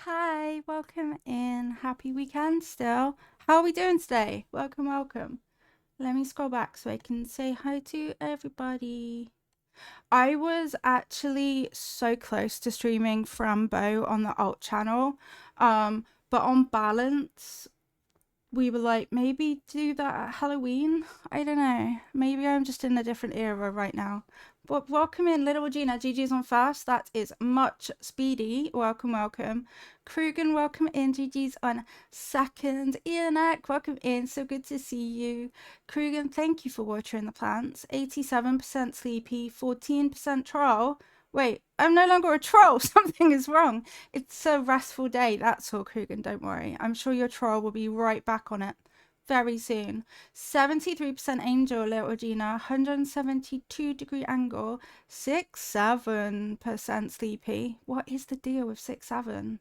Hi, welcome in. Happy weekend still. How are we doing today? Welcome, welcome. Let me scroll back so I can say hi to everybody. I was actually so close to streaming Frambo on the alt channel. But on balance, we were like, maybe do that at Halloween. I don't know. Maybe I'm just in a different era right now. But welcome in, Little Regina. GG's on first. That is much speedy. Welcome, welcome. Krugen, welcome in. GG's on second. Ianek, welcome in. So good to see you. Krugen, thank you for watering the plants. 87% sleepy, 14% troll. Wait, I'm no longer a troll. Something is wrong. It's a restful day. That's all, Krugen. Don't worry. I'm sure your troll will be right back on it very soon. 73% angel, little Gina. 172-degree angle. 6-7% sleepy. What is the deal with 6-7?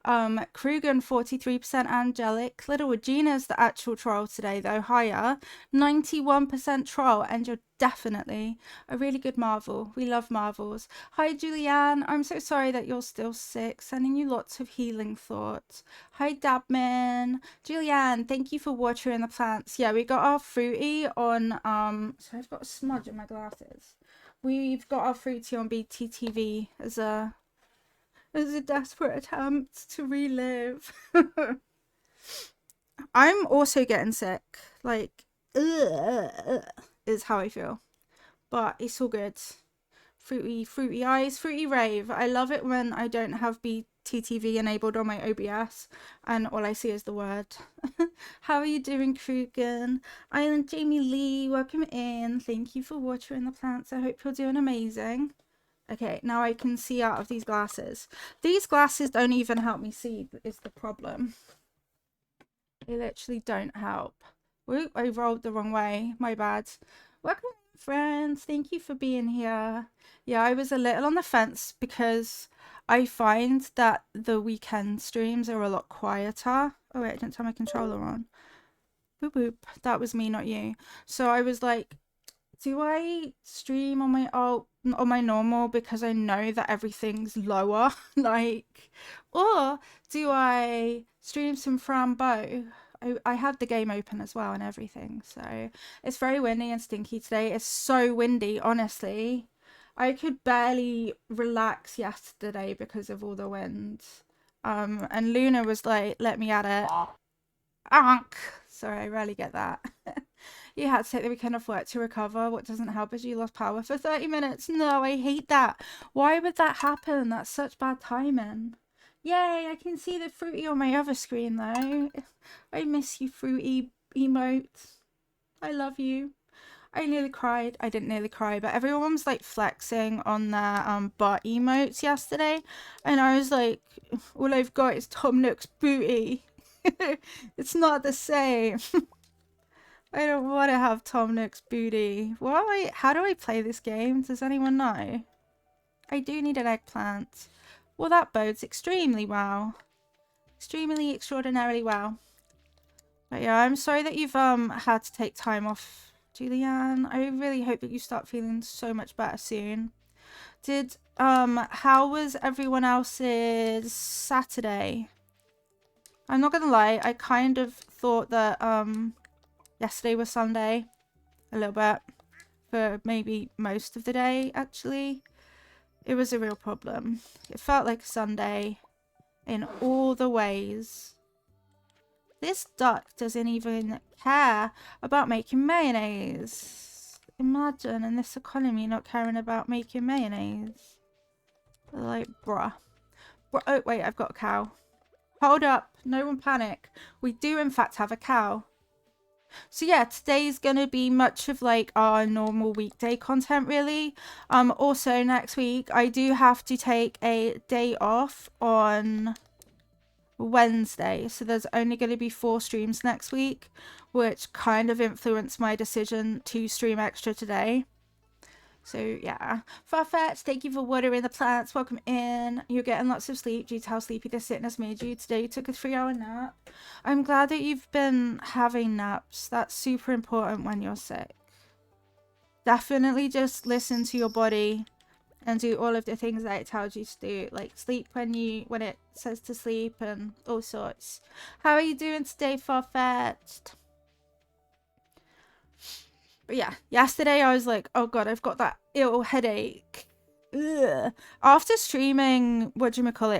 Krugen 43% angelic. Little Regina's the actual troll today, though, higher. 91% troll, and you're definitely a really good Marvel. We love Marvels. Hi, Julianne. I'm so sorry that you're still sick. Sending you lots of healing thoughts. Hi, Dabman. Julianne, thank you for watering the plants. Yeah, we got our fruity on, so I've got a smudge in my glasses. We've got our fruity on BTTV as a desperate attempt to relive. I'm also getting sick. Like, is how I feel. But it's all good. Fruity eyes, fruity rave. I love it when I don't have BTTV enabled on my OBS and all I see is the word. How are you doing, Krugen? Island Jamie Lee, welcome in. Thank you for watering the plants. I hope you're doing amazing. Okay, now I can see out of these glasses. These glasses don't even help me see, is the problem. They literally don't help. Whoop, I rolled the wrong way. My bad. Welcome, friends. Thank you for being here. Yeah, I was a little on the fence because I find that the weekend streams are a lot quieter. Oh, wait, I didn't turn my controller on. Boop, boop. That was me, not you. So I was like, do I stream on my normal because I know that everything's lower, like, or do I stream some Frambo? I have the game open as well and everything, so it's very windy and stinky today. It's so windy, honestly. I could barely relax yesterday because of all the wind. And Luna was like, let me at it. Ank. Sorry, I rarely get that. You had to take the weekend off work to recover. What doesn't help is you lost power for 30 minutes. No, I hate that. Why would that happen? That's such bad timing. Yay, I can see the fruity on my other screen though. I miss you, fruity emote. I love you. I nearly cried. I didn't nearly cry, but everyone was like flexing on their butt emotes yesterday. And I was like, all I've got is Tom Nook's booty. It's not the same. I don't want to have Tom Nook's booty. How do I play this game? Does anyone know? I do need an eggplant. Well, that bodes extremely well. Extremely, extraordinarily well. But yeah, I'm sorry that you've had to take time off, Julianne. I really hope that you start feeling so much better soon. How was everyone else's Saturday? I'm not gonna lie, I kind of thought that yesterday was Sunday a little bit for maybe most of the day. Actually, it was a real problem. It felt like Sunday in all the ways. This duck doesn't even care about making mayonnaise. Imagine in this economy not caring about making mayonnaise. Like, bruh. Oh wait, I've got a cow. Hold up, no one panic. We do in fact have a cow. So yeah, today's gonna be much of like our normal weekday content really. Also next week I do have to take a day off on Wednesday, so there's only going to be 4 streams next week, which kind of influenced my decision to stream extra today. So yeah, Farfetch, thank you for watering the plants. Welcome in. You're getting lots of sleep due to how sleepy the sickness made you. Today you took a 3-hour nap. I'm glad that you've been having naps. That's super important when you're sick. Definitely just listen to your body and do all of the things that it tells you to do, like sleep when it says to sleep and all sorts. How are you doing today, Farfetched? But yeah, yesterday I was like, oh god, I've got that ill headache. Ugh. After streaming,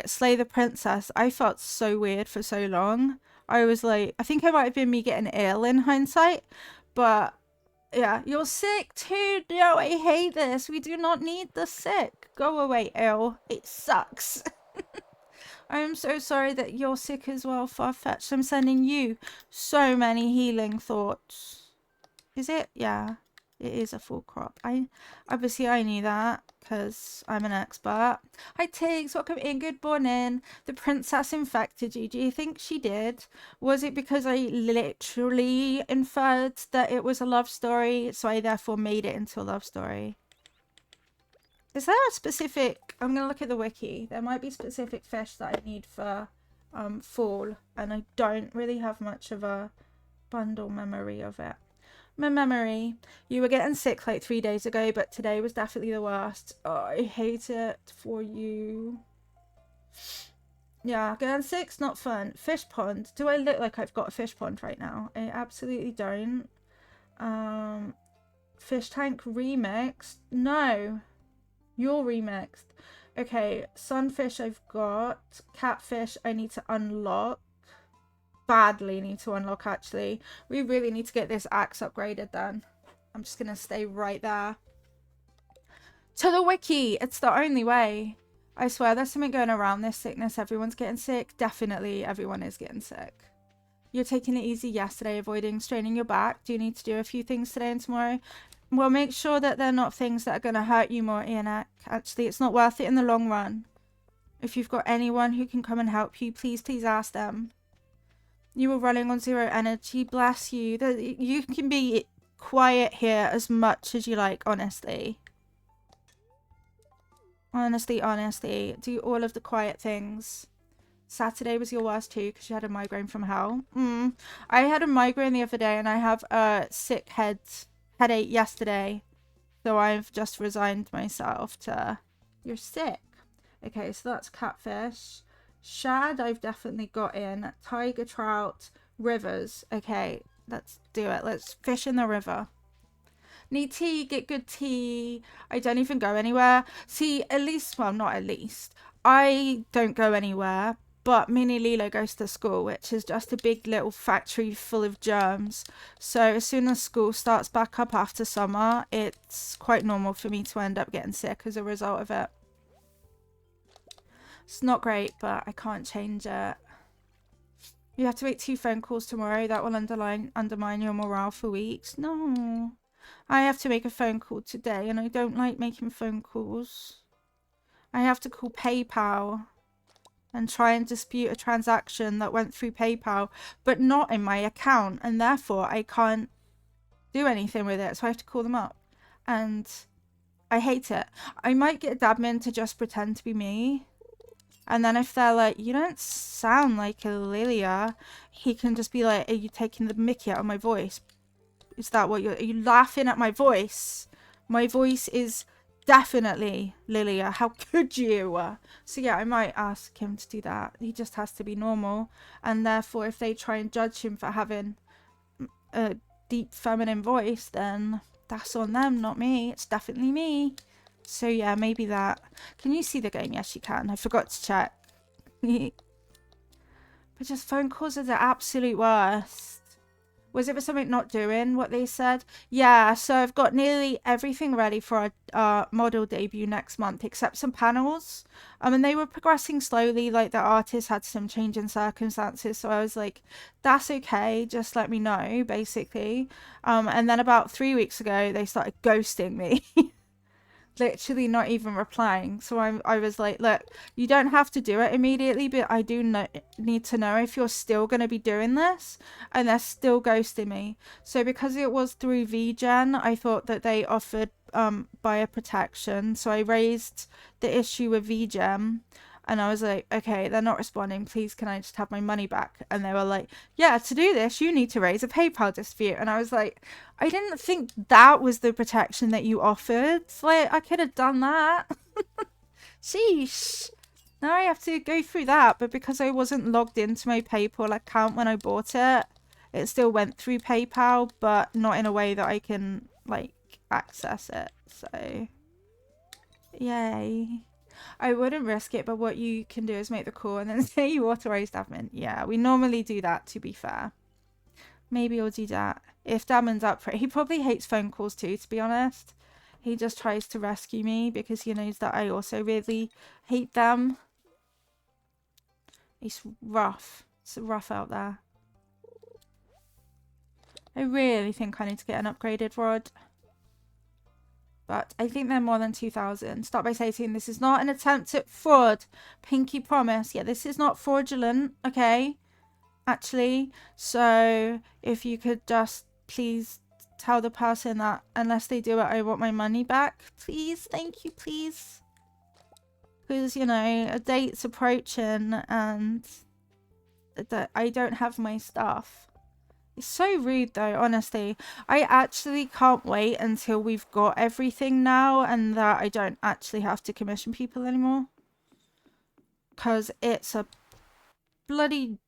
Slay the Princess, I felt so weird for so long. I was like, I think it might have been me getting ill in hindsight, but yeah, you're sick too. No, I hate this. We do not need the sick. Go away, ill. It sucks. I am so sorry that you're sick as well, Farfetched. I'm sending you so many healing thoughts. Is it? Yeah, it is a full crop. Obviously I knew that because I'm an expert. Hi Tiggs, welcome in. Good morning. The princess infected you. Do you think she did? Was it because I literally inferred that it was a love story, so I therefore made it into a love story? Is there a specific... I'm going to look at the wiki. There might be specific fish that I need for fall, and I don't really have much of a bundle memory of it. My memory. You were getting sick like 3 days ago, but today was definitely the worst. Oh, I hate it for you. Yeah, getting sick's not fun. Fish pond. Do I look like I've got a fish pond right now? I absolutely don't. Fish tank remixed. No. You're remixed. Okay, sunfish I've got. Catfish I need to unlock. Badly need to unlock, actually. We really need to get this axe upgraded then. I'm just gonna stay right there. To the wiki! It's the only way. I swear there's something going around this sickness. Everyone's getting sick. Definitely everyone is getting sick. You're taking it easy yesterday, avoiding straining your back. Do you need to do a few things today and tomorrow? Well, make sure that they're not things that are going to hurt you more, Ian. Actually, it's not worth it in the long run. If you've got anyone who can come and help you, please ask them. You were running on 0 energy. Bless you. You can be quiet here as much as you like, honestly. Honestly. Do all of the quiet things. Saturday was your worst too because you had a migraine from hell. I had a migraine the other day and I have a sick headache yesterday. So I've just resigned myself to... You're sick. Okay, so that's catfish. Shad I've definitely got in. Tiger trout. Rivers. Okay, let's do it. Let's fish in the river. Need tea, get good tea. I don't even go anywhere. See, at least, well, not at least. I don't go anywhere, but Mini Lilo goes to school, which is just a big little factory full of germs. So as soon as school starts back up after summer, it's quite normal for me to end up getting sick as a result of it. It's not great, but I can't change it. You have to make 2 phone calls tomorrow. That will undermine your morale for weeks. No. I have to make a phone call today, and I don't like making phone calls. I have to call PayPal and try and dispute a transaction that went through PayPal, but not in my account, and therefore I can't do anything with it, so I have to call them up. And I hate it. I might get Dabmin to just pretend to be me. And then if they're like, you don't sound like a Lilia, he can just be like, are you taking the mickey out of my voice? Is that what are you laughing at my voice? My voice is definitely Lilia. How could you? So yeah, I might ask him to do that. He just has to be normal. And therefore, if they try and judge him for having a deep feminine voice, then that's on them, not me. It's definitely me. So yeah, maybe that. Can you see the game? Yes, you can. I forgot to check. But just phone calls are the absolute worst. Was it for something not doing what they said? Yeah, so I've got nearly everything ready for our model debut next month, except some panels. And they were progressing slowly, like the artist had some change in circumstances. So I was like, that's okay, just let me know, basically. And then about 3 weeks ago, they started ghosting me. Literally not even replying. So I was like, look, you don't have to do it immediately, but I do need to know if you're still going to be doing this. And they're still ghosting me. So because it was through VGen, I thought that they offered buyer protection. So I raised the issue with VGen. And I was like, okay, they're not responding. Please, can I just have my money back? And they were like, yeah, to do this, you need to raise a PayPal dispute. And I was like, I didn't think that was the protection that you offered. Like, I could have done that. Sheesh. Now I have to go through that, but because I wasn't logged into my PayPal account when I bought it, it still went through PayPal, but not in a way that I can, like, access it. So, yay. I wouldn't risk it, but what you can do is make the call and then say you authorized admin. Yeah, we normally do that, to be fair. Maybe I'll do that. If Damon's up for it. He probably hates phone calls too, to be honest. He just tries to rescue me because he knows that I also really hate them. It's rough. It's rough out there. I really think I need to get an upgraded rod. But I think they're more than 2,000. Start by saying this is not an attempt at fraud. Pinky promise. Yeah, this is not fraudulent. Okay. Actually. So if you could just please tell the person that unless they do it, I want my money back. Please. Thank you. Please. Because, you know, a date's approaching and I don't have my stuff. It's so rude though, honestly. I actually can't wait until we've got everything now and that I don't actually have to commission people anymore. Because it's a bloody...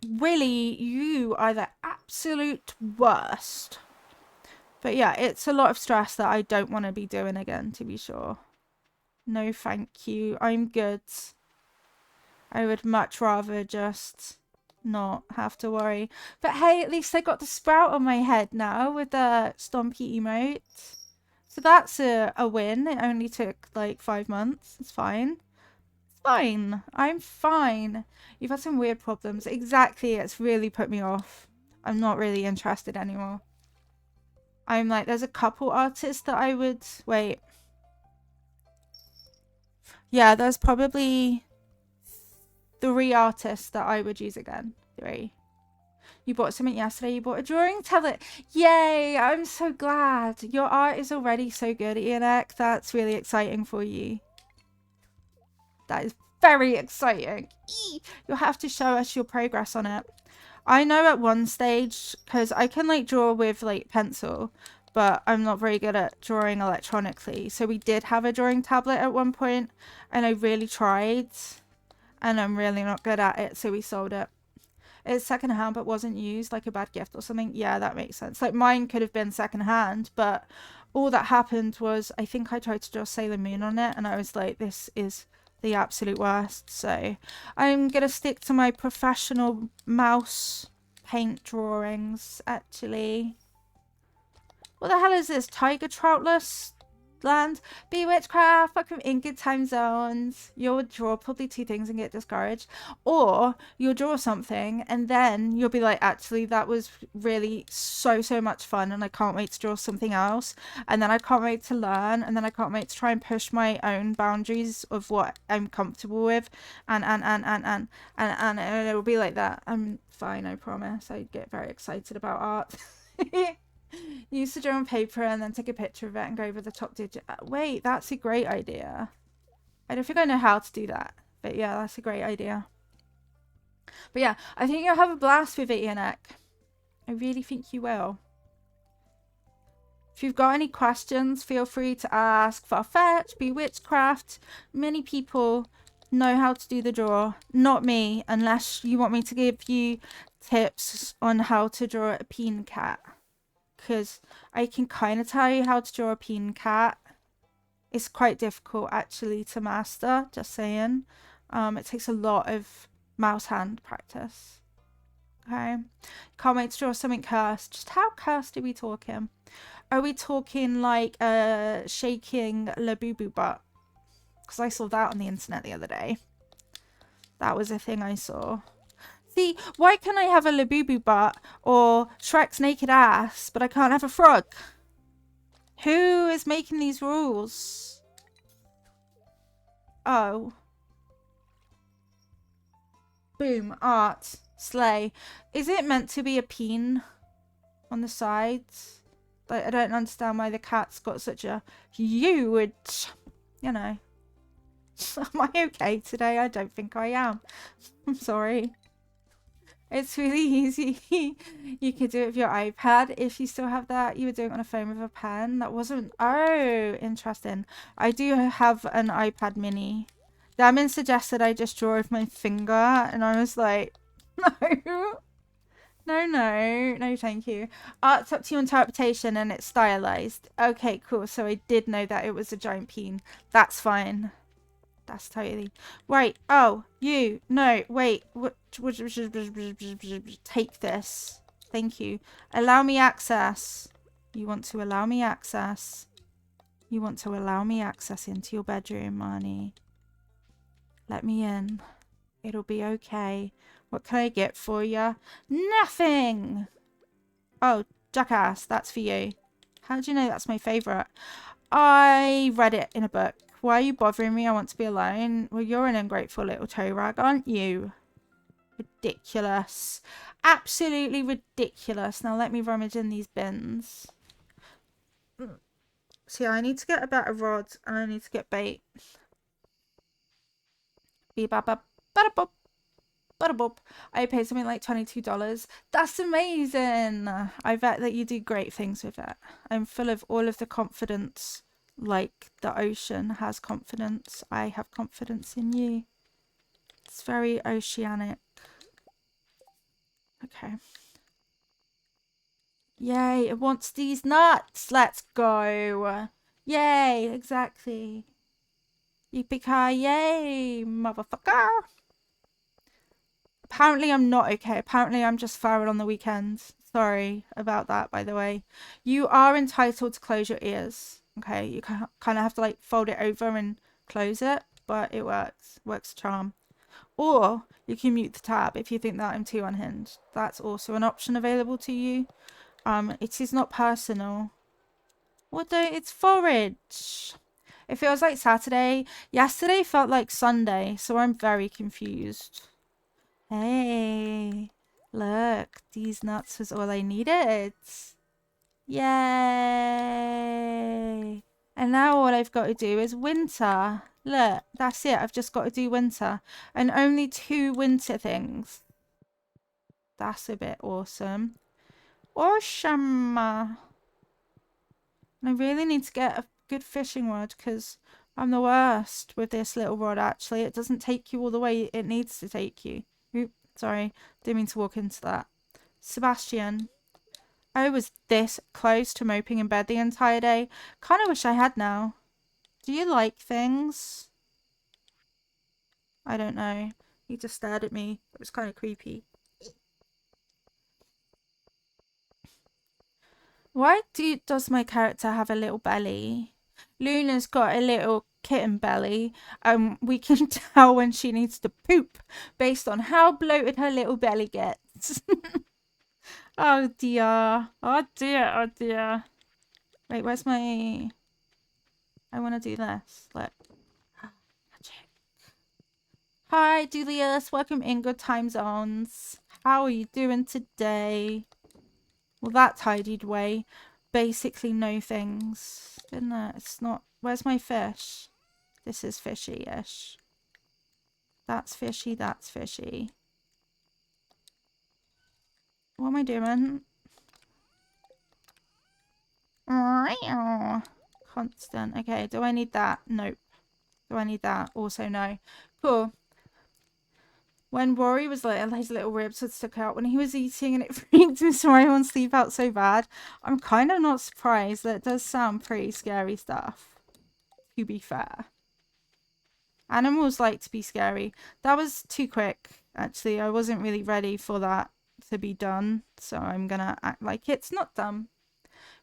Willie, you are the absolute worst. But yeah, it's a lot of stress that I don't want to be doing again, to be sure. No, thank you. I'm good. I would much rather just... not have to worry. But hey, at least I got the sprout on my head now with the stompy emote. So that's a win. It only took like 5 months. It's fine. It's fine. I'm fine. You've had some weird problems. Exactly. It's really put me off. I'm not really interested anymore. I'm like, there's a couple artists that I would... Wait. Yeah, there's probably... 3 artists that I would use again. 3. You bought something yesterday. You bought a drawing tablet. Yay! I'm so glad. Your art is already so good, Ianek. That's really exciting for you. That is very exciting. You'll have to show us your progress on it. I know at one stage, because I can like draw with like pencil, but I'm not very good at drawing electronically. So we did have a drawing tablet at one point, and I really tried. And I'm really not good at it, so we sold it. It's secondhand, but wasn't used, like a bad gift or something. Yeah, that makes sense. Like, mine could have been secondhand, but all that happened was, I think I tried to draw Sailor Moon on it, and I was like, this is the absolute worst. So, I'm gonna stick to my professional mouse paint drawings, actually. What the hell is this? Tiger Troutless? Land, be witchcraft, fuck from in good time zones. You'll draw probably 2 things and get discouraged, or you'll draw something and then you'll be like, actually that was really so much fun and I can't wait to draw something else, and then I can't wait to learn, and then I can't wait to try and push my own boundaries of what I'm comfortable with, and it'll be like that. I'm fine, I promise. I get very excited about art. Used to draw on paper and then take a picture of it and go over the top digit. Wait, that's a great idea. I don't think I know how to do that, but yeah, that's a great idea. But yeah, I think you'll have a blast with it, Ianek. I really think you will. If you've got any questions, feel free to ask Farfetch, Bewitchcraft. Many people know how to do the draw. Not me, unless you want me to give you tips on how to draw a peen cat. Because I can kind of tell you how to draw a peen cat. It's quite difficult actually to master, just saying. It takes a lot of mouse hand practice. Okay. Can't wait to draw something cursed. Just how cursed are we talking? Are we talking like a shaking Labubu butt? Because I saw that on the internet the other day. That was a thing I saw. See, why can I have a Labubu butt or Shrek's naked ass, but I can't have a frog? Who is making these rules? Oh. Boom. Art. Slay. Is it meant to be a peen on the sides? Like, I don't understand why the cat's got such a huge, you know. Am I okay today? I don't think I am. I'm sorry. It's really easy. You could do it with your iPad if you still have that. You were doing it on a phone with a pen. That wasn't. Oh, interesting. I do have an iPad mini. Damon suggested I just draw with my finger, and I was like, no. No, thank you. Art's up to your interpretation and it's stylized. Okay, cool. So I did know that it was a giant peen. That's fine. That's totally right. Oh, you. No, wait. Take this. Thank you. Allow me access. You want to allow me access. You want to allow me access into your bedroom, Marnie. Let me in. It'll be okay. What can I get for you? Nothing! Oh, jackass, that's for you. How do you know that's my favourite? I read it in a book. Why are you bothering me? I want to be alone. Well, you're an ungrateful little toe rag, aren't you? Ridiculous. Absolutely ridiculous. Now let me rummage in these bins. See, I need to get a better rod and I need to get bait. Be-ba-ba-ba-da-bop. Butterbob. I paid something like $22. That's amazing. I bet that you do great things with it. I'm full of all of the confidence, like the ocean has confidence. I have confidence in you. It's very oceanic. Okay. Yay, it wants these nuts. Let's go. Yay, exactly. Yippee-ki-yay, motherfucker. Apparently I'm not okay. Apparently I'm just feral on the weekends. Sorry about that, by the way. You are entitled to close your ears. Okay, you kind of have to like fold it over and close it, but it works. Works charm. Or you can mute the tab if you think that I'm too unhinged. That's also an option available to you. It is not personal. What day? It's forage. It feels like Saturday. Yesterday felt like Sunday, so I'm very confused. Hey, look, these nuts was all I needed. Yay! And now all I've got to do is winter. Look, that's it. I've just got to do winter. And only 2 winter things. That's a bit awesome. Awesome. And I really need to get a good fishing rod because I'm the worst with this little rod, actually. It doesn't take you all the way it needs to take you. Oop, sorry. Didn't mean to walk into that. Sebastian. I was this close to moping in bed the entire day. Kind of wish I had now. Do you like things? I don't know. He just stared at me. It was kind of creepy. Why does my character have a little belly? Luna's got a little kitten belly. We can tell when she needs to poop based on how bloated her little belly gets. Oh dear. Oh dear. Oh dear. Wait, where's my... I want to do this. Look. Magic. Hi, Julius. Welcome in. Good time zones. How are you doing today? Well, that tidied away basically no things, didn't it? It's not... Where's my fish? This is fishy-ish. That's fishy. That's fishy. What am I doing? Constant. Okay, do I need that? Nope. Do I need that? Also no. Cool. When Rory was like, his little ribs had stuck out when he was eating and it freaked him so I won't sleep out so bad. I'm kind of not surprised. That does sound pretty scary stuff, to be fair. Animals like to be scary. That was too quick, actually. I wasn't really ready for that to be done, so I'm gonna act like it's not done.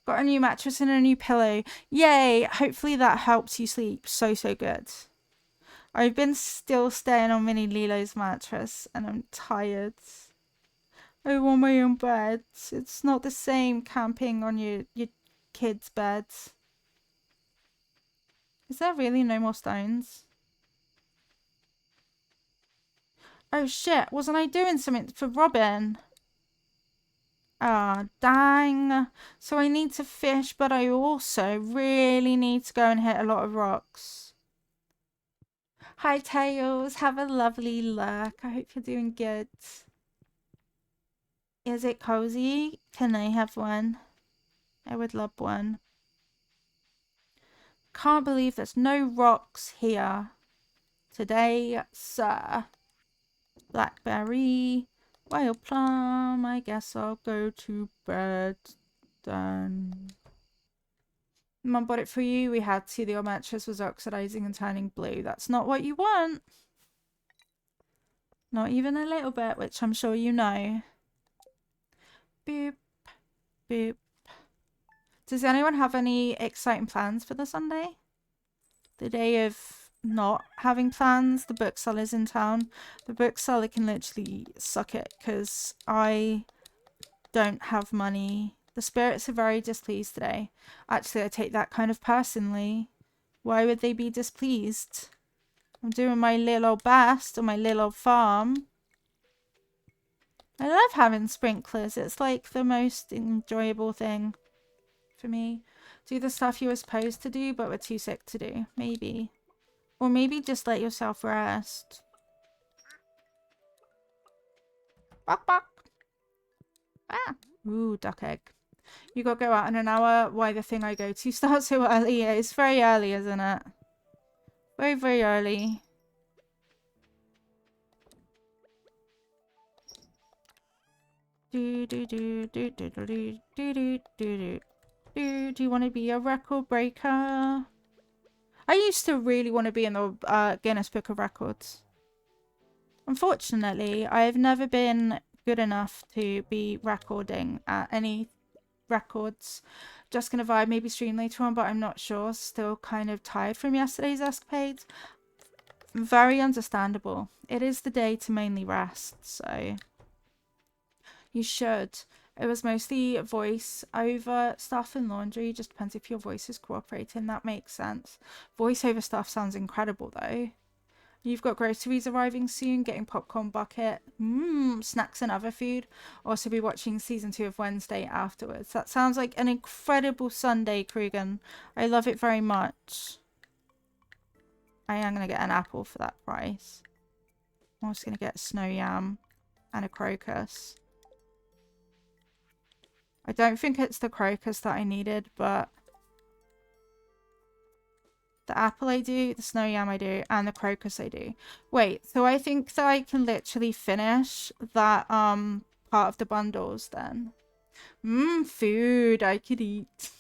Got a new mattress and a new pillow. Yay! Hopefully that helps you sleep so good. I've been still staying on Mini Lilo's mattress and I'm tired. I want my own bed. It's not the same camping on your kid's bed. Is there really no more stones? Oh shit, wasn't I doing something for Robin? Ah, dang. So I need to fish, but I also really need to go and hit a lot of rocks. Hi, Tails. Have a lovely look. I hope you're doing good. Is it cozy? Can I have one? I would love one. Can't believe there's no rocks here today, sir. Blackberry, wild plum. I guess I'll go to bed then. Mum bought it for you. We had to. The old mattress was oxidizing and turning blue. That's not what you want. Not even a little bit, which I'm sure you know. Boop, boop. Does anyone have any exciting plans for the Sunday? The day of not having plans, the bookseller's in town. The bookseller can literally suck it because I don't have money. The spirits are very displeased today. Actually, I take that kind of personally. Why would they be displeased? I'm doing my little old best on my little old farm. I love having sprinklers. It's like the most enjoyable thing for me. Do the stuff you were supposed to do but were too sick to do. Maybe. Or maybe just let yourself rest. Bok bok. Ah. Ooh, duck egg. You gotta go out in an hour. Why the thing I go to starts so early? Yeah, it's very early, isn't it? Very, very early. Do do do do do do do do do do do. Do you want to be a record breaker? I used to really want to be in the Guinness Book of Records. Unfortunately, I have never been good enough to be recording at any records. Just gonna vibe, maybe stream later on, but I'm not sure. Still kind of tired from yesterday's escapades. Very understandable. It is the day to mainly rest, so you should. It was mostly voice over stuff and laundry. Just depends if your voice is cooperating. That makes sense. Voice over stuff sounds incredible though. You've got groceries arriving soon, getting popcorn bucket, snacks and other food. Also be watching season 2 of Wednesday afterwards. That sounds like an incredible Sunday, Krugen. I love it very much. I am going to get an apple for that price. I'm just going to get a snow yam and a crocus. I don't think it's the crocus that I needed, but the apple I do, the snow yam I do, and the crocus I do. Wait, so I think that I can literally finish that part of the bundles then. Food I could eat.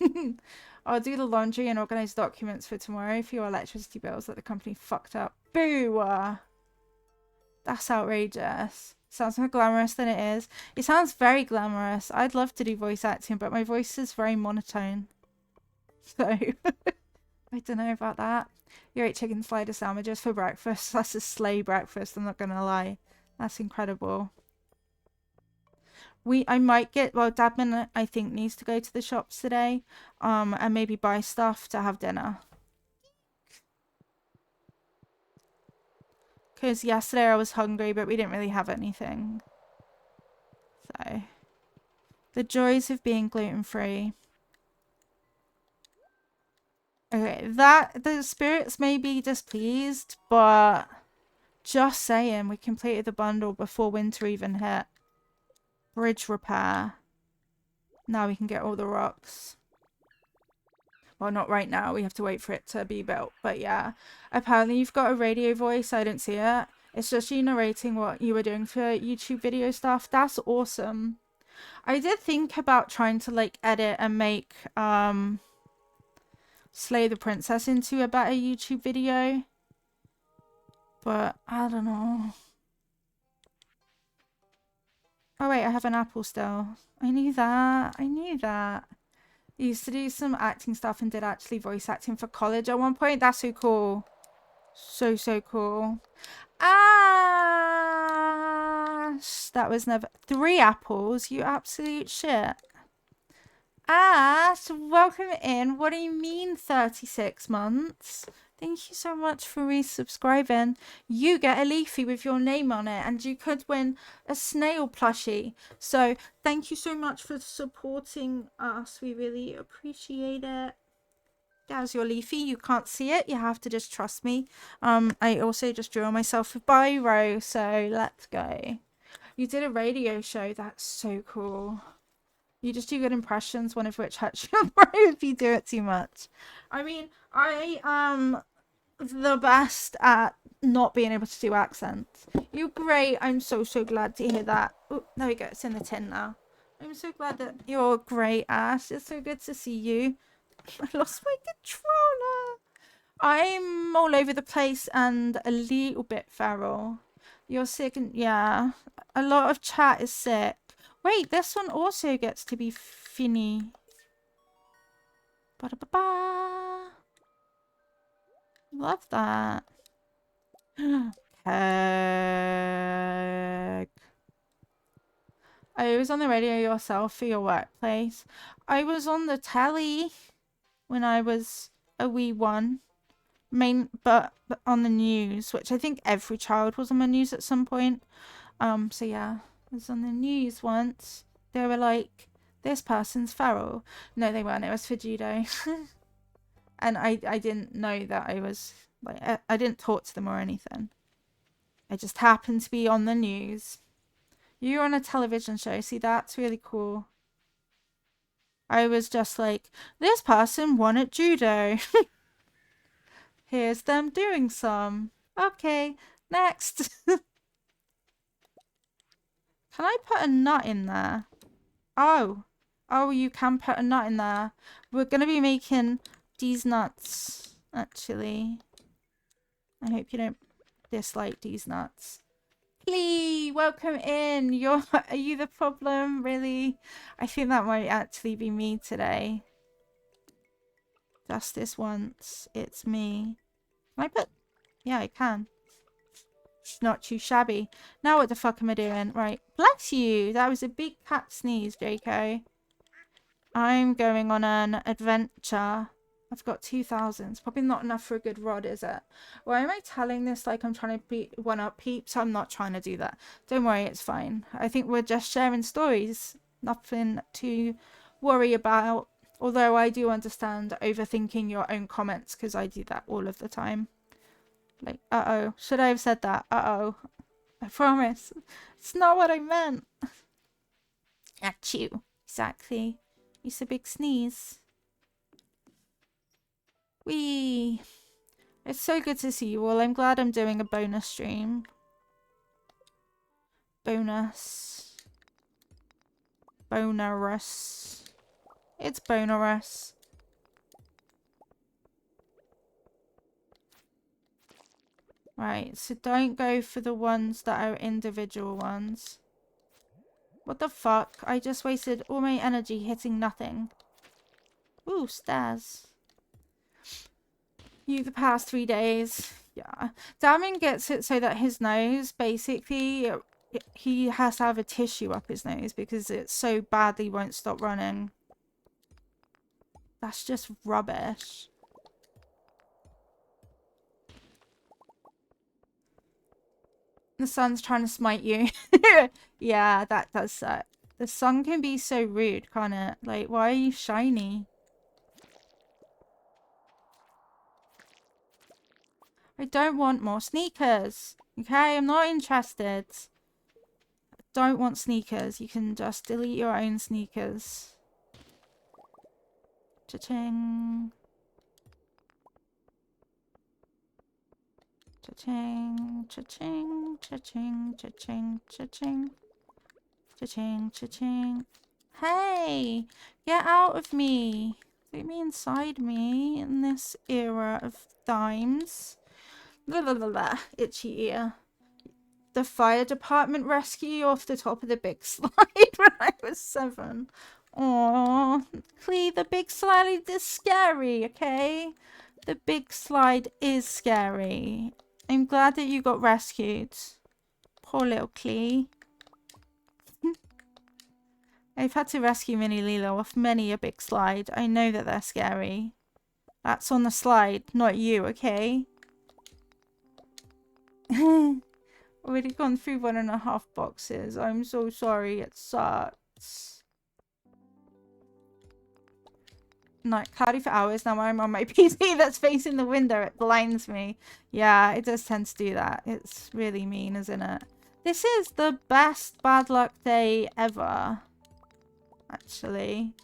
I'll do the laundry and organize documents for tomorrow for your electricity bills that the company fucked up. Boo! That's outrageous. Sounds more glamorous than it is. It sounds very glamorous. I'd love to do voice acting, but my voice is very monotone. So, I don't know about that. You ate chicken slider sandwiches for breakfast. That's a slay breakfast, I'm not gonna lie. That's incredible. I might get, well, Dadman, I think, needs to go to the shops today, and maybe buy stuff to have dinner. Because yesterday I was hungry, but we didn't really have anything. So, the joys of being gluten-free. Okay, the spirits may be displeased, but just saying, we completed the bundle before winter even hit. Bridge repair. Now we can get all the rocks. Well, not right now. We have to wait for it to be built. But yeah, apparently you've got a radio voice. I didn't see it. It's just you narrating what you were doing for YouTube video stuff. That's awesome. I did think about trying to like edit and make Slay the Princess into a better YouTube video. But I don't know. Oh wait, I have an apple still. I knew that. I knew that. I used to do some acting stuff and did actually voice acting for college at one point. That's so cool. So cool. Ash! That was never... 3 apples? You absolute shit. Ash, welcome in. What do you mean 36 months? Thank you so much for resubscribing. You get a leafy with your name on it, and you could win a snail plushie. So thank you so much for supporting us. We really appreciate it. There's your leafy. You can't see it. You have to just trust me. I also just drew on myself a biro, so let's go. You did a radio show. That's so cool. You just do good impressions, one of which actually will worry if you do it too much. I mean, I am the best at not being able to do accents. You're great. I'm so glad to hear that. Oh, there we go. It's in the tin now. I'm so glad that you're great, Ash. It's so good to see you. I lost my controller. I'm all over the place and a little bit feral. You're sick and yeah, a lot of chat is sick. Wait, this one also gets to be finny. Ba-da-ba-ba. Love that. Heck. Oh, you was on the radio yourself for your workplace. I was on the telly when I was a wee one. But on the news, which I think every child was on the news at some point. So yeah, I was on the news once. They were like, this person's feral. No, they weren't. It was for judo. And I didn't know that I was, like, I didn't talk to them or anything. I just happened to be on the news. You were on a television show. See, that's really cool. I was just like, this person won at judo. Here's them doing some. Okay, next. Can I put a nut in there? Oh, you can put a nut in there. We're going to be making these nuts, actually. I hope you don't dislike these nuts. Please, welcome in. Are you the problem? Really? I think that might actually be me today. Just this once. It's me. Can I put... Yeah, I can. It's not too shabby. Now what the fuck am I doing? Right. Bless you. That was a big cat sneeze, Draco. I'm going on an adventure. I've got 2,000. It's probably not enough for a good rod, is it? Why am I telling this like I'm trying to beat one up peeps? I'm not trying to do that. Don't worry, it's fine. I think we're just sharing stories. Nothing to worry about. Although I do understand overthinking your own comments because I do that all of the time. Like, uh-oh. Should I have said that? Uh-oh. I promise. It's not what I meant. Achoo. Exactly. It's a big sneeze. Whee! It's so good to see you all. I'm glad I'm doing a bonus stream. Bonus. Bonus. It's bonus. Right, so don't go for the ones that are individual ones. What the fuck? I just wasted all my energy hitting nothing. Ooh, stairs. You the past 3 days. Yeah. Damien gets it so that his nose, basically, he has to have a tissue up his nose because it so badly won't stop running. That's just rubbish. The sun's trying to smite you. Yeah, that does suck. The sun can be so rude, can't it? Like, why are you shiny? I don't want more sneakers. Okay, I'm not interested. I don't want sneakers. You can just delete your own sneakers. Cha-ching. Cha-ching, cha-ching, cha-ching, cha-ching, cha-ching. Cha-ching, cha-ching. Hey! Get out of me! Leave me inside me in this era of times. Blah, blah, blah, blah. Itchy ear. The fire department rescue you off the top of the big slide when I was 7. Aww. Clee, the big slide is scary, okay? The big slide is scary. I'm glad that you got rescued. Poor little Clee. I've had to rescue Mini Lilo off many a big slide. I know that they're scary. That's on the slide, not you, okay? Already gone through 1.5 boxes. I'm so sorry, it sucks. Night cloudy for hours. Now I'm on my PC that's facing the window. It blinds me. Yeah, it does tend to do that. It's really mean, isn't it? This is the best bad luck day ever. Actually.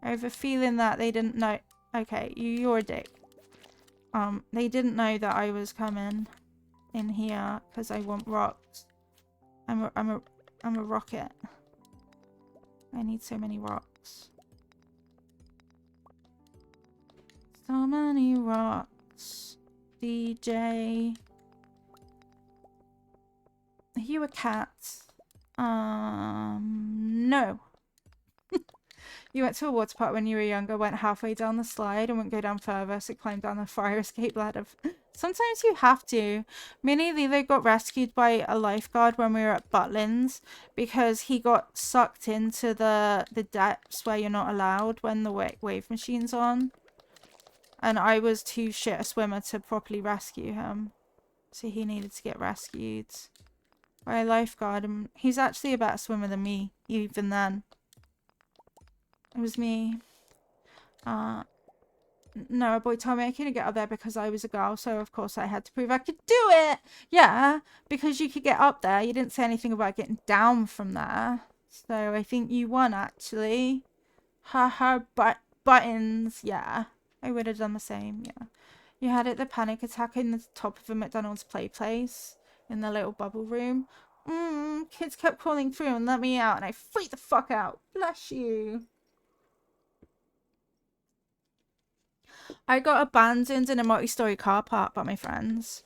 I have a feeling that they didn't know. Okay, you're a dick. They didn't know that I was coming in here because I want rocks. I'm a rocket. I need so many rocks. So many rocks. DJ. Are you a cat? No. You went to a water park when you were younger, went halfway down the slide and wouldn't go down further, so climbed down the fire escape ladder. Sometimes you have to. Me and Lilo got rescued by a lifeguard when we were at Butlins because he got sucked into the depths where you're not allowed when the wave machine's on. And I was too shit a swimmer to properly rescue him. So he needed to get rescued by a lifeguard. And he's actually a better swimmer than me, even then. It was me. No, a boy told me I couldn't get up there because I was a girl, so of course I had to prove I could do it. Yeah, because you could get up there. You didn't say anything about getting down from there. So I think you won, actually. Haha, buttons. Yeah, I would have done the same, yeah. You had it, the panic attack in the top of a McDonald's play place in the little bubble room. Kids kept calling through and let me out, and I freaked the fuck out. Bless you. I got abandoned in a multi-story car park by my friends.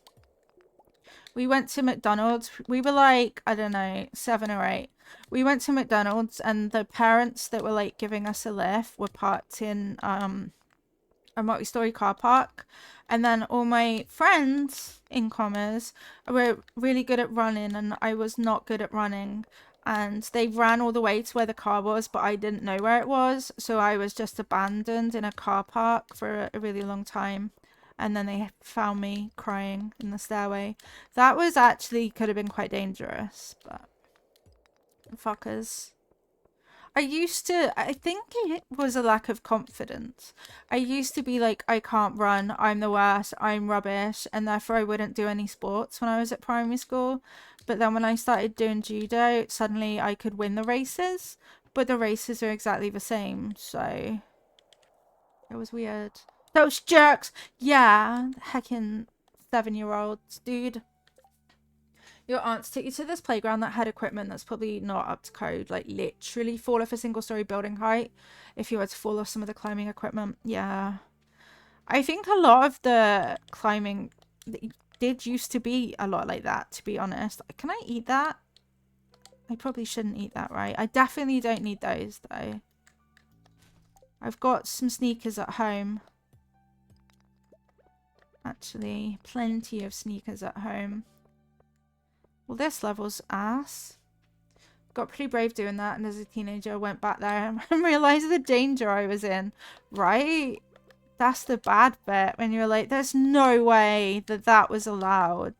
We went to McDonald's. We were like, I don't know, 7 or 8. We went to McDonald's and the parents that were like giving us a lift were parked in a multi-story car park. And then all my friends, in commas, were really good at running and I was not good at running. And they ran all the way to where the car was, but I didn't know where it was. So I was just abandoned in a car park for a really long time. And then they found me crying in the stairway. That was actually, could have been quite dangerous, but fuckers. I think it was a lack of confidence. I used to be like, I can't run, I'm the worst, I'm rubbish, and therefore I wouldn't do any sports when I was at primary school. But then when I started doing judo, suddenly I could win the races, but the races are exactly the same, so it was weird. Those jerks! Yeah, heckin' 7-year-olds, dude. Your aunts took you to this playground that had equipment that's probably not up to code. Like, literally fall off a single-story building height if you were to fall off some of the climbing equipment. Yeah. I think a lot of the climbing did used to be a lot like that, to be honest. Can I eat that? I probably shouldn't eat that, right? I definitely don't need those, though. I've got some sneakers at home. Actually, plenty of sneakers at home. Well, this level's ass. Got pretty brave doing that, and as a teenager went back there and realised the danger I was in. Right? That's the bad bit, when you're like, there's no way that that was allowed.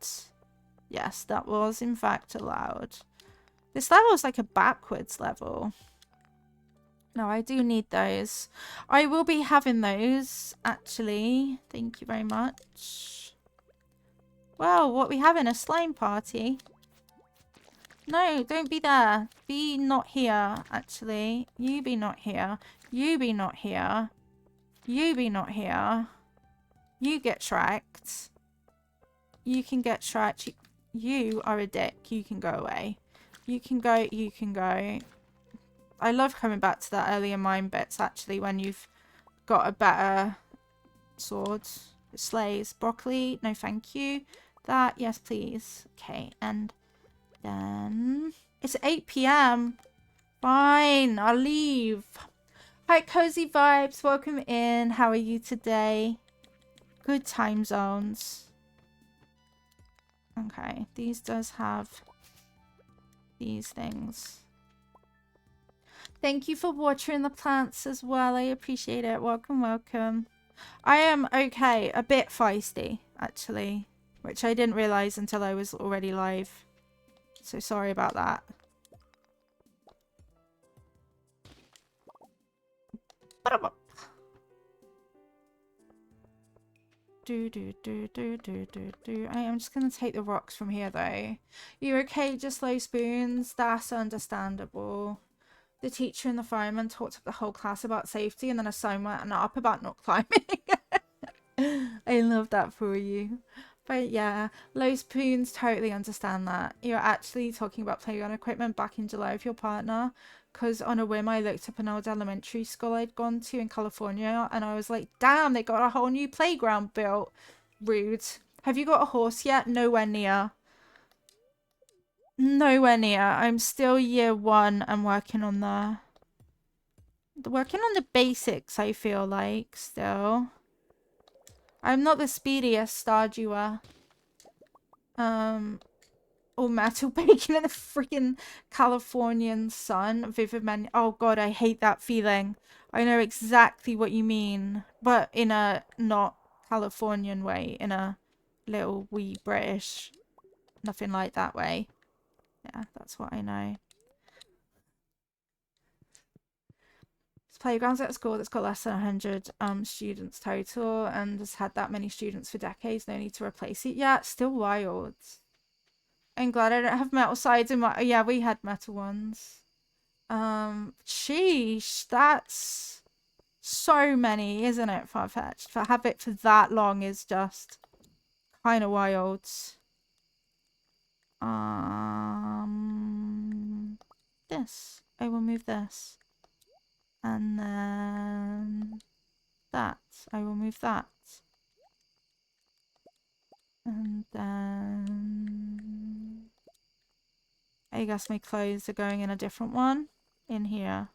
Yes, that was in fact allowed. This level is like a backwards level. No, I do need those. I will be having those, actually. Thank you very much. Well, what we having? A slime party? No, don't be there. Be not here, actually. You be not here. You be not here. You be not here. You get tracked. You can get tracked. You are a dick. You can go away. You can go. You can go. I love coming back to that earlier mine bits, actually, when you've got a better sword. It slays. Broccoli. No, thank you. That. Yes, please. Okay, and then it's 8 p.m. Fine, I'll leave. Hi, Cozy Vibes. Welcome in. How are you today? Good time zones. Okay, these does have these things. Thank you for watering the plants as well. I appreciate it. Welcome, welcome. I am okay. A bit feisty, actually, which I didn't realize until I was already live. So sorry about that. I am just gonna take the rocks from here though. You okay, just low spoons? That's understandable. The teacher and the fireman talked to the whole class about safety, and then a sign went up about not climbing. I love that for you. But yeah, low spoons, totally understand that. You're actually talking about playground equipment back in July with your partner, because on a whim I looked up an old elementary school I'd gone to in California, and I was like, damn, they got a whole new playground built. Rude. Have you got a horse yet? Nowhere near. Nowhere near. I'm still year 1 and working on the basics, I feel like, still. I'm not the speediest Stardewer. Or metal bacon in the freaking Californian sun. Vivid man. Oh god, I hate that feeling. I know exactly what you mean. But in a not Californian way. In a little wee British. Nothing like that way. Yeah, that's what I know. This playground's at a school that's got less than 100 students total and has had that many students for decades. No need to replace it. Yeah, it's still wild. I'm glad I don't have metal sides in my... Yeah, we had metal ones. Sheesh, that's so many, isn't it, Farfetch'd? To have it for that long is just kind of wild. This. I will move this. And then that. I will move that. And then I guess my clothes are going in a different one in here.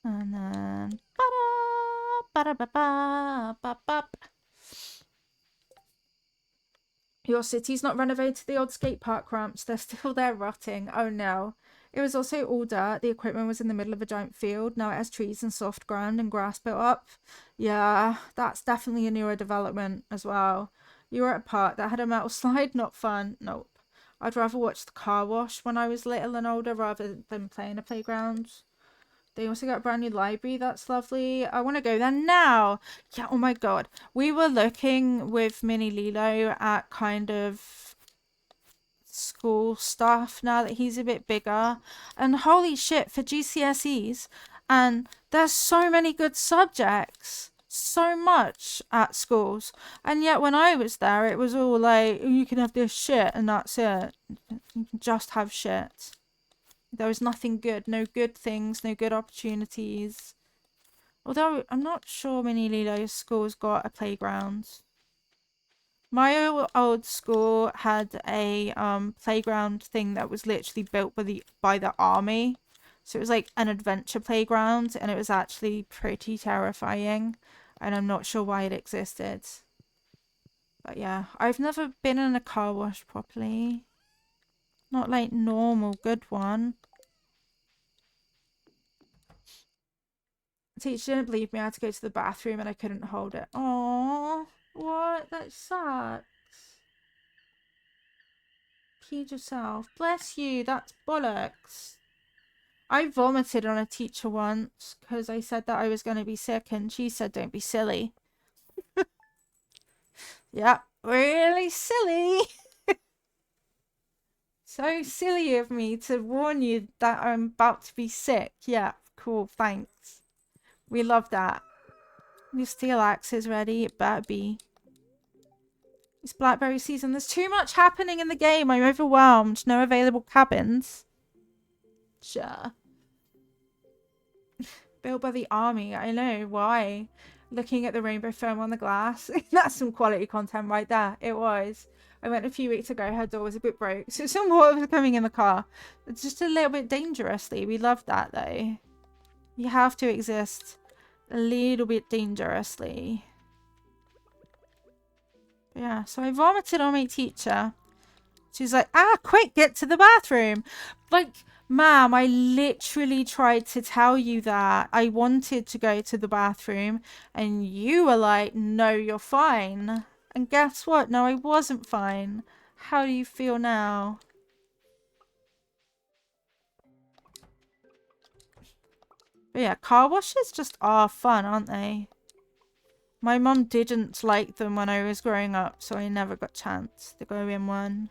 And then your city's not renovated the old skate park ramps. They're still there rotting. Oh no. It was also all dirt. The equipment was in the middle of a giant field. Now it has trees and soft ground and grass built up. Yeah, that's definitely a newer development as well. You were at a park that had a metal slide. Not fun. Nope. I'd rather watch the car wash when I was little and older rather than play in a playground. They also got a brand new library. That's lovely. I want to go there now. Yeah, oh my god. We were looking with Mini Lilo at kind of school stuff now that he's a bit bigger. And holy shit, for GCSEs. And there's so many good subjects. So much at schools. And yet when I was there, it was all like, you can have this shit and that's it. You can just have shit. There was nothing good, no good things, no good opportunities. Although I'm not sure Mini Lilo's school's got a playground. My old school had a playground thing that was literally built by the army. So it was like an adventure playground and it was actually pretty terrifying. And I'm not sure why it existed. But yeah, I've never been in a car wash properly. Not like normal good one. Teacher didn't believe me. I had to go to the bathroom and I couldn't hold it. Aww. What? That sucks. Peed yourself. Bless you. That's bollocks. I vomited on a teacher once because I said that I was going to be sick and she said don't be silly. Yeah, really silly. So silly of me to warn you that I'm about to be sick. Yeah, cool, thanks. We love that. Your steel axe is ready. It better be. It's blackberry season. There's too much happening in the game. I'm overwhelmed. No available cabins. Sure. Built by the army. I know. Why? Looking at the rainbow foam on the glass. That's some quality content right there. It was. I went a few weeks ago. Her door was a bit broke. So some water was coming in the car. It's just a little bit dangerously. We love that though. You have to exist a little bit dangerously. But yeah, so I vomited on my teacher. She's like, quick, get to the bathroom. Like, ma'am, I literally tried to tell you that I wanted to go to the bathroom and you were like, no, you're fine. And guess what? No, I wasn't fine. How do you feel now? But yeah, car washes just are fun, aren't they? My mum didn't like them when I was growing up, so I never got a chance to go in one.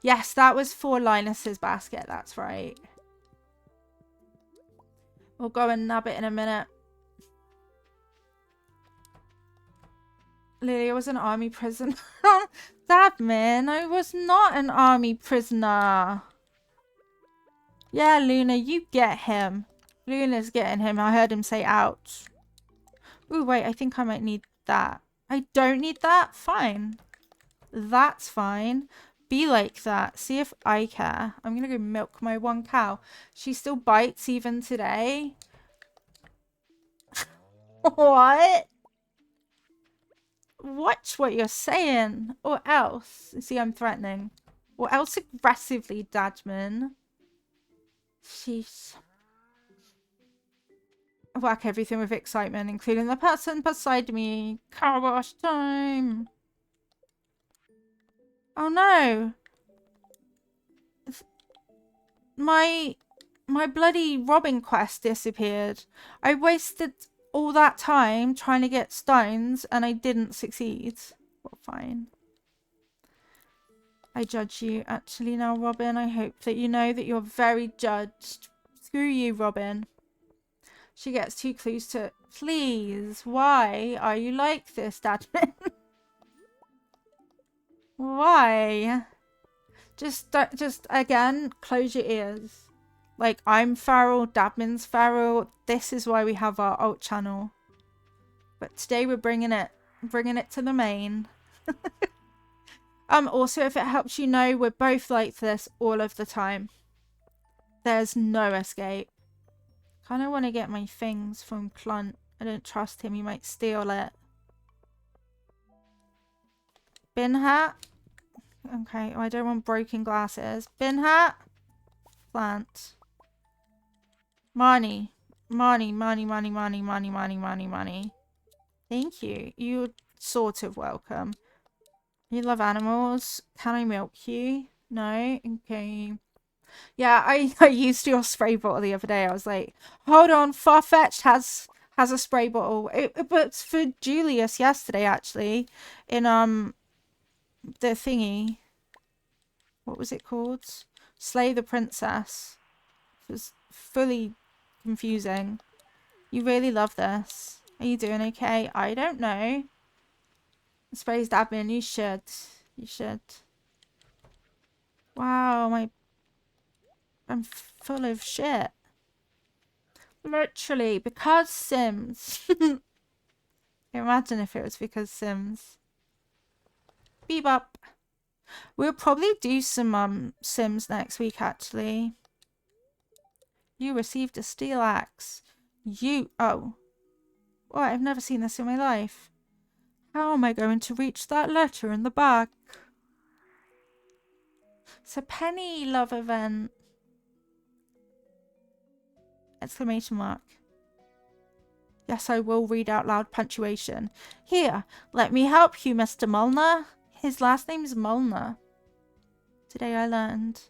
Yes, that was for Linus's basket. That's right. We'll go and nab it in a minute. Lily, I was an army prisoner. Dadman, I was not an army prisoner. Yeah, Luna, you get him. Luna's getting him. I heard him say ouch. Ooh, wait, I think I might need that. I don't need that? Fine. That's fine. Be like that. See if I care. I'm gonna go milk my one cow. She still bites even today. What? Watch what you're saying. Or else. See, I'm threatening. Or else aggressively, Dadman. Sheesh. Whack everything with excitement, including the person beside me. Car wash time. Oh no. My bloody robbing quest disappeared. I wasted all that time trying to get stones and I didn't succeed. Well, fine. I judge you actually now, Robin. I hope that you know that you're very judged. Screw you, Robin. She gets too close to... Please, why are you like this, Dadman? Why? Just again, close your ears. Like, I'm feral, Dadman's feral. This is why we have our alt channel. But today we're bringing it to the main. Also, if it helps you know, we're both like this all of the time. There's no escape. Kind of want to get my things from Clunt. I don't trust him. He might steal it. Bin hat. Okay. Oh, I don't want broken glasses. Bin hat. Plant. Money. Money. Money. Money. Money. Money. Money. Money. Money. Thank you. You're sort of welcome. You love animals. Can I milk you? No? Okay. Yeah, I used your spray bottle the other day. I was like, hold on, Farfetch'd has a spray bottle. It was for Julius yesterday, actually. In the thingy. What was it called? Slay the Princess. It was fully confusing. You really love this. Are you doing okay? I don't know. Spray's admin, you should. You should. Wow, I'm full of shit. Literally, because Sims. Imagine if it was because Sims. Bebop. We'll probably do some Sims next week, actually. You received a steel axe. Oh. What? I've never seen this in my life. How am I going to reach that letter in the back? It's a penny love event. Exclamation mark. Yes, I will read out loud punctuation. Here, let me help you, Mr. Molnar. His last name's Molnar. Today I learned.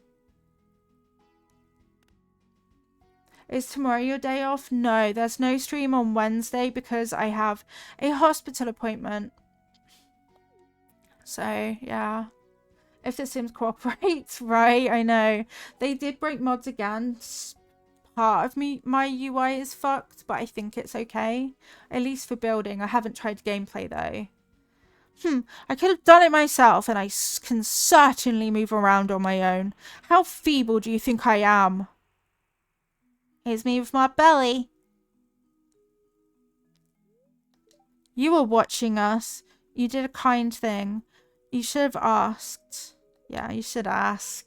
Is tomorrow your day off? No, there's no stream on Wednesday because I have a hospital appointment. So, yeah. If the Sims cooperates, right? I know. They did break mods again. Part of my UI is fucked, but I think it's okay. At least for building. I haven't tried gameplay, though. I could have done it myself, and I can certainly move around on my own. How feeble do you think I am? Here's me with my belly. You were watching us. You did a kind thing. You should have asked. Yeah, you should ask.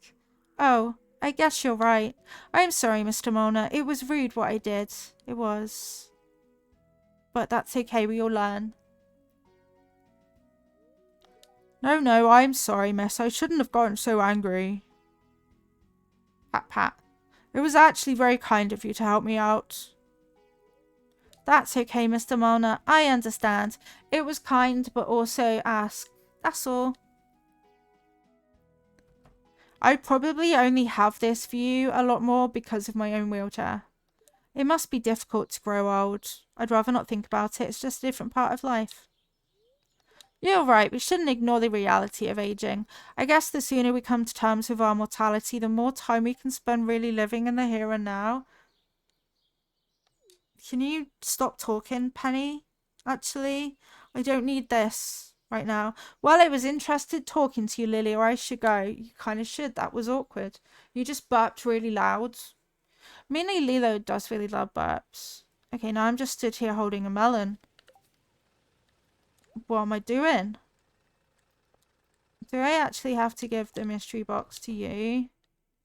Oh, I guess you're right. I'm sorry, Mr. Mona. It was rude what I did. It was. But that's okay. We all learn. No, I'm sorry, miss. I shouldn't have gotten so angry. Pat, pat. It was actually very kind of you to help me out. That's okay, Mr. Mona. I understand. It was kind, but also asked. That's all. I probably only have this view a lot more because of my own wheelchair. It must be difficult to grow old. I'd rather not think about it. It's just a different part of life. You're right. We shouldn't ignore the reality of aging. I guess the sooner we come to terms with our mortality, the more time we can spend really living in the here and now. Can you stop talking, Penny? Actually, I don't need this right now. Well, I was interested talking to you, Lily, or I should go. You kind of should. That was awkward. You just burped really loud. Mainly Lilo does really love burps. Okay, now I'm just stood here holding a melon. What am I doing? Do I actually have to give the mystery box to you?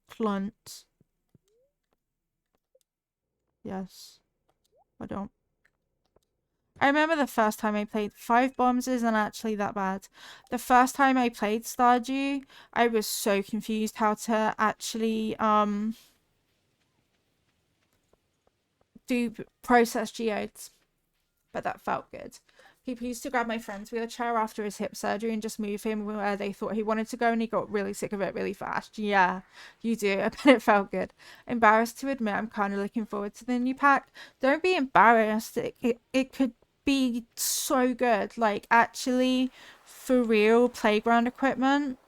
Clunt. Yes. I don't. I remember the first time I played 5 bombs isn't actually that bad. The first time I played Stardew, I was so confused how to actually do process geodes. But that felt good. People used to grab my friend's wheelchair after his hip surgery and just move him where they thought he wanted to go, and he got really sick of it really fast. Yeah, you do. I bet it felt good. Embarrassed to admit, I'm kind of looking forward to the new pack. Don't be embarrassed. It could be so good. Like, actually, for real playground equipment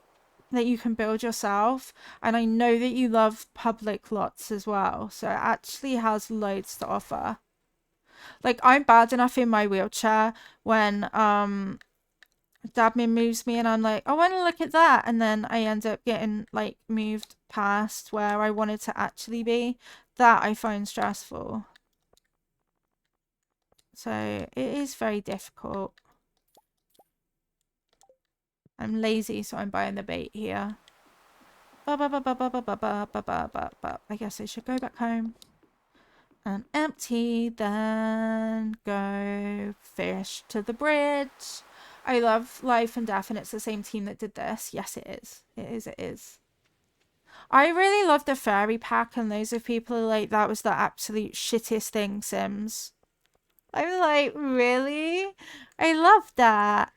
that you can build yourself. And I know that you love public lots as well. So it actually has loads to offer. Like, I'm bad enough in my wheelchair when Dabmin moves me and I'm like, I want to look at that, and then I end up getting like moved past where I wanted to actually be. That I find stressful. So it is very difficult. I'm lazy, so I'm buying the bait here. I guess I should go back home and empty, then go fish to the bridge. I love Life and Death, and it's the same team that did this. Yes, it is. It is, it is. I really love the fairy pack, and those of people who like, that was the absolute shittest thing, Sims. I'm like, really? I love that.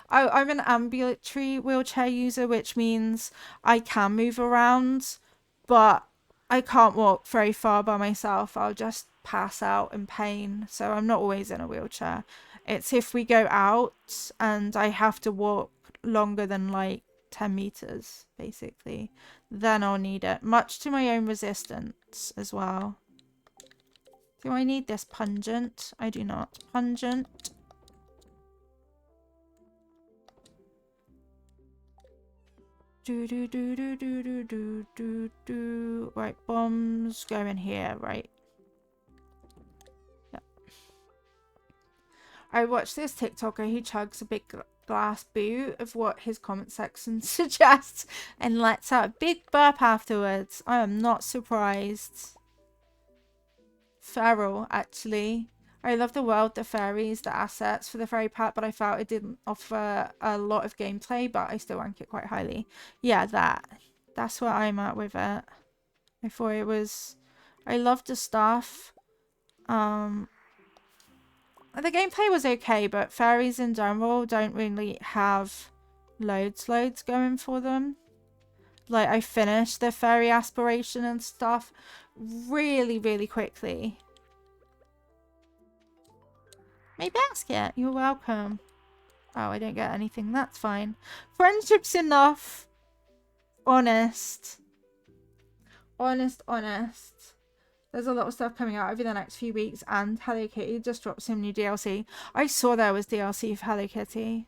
I'm an ambulatory wheelchair user, which means I can move around, but I can't walk very far by myself. I'll just pass out in pain. So I'm not always in a wheelchair. It's if we go out and I have to walk longer than like 10 meters, basically, then I'll need it. Much to my own resistance as well. Do I need this pungent? I do not. Pungent. Do. Right, bombs go in here, right? Yep. I watched this TikToker who chugs a big glass boot of what his comment section suggests and lets out a big burp afterwards. I am not surprised. Feral, actually. I love the world, the fairies, the assets for the fairy pack, but I felt it didn't offer a lot of gameplay, but I still rank it quite highly. Yeah, that's where I'm at with it. I thought it was... I loved the stuff. The gameplay was okay, but fairies in general don't really have loads going for them. Like, I finished the fairy aspiration and stuff really quickly. My basket, you're welcome. Oh, I don't get anything. That's fine. Friendship's enough. Honest. There's a lot of stuff coming out over the next few weeks, and Hello Kitty just dropped some new DLC. I saw there was DLC for Hello Kitty.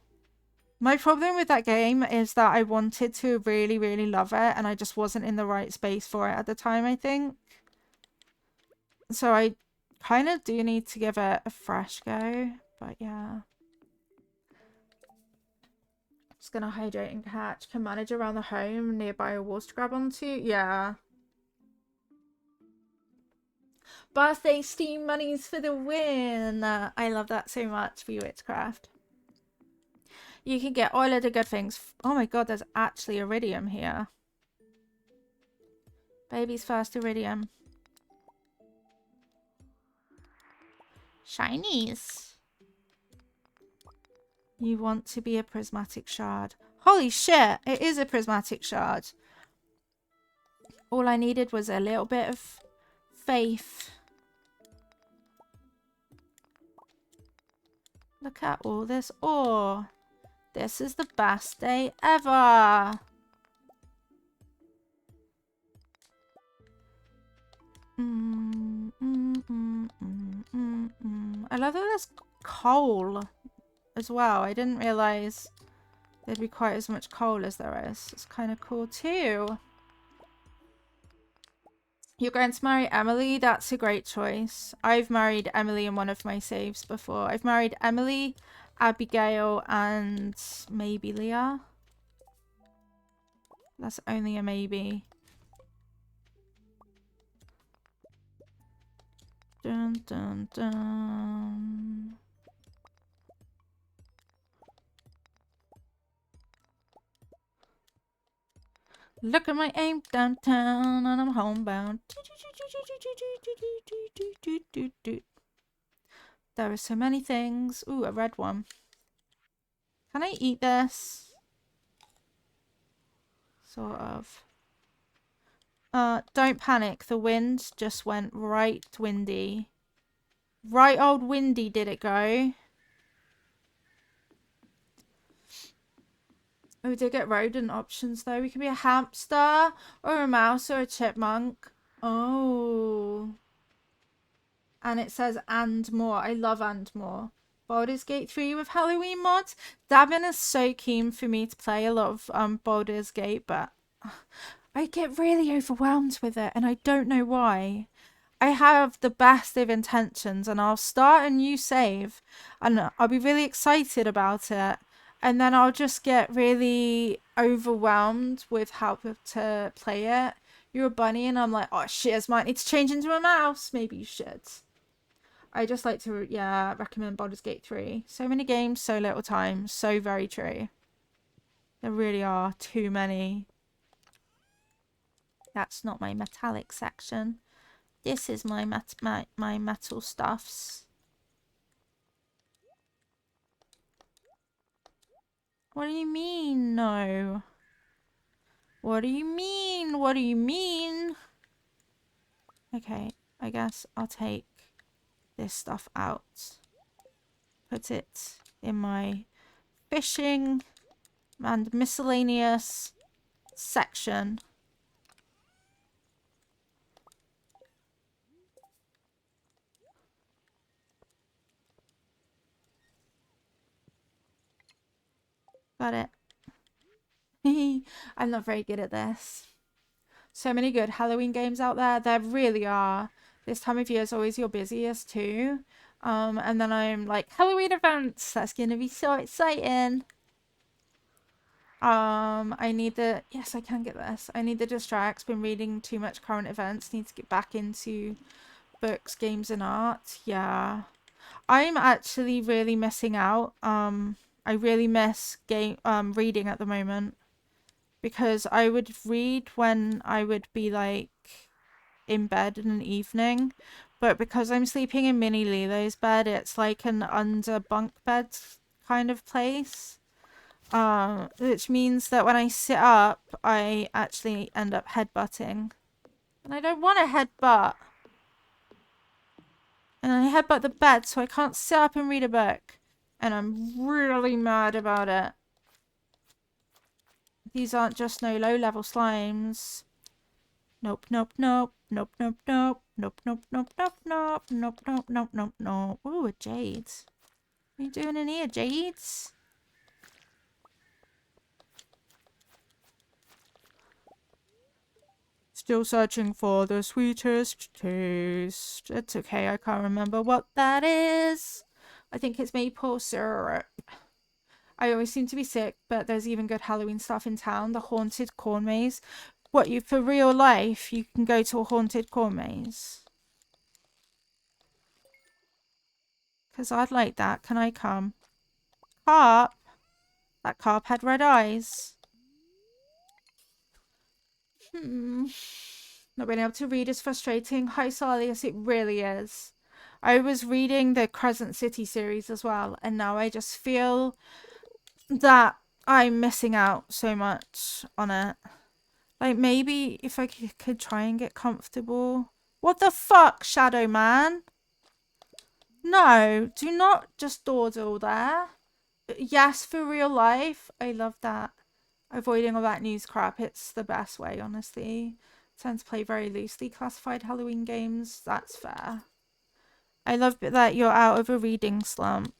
My problem with that game is that I wanted to really love it, and I just wasn't in the right space for it at the time, I think. So I kind of do need to give it a fresh go, but yeah. Just gonna hydrate and catch. Can manage around the home nearby walls to grab onto. Yeah. Birthday Steam monies for the win. I love that so much for you, Witchcraft. You can get all of the good things. Oh my god, there's actually iridium here. Baby's first iridium. Shinies. You want to be a prismatic shard. Holy shit, it is a prismatic shard. All I needed was a little bit of faith. Look at all this ore. This is the best day ever. I love that there's coal as well. I didn't realize there'd be quite as much coal as there is. It's kind of cool too. You're going to marry Emily? That's a great choice. I've married Emily in one of my saves before. I've married Emily, Abigail, and maybe Leah. That's only a maybe. Dun, dun, dun. Look at my aim downtown and I'm homebound. There are so many things. Ooh, a red one. Can I eat this? Sort of. Don't panic. The wind just went right windy. Right old windy did it go. Oh, we did get rodent options though. We can be a hamster or a mouse or a chipmunk. Oh. And it says and more. I love and more. Baldur's Gate 3 with Halloween mods. Davin is so keen for me to play a lot of Baldur's Gate, but I get really overwhelmed with it and I don't know why. I have the best of intentions and I'll start a new save and I'll be really excited about it. And then I'll just get really overwhelmed with how to play it. You're a bunny and I'm like, oh shit, I might need to change into a mouse. Maybe you should. I just like to, yeah, recommend Baldur's Gate 3. So many games, so little time. So very true. There really are too many. That's not my metallic section. This is my metal stuffs. What do you mean, no? What do you mean? What do you mean? Okay, I guess I'll take this stuff out. Put it in my fishing and miscellaneous section. Got it. I'm not very good at this. So many good Halloween games out there. There really are. This time of year is always your busiest too. And then I'm like, Halloween events. That's going to be so exciting. I need the... Yes, I can get this. I need the distracts. Been reading too much current events. Need to get back into books, games, and art. Yeah. I'm actually really missing out. I really miss reading at the moment. Because I would read when I would be like in bed in an evening, but because I'm sleeping in Mini Lilo's bed, it's like an under bunk bed kind of place, which means that when I sit up I actually end up headbutting and I don't want to headbutt, and I headbutt the bed so I can't sit up and read a book, and I'm really mad about it. These aren't just no low-level slimes. Nope, nope, nope, nope, nope, nope, nope, nope, nope, nope, nope, nope, nope, nope, nope, nope. Ooh, a jade. What are you doing in here, jades? Still searching for the sweetest taste. It's okay, I can't remember what that is. I think it's maple syrup. I always seem to be sick, but there's even good Halloween stuff in town. The haunted corn maze. What, you for real life, you can go to a haunted corn maze? Because I'd like that. Can I come? Carp? That carp had red eyes. Not being able to read is frustrating. Hi, Salius, it really is. I was reading the Crescent City series as well, and now I just feel that I'm missing out so much on it. Like, maybe if I could try and get comfortable. What the fuck, Shadow Man? No, do not just dawdle there. Yes, for real life. I love that. Avoiding all that news crap. It's the best way, honestly. Tend to play very loosely classified Halloween games. That's fair. I love that you're out of a reading slump.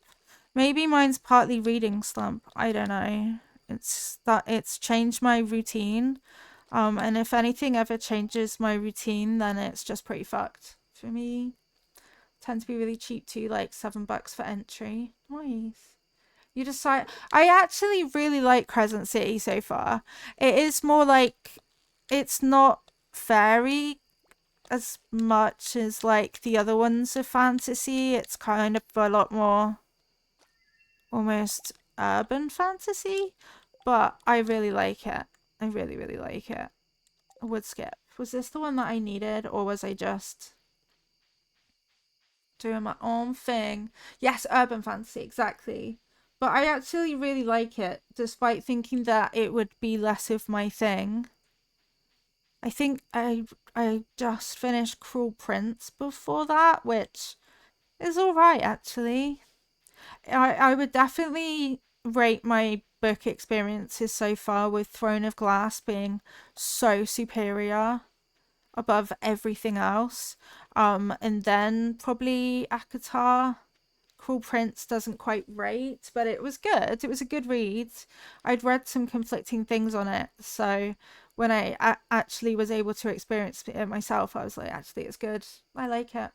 Maybe mine's partly reading slump. I don't know. It's changed my routine. And if anything ever changes my routine, then it's just pretty fucked for me. Tend to be really cheap too, like $7 for entry. Nice. You decide. I actually really like Crescent City so far. It is more like, it's not fairy as much as like the other ones of fantasy. It's kind of a lot more almost urban fantasy, but I really like it. I really, really like it. I would skip. Was this the one that I needed, or was I just doing my own thing? Yes, urban fantasy, exactly. But I actually really like it, despite thinking that it would be less of my thing. I think I just finished Cruel Prince before that, which is alright actually. I would definitely rate my book experiences so far with Throne of Glass being so superior above everything else. And then probably Akatar. Cruel Prince doesn't quite rate, but it was good. It was a good read. I'd read some conflicting things on it, so when I actually was able to experience it myself, I was like, actually, it's good. I like it.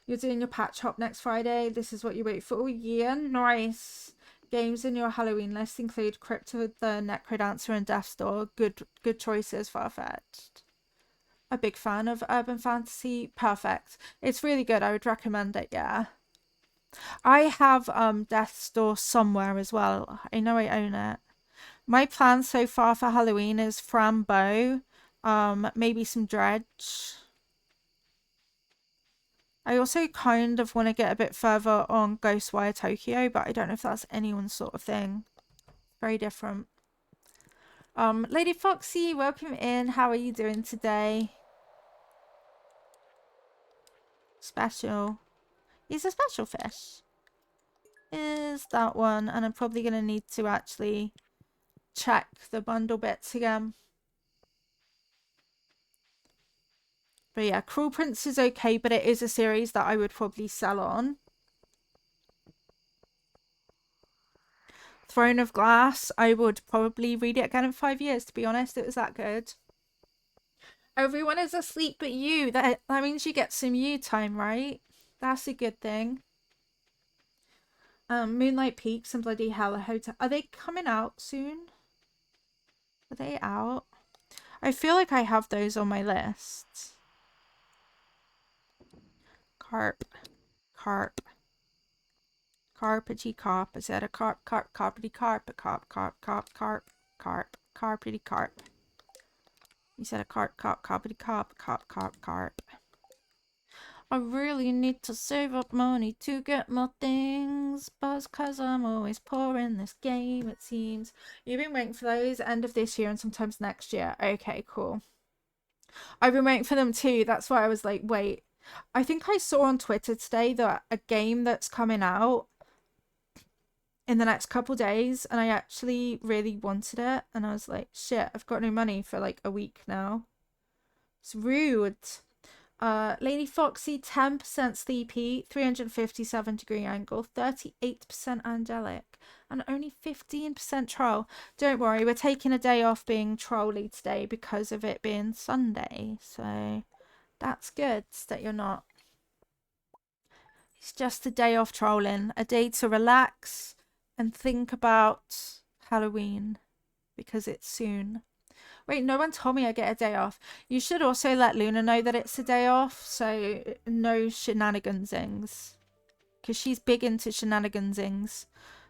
You're doing your patch hop next Friday. This is what you wait for. Oh, yeah, nice. Games in your Halloween list include Crypto the Necrodancer and Death's Door. Good choices, Farfetched. A big fan of urban fantasy. Perfect. It's really good. I would recommend it, yeah. I have Death's Door somewhere as well. I know I own it. My plan so far for Halloween is Frambo, maybe some Dredge. I also kind of want to get a bit further on Ghostwire Tokyo, but I don't know if that's anyone's sort of thing. Very different. Lady Foxy, welcome in. How are you doing today? Special. He's a special fish. Is that one, and I'm probably going to need to actually check the bundle bits again. But yeah, Cruel Prince is okay, but it is a series that I would probably sell on. Throne of Glass, I would probably read it again in 5 years, to be honest. It was that good. Everyone is asleep but you. That means you get some you time, right? That's a good thing. Moonlight Peaks and Bloody Hell Hotel. Are they coming out soon? Are they out? I feel like I have those on my list. Carp. Carpety carp. Is that a carpety carp, carpety carp. You said a carpety carp. I really need to save up money to get more things, but cause I'm always poor in this game, it seems. You've been waiting for those end of this year and sometimes next year. Okay, cool. I've been waiting for them too. That's why I was like, wait. I think I saw on Twitter today that a game that's coming out in the next couple days, and I actually really wanted it, and I was like, shit, I've got no money for like a week now. It's rude. Lady Foxy, 10% sleepy, 357-degree angle, 38% angelic, and only 15% troll. Don't worry, we're taking a day off being trolly today because of it being Sunday, so that's good that you're not. It's just a day off trolling, a day to relax and think about Halloween because it's soon. Wait, no one told me I get a day off. You should also let Luna know that it's a day off, so no shenanigansings. Because she's big into shenanigansings.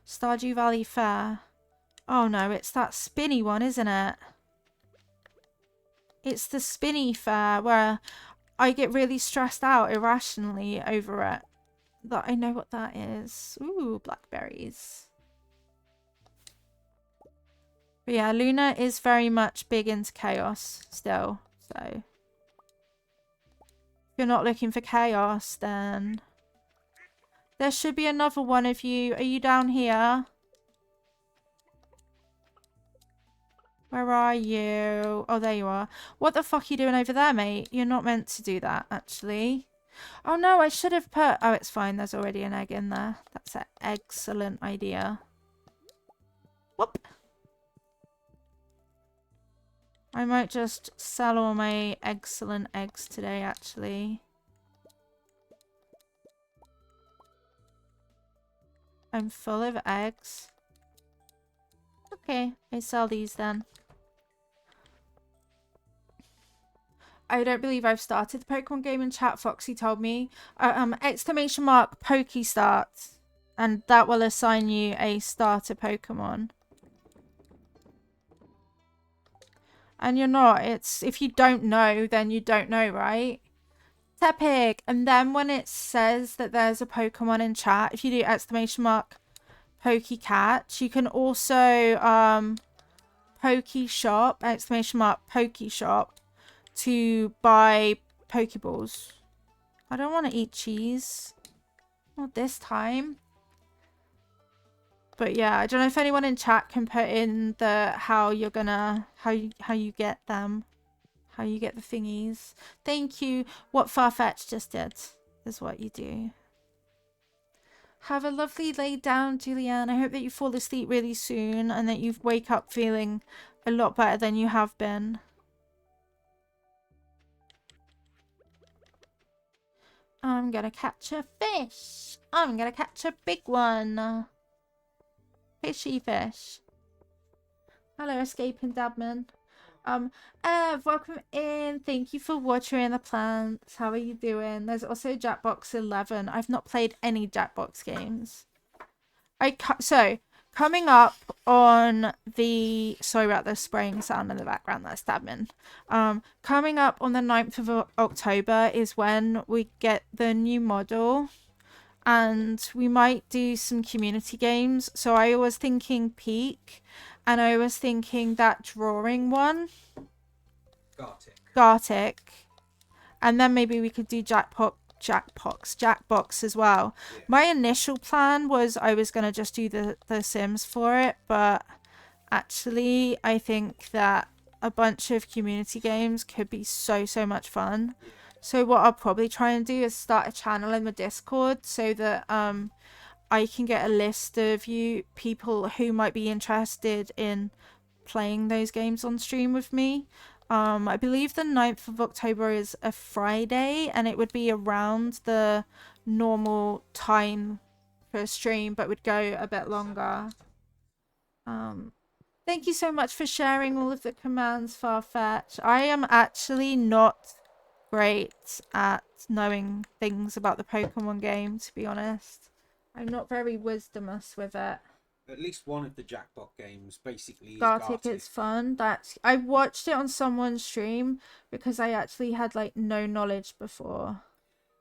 Stardew Valley Fair. Oh no, it's that spinny one, isn't it? It's the spinny fair where I get really stressed out irrationally over it. But I know what that is. Ooh, blackberries. But yeah, Luna is very much big into chaos still, so If you're not looking for chaos, then there should be another one of you. Are you down here? Where are you? Oh, there you are. What the fuck are you doing over there, mate? You're not meant to do that, actually. Oh, no, I should have put... Oh, it's fine. There's already an egg in there. That's an excellent idea. Whoop. I might just sell all my excellent eggs today, actually. I'm full of eggs. Okay, I sell these then. I don't believe I've started the Pokemon game in chat. Foxy told me. Exclamation mark Poke Start. And that will assign you a starter Pokemon. And you're not. It's if you don't know, then you don't know, right? It's epic. And then when it says that there's a Pokemon in chat, if you do exclamation mark Pokecatch, you can also Poke Shop, exclamation mark Poke Shop, to buy Pokeballs. I don't want to eat cheese. Not this time. But yeah, I don't know if anyone in chat can put in the how you're gonna how you get them. How you get the thingies. Thank you. What Farfetch just did is what you do. Have a lovely lay down, Julianne. I hope that you fall asleep really soon and that you wake up feeling a lot better than you have been. I'm gonna catch a fish. I'm gonna catch a big one. Fishy fish. Hello, escaping Dabman. Ev, welcome in. Thank you for watering the plants. How are you doing? There's also Jackbox 11. I've not played any Jackbox games. So, coming up on the... Sorry about the spraying sound in the background. That's Dabman. Coming up on the 9th of October is when we get the new model. And we might do some community games. So I was thinking Peak. And I was thinking that drawing one. Gartic. And then maybe we could do Jackbox as well. Yeah. My initial plan was I was going to just do the Sims for it. But actually, I think that a bunch of community games could be so much fun. Yeah. So what I'll probably try and do is start a channel in the Discord so that I can get a list of people who might be interested in playing those games on stream with me. I believe the 9th of October is a Friday and it would be around the normal time for a stream but would go a bit longer. Thank you so much for sharing all of the commands, Farfetch. I am actually not great at knowing things about the Pokemon game, to be honest. I'm not very wisdomous with it. At least one of the Jackbox games basically is Gartic. It's fun. I watched it on someone's stream because I actually had like no knowledge before.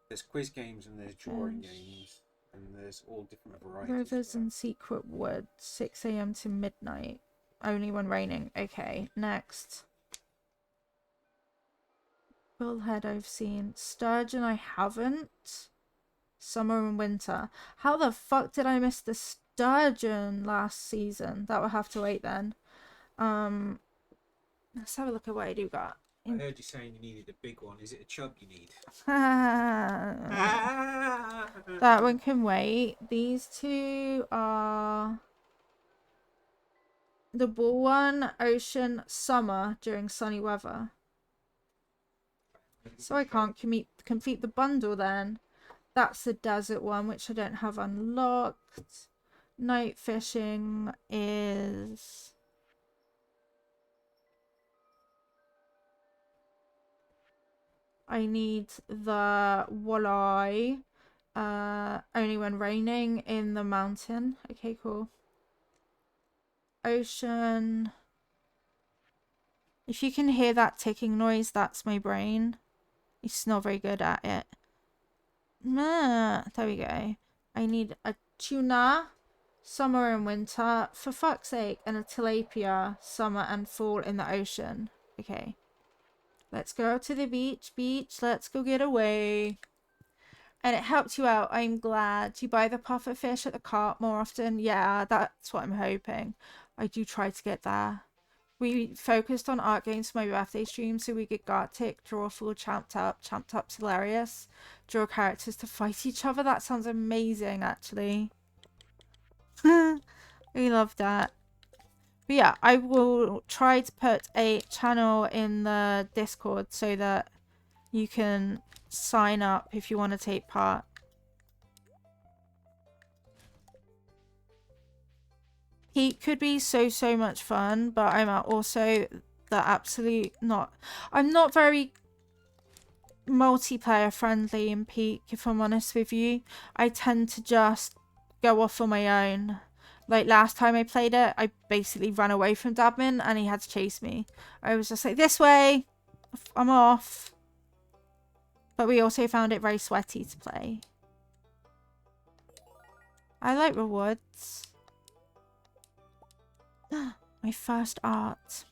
There's quiz games and there's drawing games and there's all different varieties. Rivers and Secret Wood, 6 AM to midnight. Only when raining. Okay, next. Bullhead I've seen. Sturgeon I haven't. Summer and winter. How the fuck did I miss the sturgeon last season? That will have to wait then. Let's have a look at what I do got. I heard you saying you needed a big one. Is it a chub you need? That one can wait. These two are... The bull one, ocean, summer during sunny weather. So I can't complete the bundle then. That's the desert one, which I don't have unlocked. Night fishing is... I need the walleye. Only when raining in the mountain. Okay, cool. Ocean. If you can hear that ticking noise, that's my brain. It's not very good at it. There we go. I need a tuna, summer and winter, for fuck's sake, and a tilapia, summer and fall in the ocean. Okay. Let's go to the beach. Let's go get away. And it helped you out. I'm glad. You buy the puffer fish at the cart more often. Yeah, that's what I'm hoping. I do try to get there. We focused on art games for my birthday stream so we get Gartic, draw full champed up. Champed up's hilarious. Draw characters to fight each other. That sounds amazing, actually. We love that. But yeah, I will try to put a channel in the Discord so that you can sign up if you want to take part. Heat could be so much fun, but I'm also the absolute not. I'm not very multiplayer friendly in Peak, if I'm honest with you. I tend to just go off on my own. Like last time I played it, I basically ran away from Dabman and he had to chase me. I was just like, this way, I'm off. But we also found it very sweaty to play. I like rewards. My first art.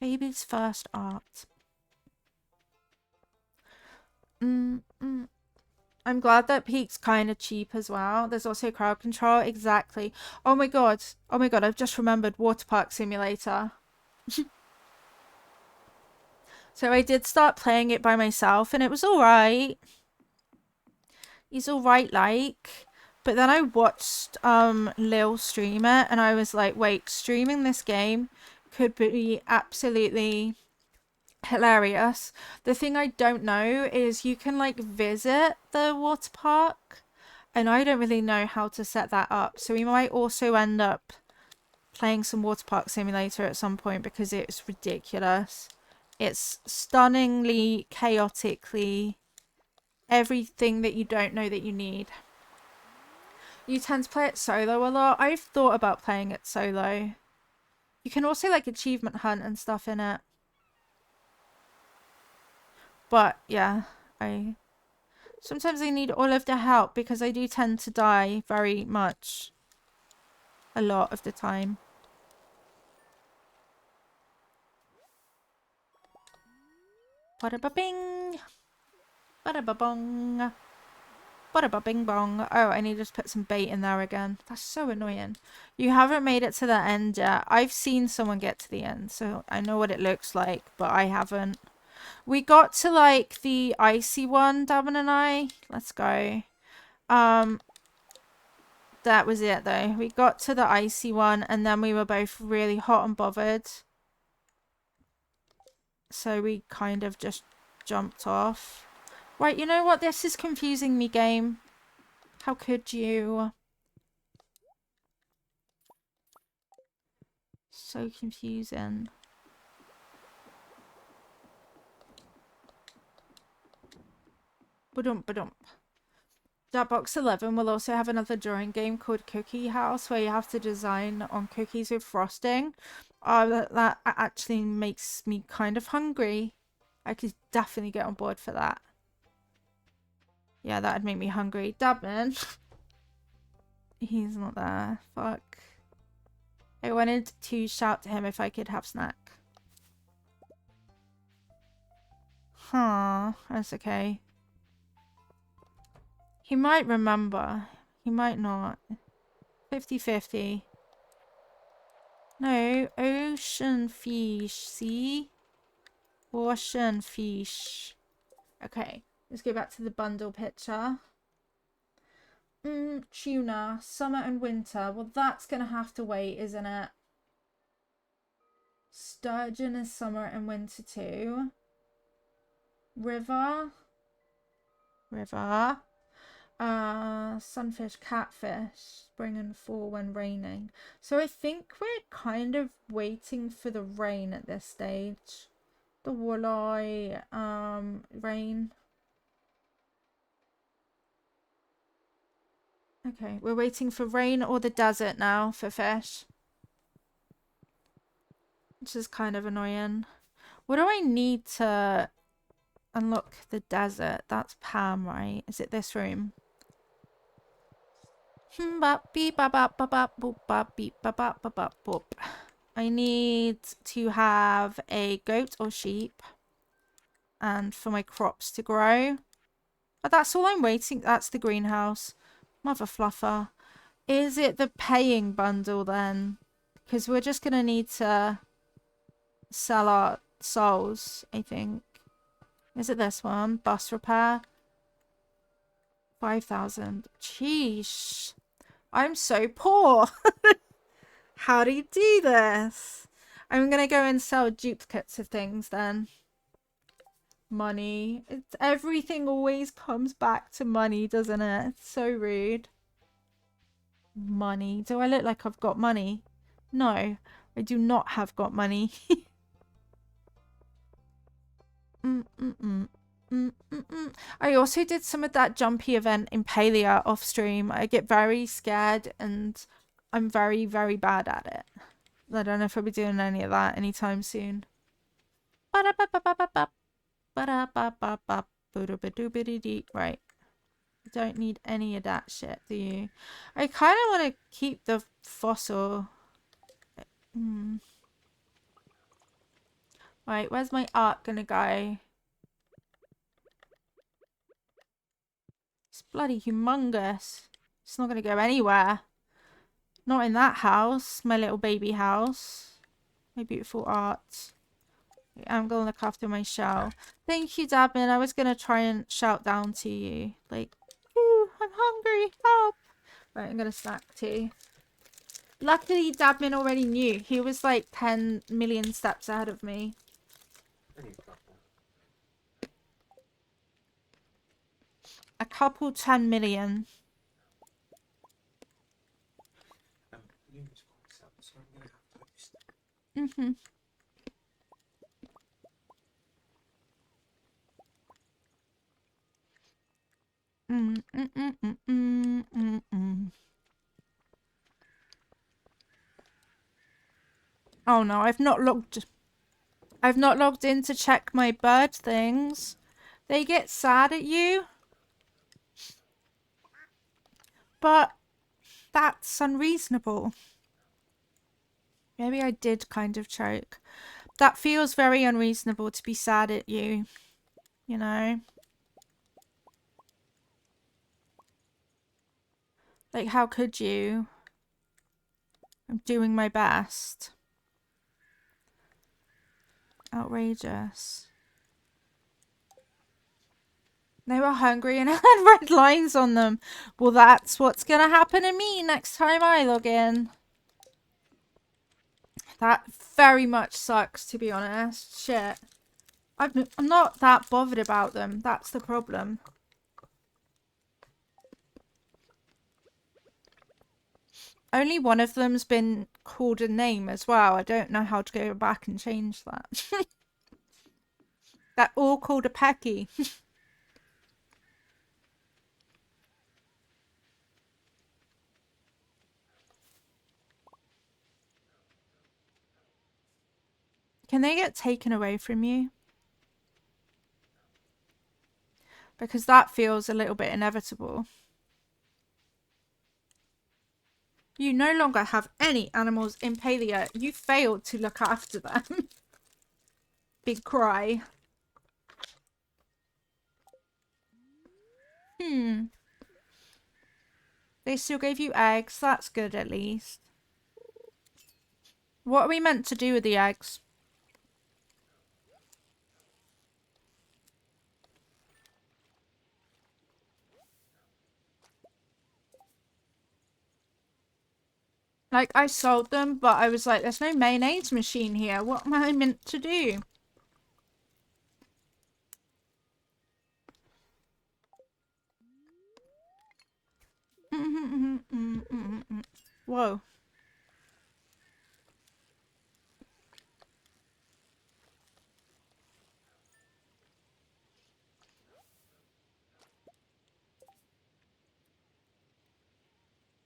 Baby's first art. I'm glad that Peak's kind of cheap as well. There's also crowd control. Exactly. Oh my god. Oh my god, I've just remembered Water Park Simulator. So I did start playing it by myself and it was alright. He's alright, like. But then I watched Lil stream it and I was like, wait, streaming this game could be absolutely hilarious. The thing I don't know is you can like visit the water park and I don't really know how to set that up. So we might also end up playing some Water Park Simulator at some point because it's ridiculous. It's stunningly, chaotically everything that you don't know that you need. You tend to play it solo a lot. I've thought about playing it solo. You can also like achievement hunt and stuff in it. But yeah, sometimes I need all of the help because I do tend to die very much a lot of the time. Bada-ba-bing! Bada-ba-bong! Bada-ba-bing-bong! Oh, I need to just put some bait in there again. That's so annoying. You haven't made it to the end yet. I've seen someone get to the end, so I know what it looks like, but I haven't. We got to like the icy one, Davin and I. Let's go. That was it though. We got to the icy one and then we were both really hot and bothered. So we kind of just jumped off. Right, you know what? This is confusing me, game. How could you? So confusing. Ba-dump, ba-dump. That box 11 will also have another drawing game called Cookie House where you have to design on cookies with frosting. That actually makes me kind of hungry. I could definitely get on board for that. Yeah, that'd make me hungry. Dabman. He's not there. Fuck. I wanted to shout to him if I could have snack. Huh, that's okay. He might remember. He might not. 50-50. No, ocean fish, see? Ocean fish. Okay, let's go back to the bundle picture. Tuna, summer and winter. Well, that's gonna have to wait, isn't it? Sturgeon is summer and winter too. River. Sunfish, catfish, spring and fall when raining. So I think we're kind of waiting for the rain at this stage. The walleye, rain. Okay, we're waiting for rain or the desert now for fish. Which is kind of annoying. What do I need to unlock the desert? That's Pam, right? Is it this room? I need to have a goat or sheep. and for my crops to grow. But that's all I'm waiting. That's the greenhouse. Mother fluffer. Is it the paying bundle then? Because we're just going to need to sell our souls, I think. Is it this one? Bus repair? 5,000. Sheesh. I'm so poor. How do you do this? I'm going to go and sell duplicates of things then. Money. Everything always comes back to money, doesn't it? It's so rude. Money. Do I look like I've got money? No, I do not have got money. I also did some of that jumpy event in Palia off stream. I get very scared and I'm very, very bad at it. I don't know if I'll be doing any of that anytime soon. Right. You don't need any of that shit, do you? I kind of want to keep the fossil. Right, where's my art gonna go? It's bloody humongous. It's not gonna go anywhere. Not in that house, my little baby house. My beautiful art. I'm gonna look after my shell. Thank you, Dabin. I was gonna try and shout down to you. Like, ooh, I'm hungry. Help. Right, I'm gonna snack too. Luckily, Dabin already knew. He was like 10 million steps ahead of me. A couple 10 million. Oh no, I've not logged in to check my bird things. They get sad at you. But that's unreasonable. Maybe I did kind of choke. That feels very unreasonable to be sad at you. You know? Like, how could you? I'm doing my best. Outrageous. They were hungry and had red lines on them. Well, that's what's gonna happen to me next time I log in. That very much sucks, to be honest. Shit. I'm not that bothered about them. That's the problem. Only one of them's been called a name as well. I don't know how to go back and change that. They're all called a Pecky. Can they get taken away from you? Because that feels a little bit inevitable. You no longer have any animals in Palia. You failed to look after them. Big cry. They still gave you eggs. That's good at least. What are we meant to do with the eggs? Like, I sold them, but I was like, there's no mayonnaise machine here. What am I meant to do? Whoa.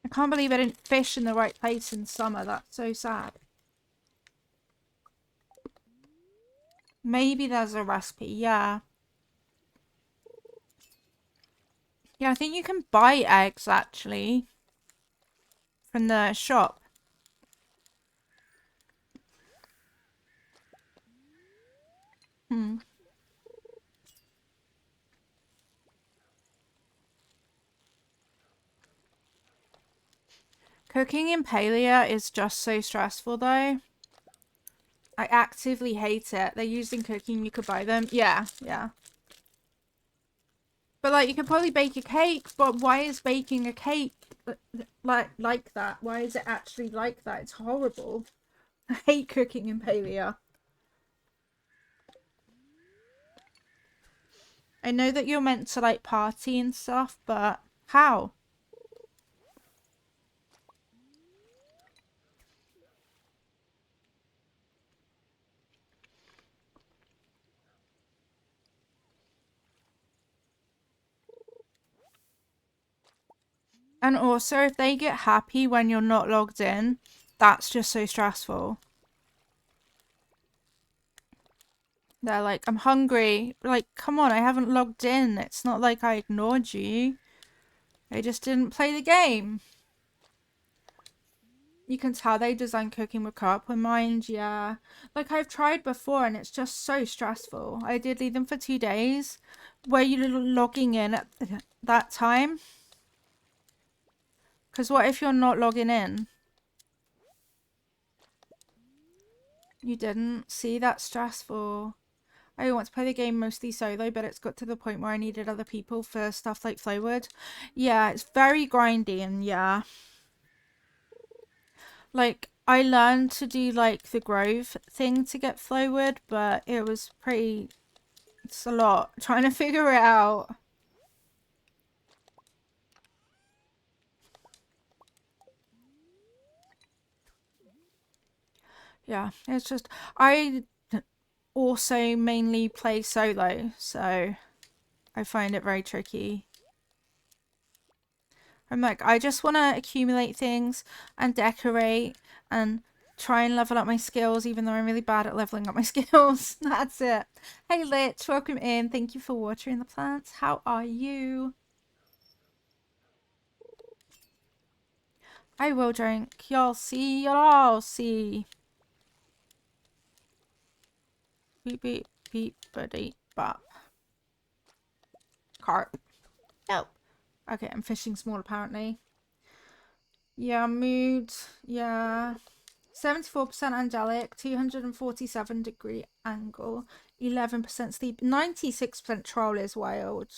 I can't believe I didn't fish in the right place in summer. That's so sad. Maybe there's a recipe, yeah. Yeah, I think you can buy eggs, actually. From the shop. Cooking in Palea is just so stressful though. I actively hate it. They're used in cooking, you could buy them. Yeah, yeah. But like you could probably bake a cake, but why is baking a cake like that? Why is it actually like that? It's horrible. I hate cooking in Palea. I know that you're meant to like party and stuff, but how? And also, if they get happy when you're not logged in, that's just so stressful. They're like, I'm hungry. Like, come on, I haven't logged in. It's not like I ignored you. I just didn't play the game. You can tell they design cooking with co-op in mind, yeah. Like, I've tried before and it's just so stressful. I did leave them for 2 days. Were you logging in at that time? Because what if you're not logging in? You didn't? See, that's stressful. I want to play the game mostly solo, but it's got to the point where I needed other people for stuff like Flowwood. Yeah, it's very grindy and yeah. Like, I learned to do like the Grove thing to get Flowwood, but it was pretty... It's a lot trying to figure it out. Yeah, it's just... I also mainly play solo, so I find it very tricky. I'm like, I just want to accumulate things and decorate and try and level up my skills, even though I'm really bad at leveling up my skills. That's it. Hey, Lich, welcome in. Thank you for watering the plants. How are you? I will drink. Y'all see. Y'all all see. Beep, beep, beep, buddy, bop. Carp. Nope. Okay, I'm fishing small apparently. Yeah, mood. Yeah. 74% angelic, 247-degree angle, 11% sleep, 96% troll is wild.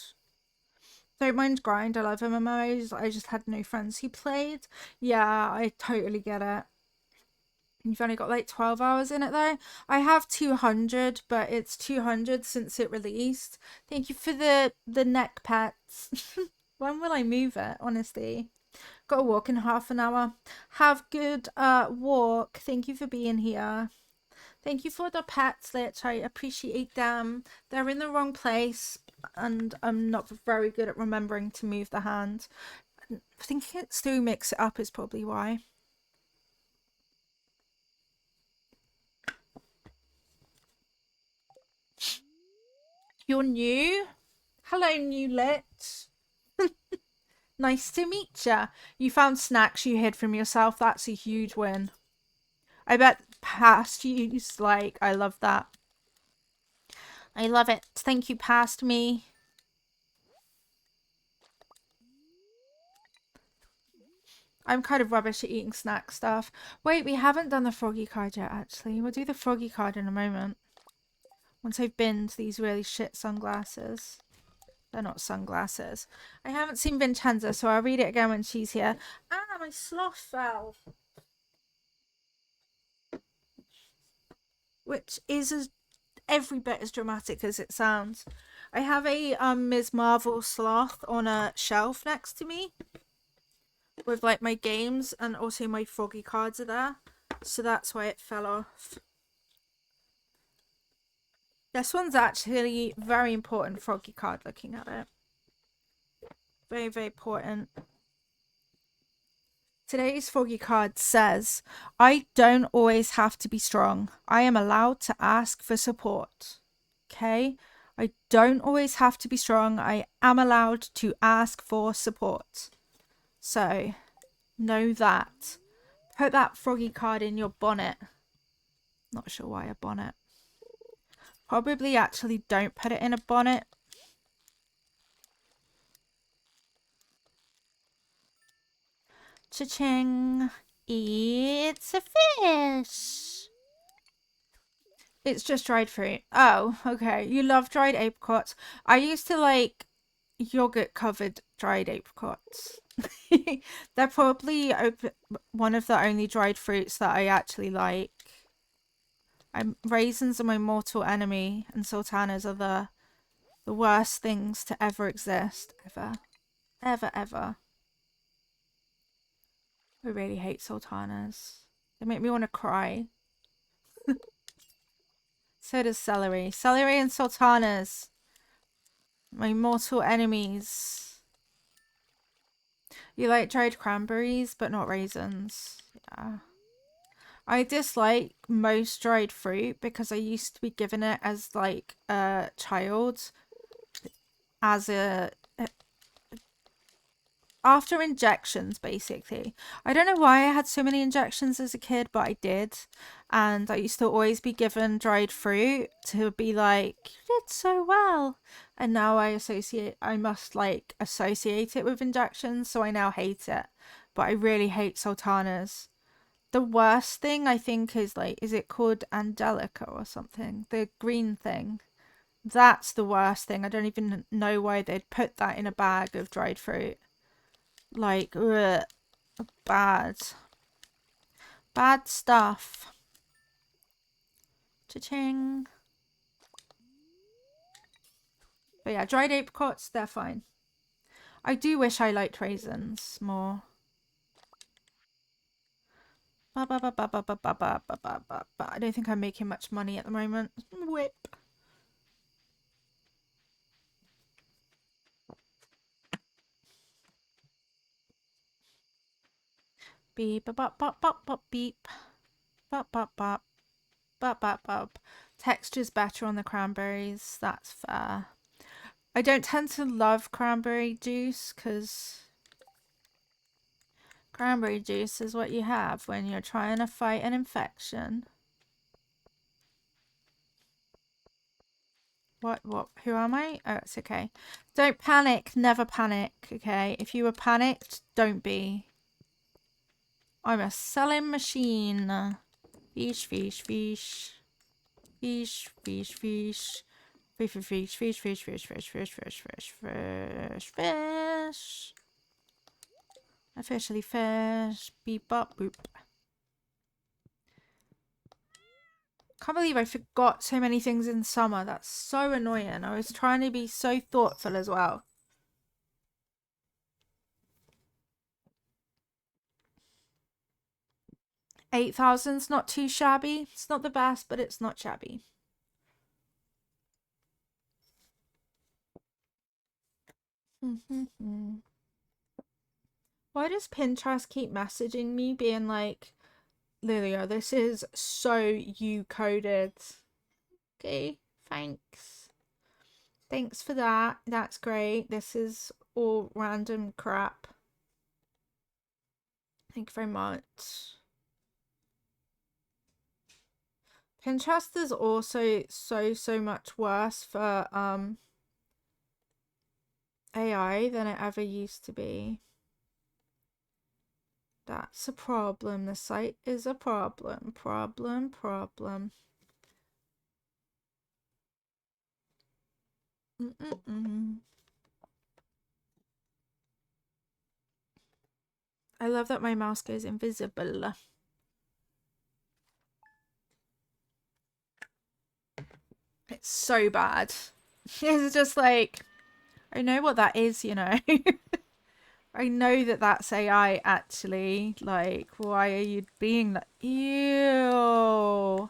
Don't mind grind, I love MMOs. I just had no friends who played. Yeah, I totally get it. You've only got like 12 hours in it though. I have 200, but it's 200 since it released. Thank you for the neck pets. When will I move it, honestly? Got to walk in half an hour. Have good walk. Thank you for being here. Thank you for the pets, Lich. I appreciate them. They're in the wrong place, and I'm not very good at remembering to move the hand. I think it's through Mix It Up is probably why. You're new? Hello, new Lich. Nice to meet ya. You found snacks you hid from yourself. That's a huge win. I bet past use, like, I love that. I love it. Thank you, past me. I'm kind of rubbish at eating snack stuff. Wait, we haven't done the froggy card yet, actually. We'll do the froggy card in a moment. Once I've binned these really shit sunglasses. They're not sunglasses. I haven't seen Vincenza, so I'll read it again when she's here. Ah, my sloth fell. Which is every bit as dramatic as it sounds. I have a Ms. Marvel sloth on a shelf next to me. With like my games, and also my froggy cards are there. So that's why it fell off. This one's actually very important froggy card looking at it. Very, very important. Today's froggy card says, I don't always have to be strong. I am allowed to ask for support. Okay? I don't always have to be strong. I am allowed to ask for support. So, know that. Put that froggy card in your bonnet. Not sure why a bonnet. Probably actually don't put it in a bonnet. Cha-ching. It's a fish. It's just dried fruit. Oh, okay. You love dried apricots. I used to like yogurt covered dried apricots. They're probably one of the only dried fruits that I actually like. Raisins are my mortal enemy, and sultanas are the worst things to ever exist. Ever. Ever, ever. I really hate sultanas. They make me want to cry. So does celery. Celery and sultanas. My mortal enemies. You like dried cranberries, but not raisins. Yeah. I dislike most dried fruit because I used to be given it as like a child as a after injections, basically. I don't know why I had so many injections as a kid, but I did. And I used to always be given dried fruit to be like, you did so well. And now I must like associate it with injections, so I now hate it. But I really hate sultanas. The worst thing I think is like, is it called Angelica or something? The green thing. That's the worst thing. I don't even know why they'd put that in a bag of dried fruit. Like, ugh, bad. Bad stuff. Cha-ching. But yeah, dried apricots, they're fine. I do wish I liked raisins more. I don't think I'm making much money at the moment. Whip. Beep, bop, bop, bop, bop, beep. Bop, bop, bop. Bop, bop, bop. Texture's better on the cranberries. That's fair. I don't tend to love cranberry juice because cranberry juice is what you have when you're trying to fight an infection. What, who am I? Oh, it's okay. Don't panic, never panic, okay? If you were panicked, don't be. I'm a selling machine. Fish, fish, fish. Fish, fish, fish. Fish, fish, fish, fish, fish, fish, fish, fish, fish, fish, fish. Officially fish. Beep, bop, boop. Can't believe I forgot so many things in summer. That's so annoying. I was trying to be so thoughtful as well. 8,000's not too shabby. It's not the best, but it's not shabby. Why does Pinterest keep messaging me being like, Lilia, this is so you coded. Okay, thanks. Thanks for that. That's great. This is all random crap. Thank you very much. Pinterest is also so much worse for AI than it ever used to be. That's a problem. The site is a problem. Problem. I love that my mouse goes invisible. It's so bad. It's just like, I know what that is, you know. I know that that's AI actually. Like, why are you being that? Ew.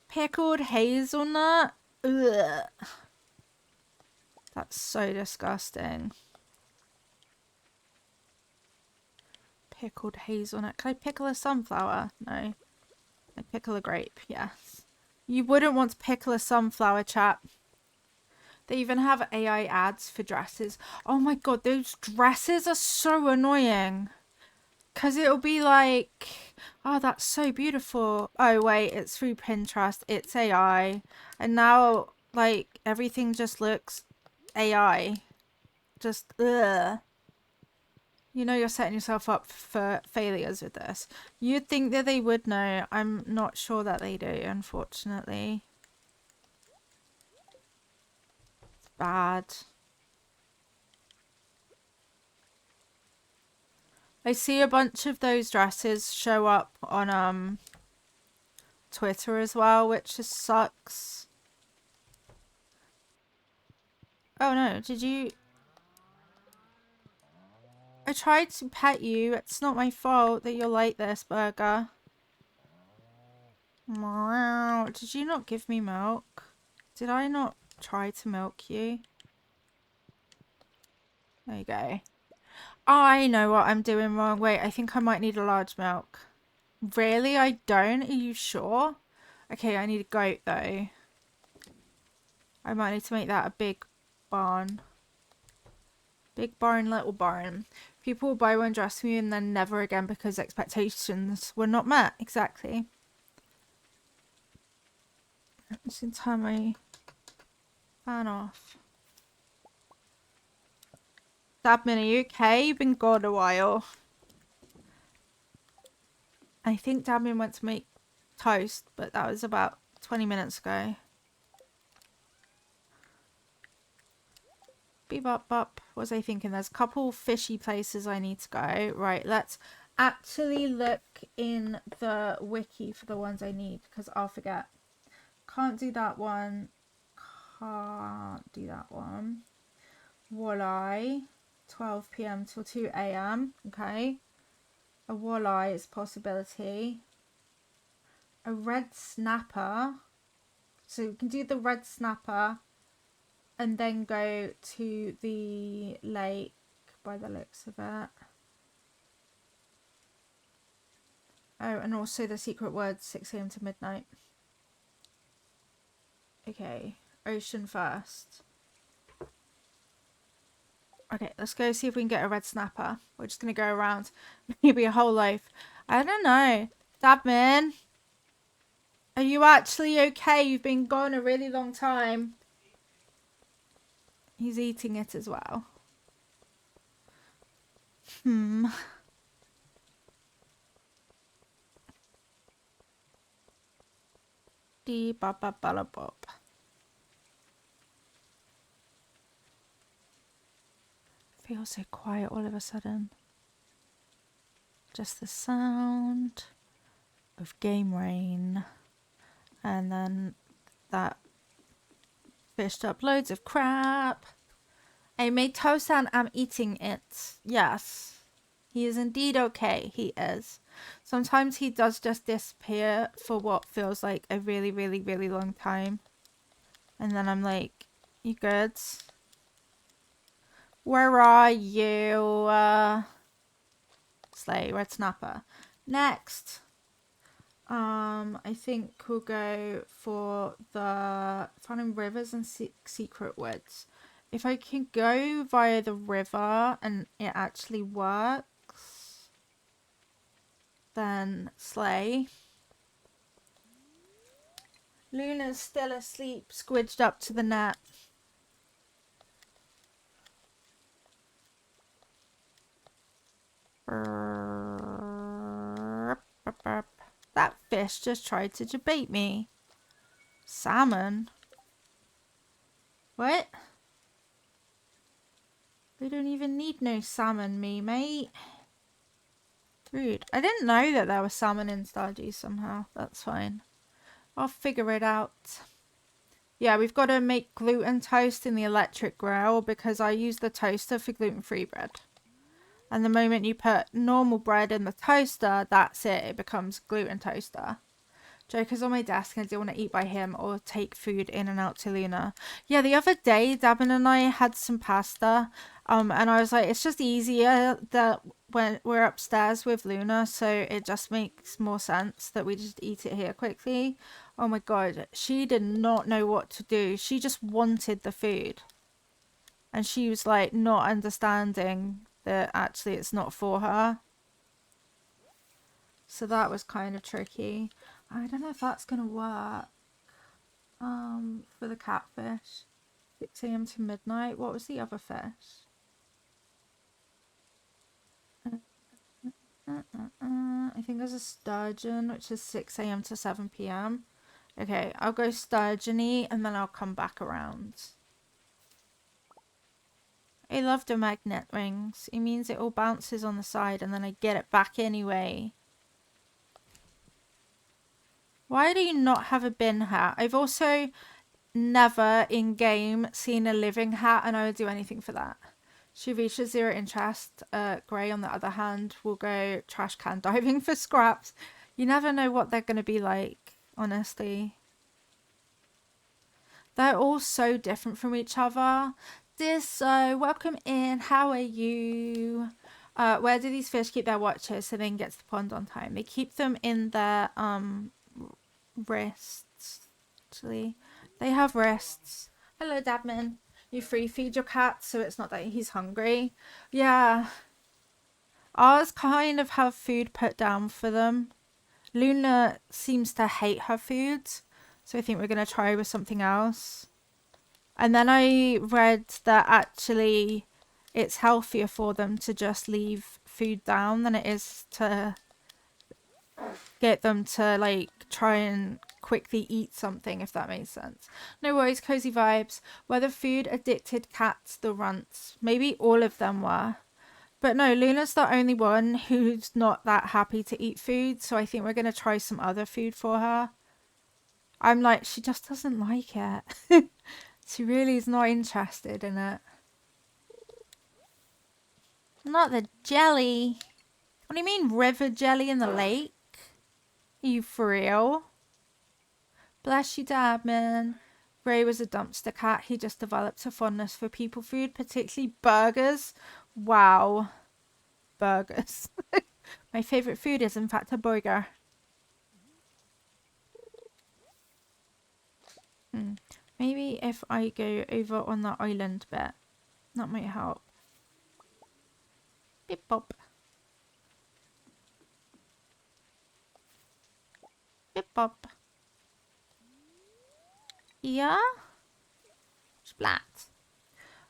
Pickled hazelnut? Ugh. That's so disgusting. Pickled hazelnut. Can I pickle a sunflower? No. I pickle a grape, yes. You wouldn't want to pickle a sunflower, chap. They even have AI ads for dresses. Oh my god, those dresses are so annoying. Because it'll be like, oh, that's so beautiful. Oh, wait, it's through Pinterest. It's AI. And now, like, everything just looks AI. Just, ugh. You know you're setting yourself up for failures with this. You'd think that they would know. I'm not sure that they do, unfortunately. It's bad. I see a bunch of those dresses show up on Twitter as well, which just sucks. Oh no, did you... I tried to pet you. It's not my fault that you're like this, Burger. Meow. Did you not give me milk? Did I not try to milk you? There you go. I know what I'm doing wrong. Wait, I think I might need a large milk. Really? I don't? Are you sure? Okay, I need a goat though. I might need to make that a big barn. Big barn, little barn. People will buy one dress from you and then never again because expectations were not met. Exactly. I'm just gonna turn my fan off. Dabman, are you okay? You've been gone a while. I think Dabman went to make toast, but that was about 20 minutes ago. Bebop bop. What was I thinking? There's a couple fishy places I need to go. Right, let's actually look in the wiki for the ones I need because I'll forget. Can't do that one. Can't do that one. Walleye. 12 p.m. till 2 a.m. Okay. A walleye is a possibility. A red snapper. So we can do the red snapper and then go to the lake by the looks of it. Oh, and also the secret word 6 a.m. to midnight. Okay, ocean first. Okay, let's go see if we can get a red snapper. We're just going to go around maybe a whole loaf. I don't know. Dabman, are you actually okay? You've been gone a really long time. He's eating it as well. Dee ba ba ba la bop. Feels so quiet all of a sudden. Just the sound of game rain. And then that fished up loads of crap. I made toast and I'm eating it. Yes. He is indeed okay. He is. Sometimes he does just disappear for what feels like a really, really, really long time. And then I'm like, you good? Where are you? Slay, red snapper. Next. I think we'll go for the finding rivers and secret woods. If I can go via the river and it actually works, then slay. Luna's still asleep, squidged up to the net. That fish just tried to debate me. Salmon? What? We don't even need no salmon, me mate. Rude. I didn't know that there was salmon in Stardew somehow. That's fine. I'll figure it out. Yeah, we've got to make gluten toast in the electric grill because I use the toaster for gluten-free bread. And the moment you put normal bread in the toaster, that's it. It becomes gluten toaster. Joker's on my desk and I don't want to eat by him or take food in and out to Luna. Yeah, the other day, Dabin and I had some pasta. And I was like, it's just easier that when we're upstairs with Luna, so it just makes more sense that we just eat it here quickly. Oh my god, she did not know what to do. She just wanted the food. And she was like not understanding that actually it's not for her. So that was kind of tricky. I don't know if that's gonna work. For the catfish. 6 a.m. to midnight. What was the other fish? think there's a sturgeon, which is 6 a.m. to 7 p.m. Okay, I'll go sturgeony and then I'll come back around. I love the magnet rings. It means it all bounces on the side and then I get it back anyway. Why do you not have a bin hat? I've also never in game seen a living hat and I would do anything for that. She reaches 0 interest. Gray, on the other hand, will go trash can diving for scraps. You never know what they're going to be like, honestly. They're all so different from each other. So welcome in. How are you? Where do these fish keep their watches so they can get to the pond on time? They keep them in their wrists. Actually, they have wrists. Hello, Dabman. You free feed your cat so it's not that he's hungry. Yeah. Ours kind of have food put down for them. Luna seems to hate her food, so I think we're going to try with something else. And then I read that actually it's healthier for them to just leave food down than it is to get them to like try and quickly eat something, if that makes sense. No worries, cozy vibes. Were the food addicted cats the runts? Maybe all of them were. But no, Luna's the only one who's not that happy to eat food, so I think we're going to try some other food for her. I'm like, she just doesn't like it. She really is not interested in it. Not the jelly. What do you mean, river jelly in the lake? Are you for real? Bless you, Dabman. Ray was a dumpster cat. He just developed a fondness for people food, particularly burgers. Wow. Burgers. My favourite food is, in fact, a burger. Maybe if I go over on the island bit, that might help. Bip bop. Bip bop. Yeah? Splat.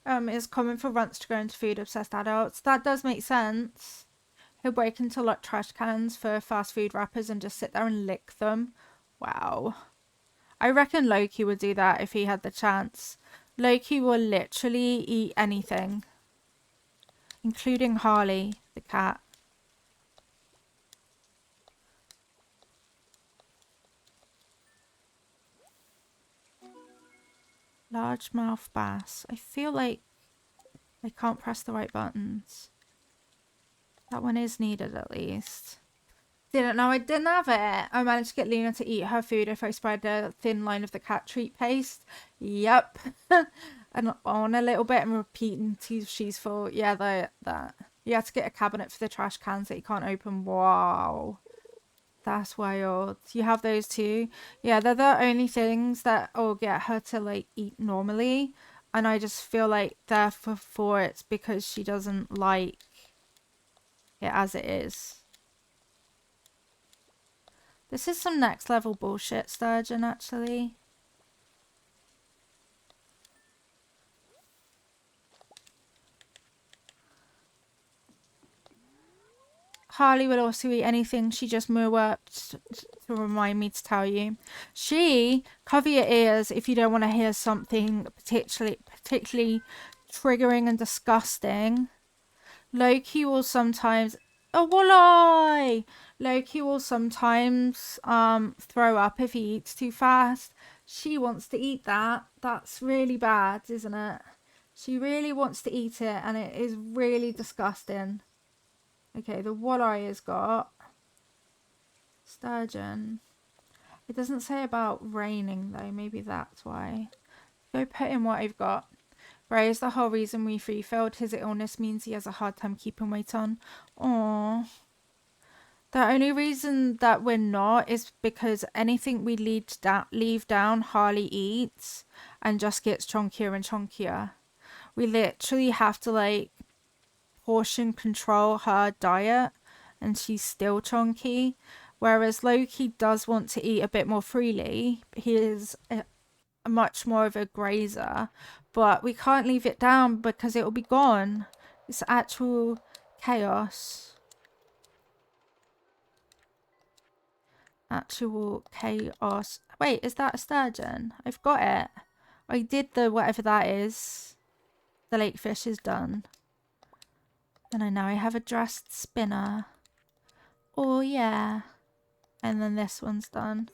It's common for runts to go into food-obsessed adults. That does make sense. He'll break into like trash cans for fast food wrappers and just sit there and lick them. Wow. I reckon Loki would do that if he had the chance. Loki will literally eat anything. Including Harley, the cat. Largemouth bass. I feel like I can't press the right buttons. That one is needed at least. Didn't know I didn't have it. I managed to get Luna to eat her food if I spread a thin line of the cat treat paste. Yep. And on a little bit and repeat until she's full. Yeah, that. You have to get a cabinet for the trash cans that you can't open. Wow. That's wild. You have those too? Yeah, they're the only things that will get her to like eat normally. And I just feel like therefore it's because she doesn't like it as it is. This is some next level bullshit, Sturgeon, actually. Harley will also eat anything. She just moo worked to remind me to tell you. Cover your ears if you don't want to hear something particularly triggering and disgusting. Loki will sometimes... Oh, walleye! Loki will sometimes throw up if he eats too fast. She wants to eat that. That's really bad, isn't it? She really wants to eat it and it is really disgusting. Okay, the walleye has got sturgeon. It doesn't say about raining though. Maybe that's why. Go put in what I've got. Ray is the whole reason we refilled. His illness means he has a hard time keeping weight on. Aww. The only reason that we're not is because anything we leave down, Harley eats and just gets chunkier and chunkier. We literally have to like portion control her diet and she's still chunky. Whereas Loki does want to eat a bit more freely. He is much more of a grazer, but we can't leave it down because it will be gone. It's actual chaos. Actual chaos. Wait, is that a sturgeon? I've got it. I did the whatever that is. The lake fish is done. And I now I have a dressed spinner. Oh yeah. And then this one's done.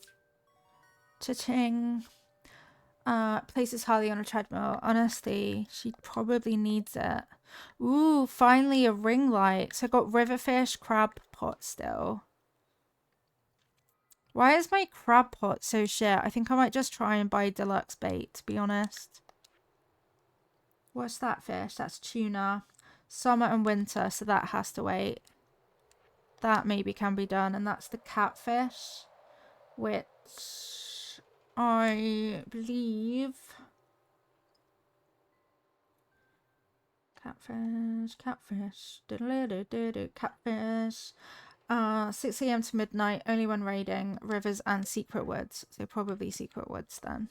Cha-ching. Places Harley on a treadmill. Honestly, she probably needs it. Ooh, finally a ring light. So I got riverfish, crab pot still. Why is my crab pot so shit? I think I might just try and buy deluxe bait, to be honest. What's that fish? That's tuna. Summer and winter, so that has to wait. That maybe can be done. And that's the catfish, which I believe... Catfish. Catfish. 6 a.m. to midnight, only when raiding rivers and secret woods. So probably secret woods then.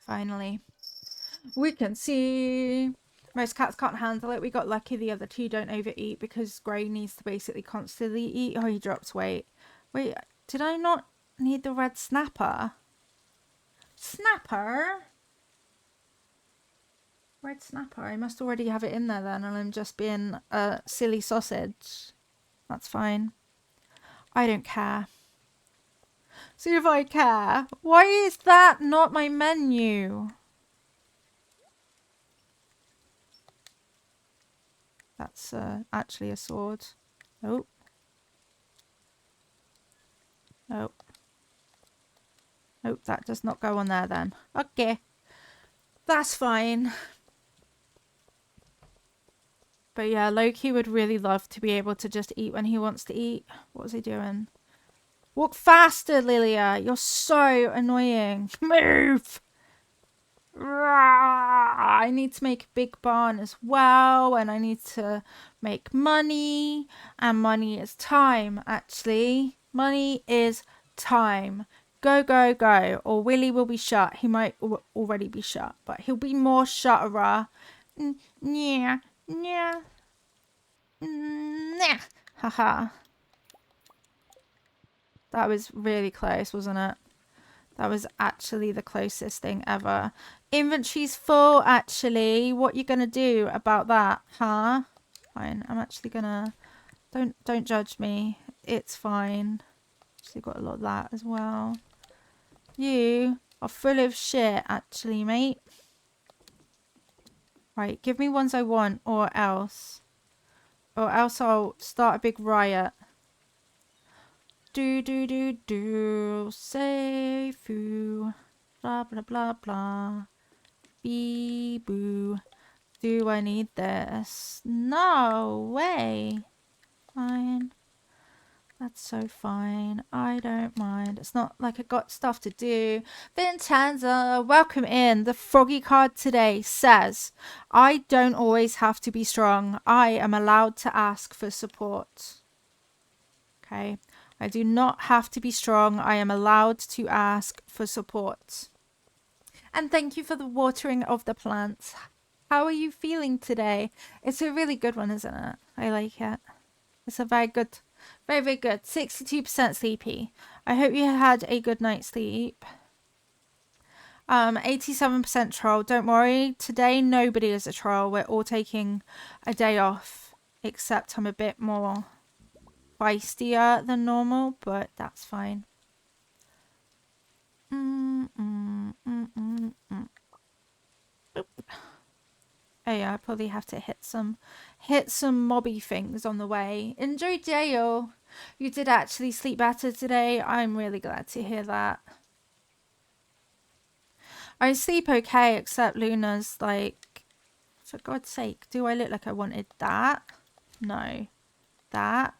Finally. We can see. Most cats can't handle it. We got lucky the other two don't overeat because Gray needs to basically constantly eat. Oh, he drops weight. Wait, did I not need the red snapper? Snapper? Red snapper. I must already have it in there then, and I'm just being a silly sausage. That's fine. I don't care. See if I care. Why is that not my menu? That's actually a sword. Oh. Oh. Oh, that does not go on there then. Okay. That's fine. But yeah, Loki would really love to be able to just eat when he wants to eat. What was he doing? Walk faster, Lilia. You're so annoying. Move! I need to make a big barn as well, and I need to make money, and money is time, actually. Money is time. Go, go, go, or Willy will be shut. He might already be shut, but he'll be more shutterer. Yeah, yeah. Nah. Haha. That was really close, wasn't it? That was actually the closest thing ever. Inventory's full, actually. What you gonna do about that, huh? Fine. I'm actually gonna... Don't judge me. It's fine. Actually got a lot of that as well. You are full of shit, actually, mate. Right, give me ones I want, or else. Or else I'll start a big riot. Do. Say foo. Blah, blah, blah, blah. Bee boo. Do I need this? No way. Fine. That's so fine. I don't mind. It's not like I got stuff to do. Vincenza, welcome in. The froggy card today says, I don't always have to be strong. I am allowed to ask for support. Okay. I do not have to be strong. I am allowed to ask for support. And thank you for the watering of the plants. How are you feeling today? It's a really good one, isn't it? I like it. It's a very good, very, very good. 62% sleepy. I hope you had a good night's sleep. 87% troll. Don't worry. Today, nobody is a troll. We're all taking a day off. Except I'm a bit more feistier than normal, but that's fine. Oh yeah, I probably have to hit some mobby things on the way. Enjoy jail. You did actually sleep better today. I'm really glad to hear that. I sleep okay, except Luna's like, for God's sake, do I look like I wanted that? No. That?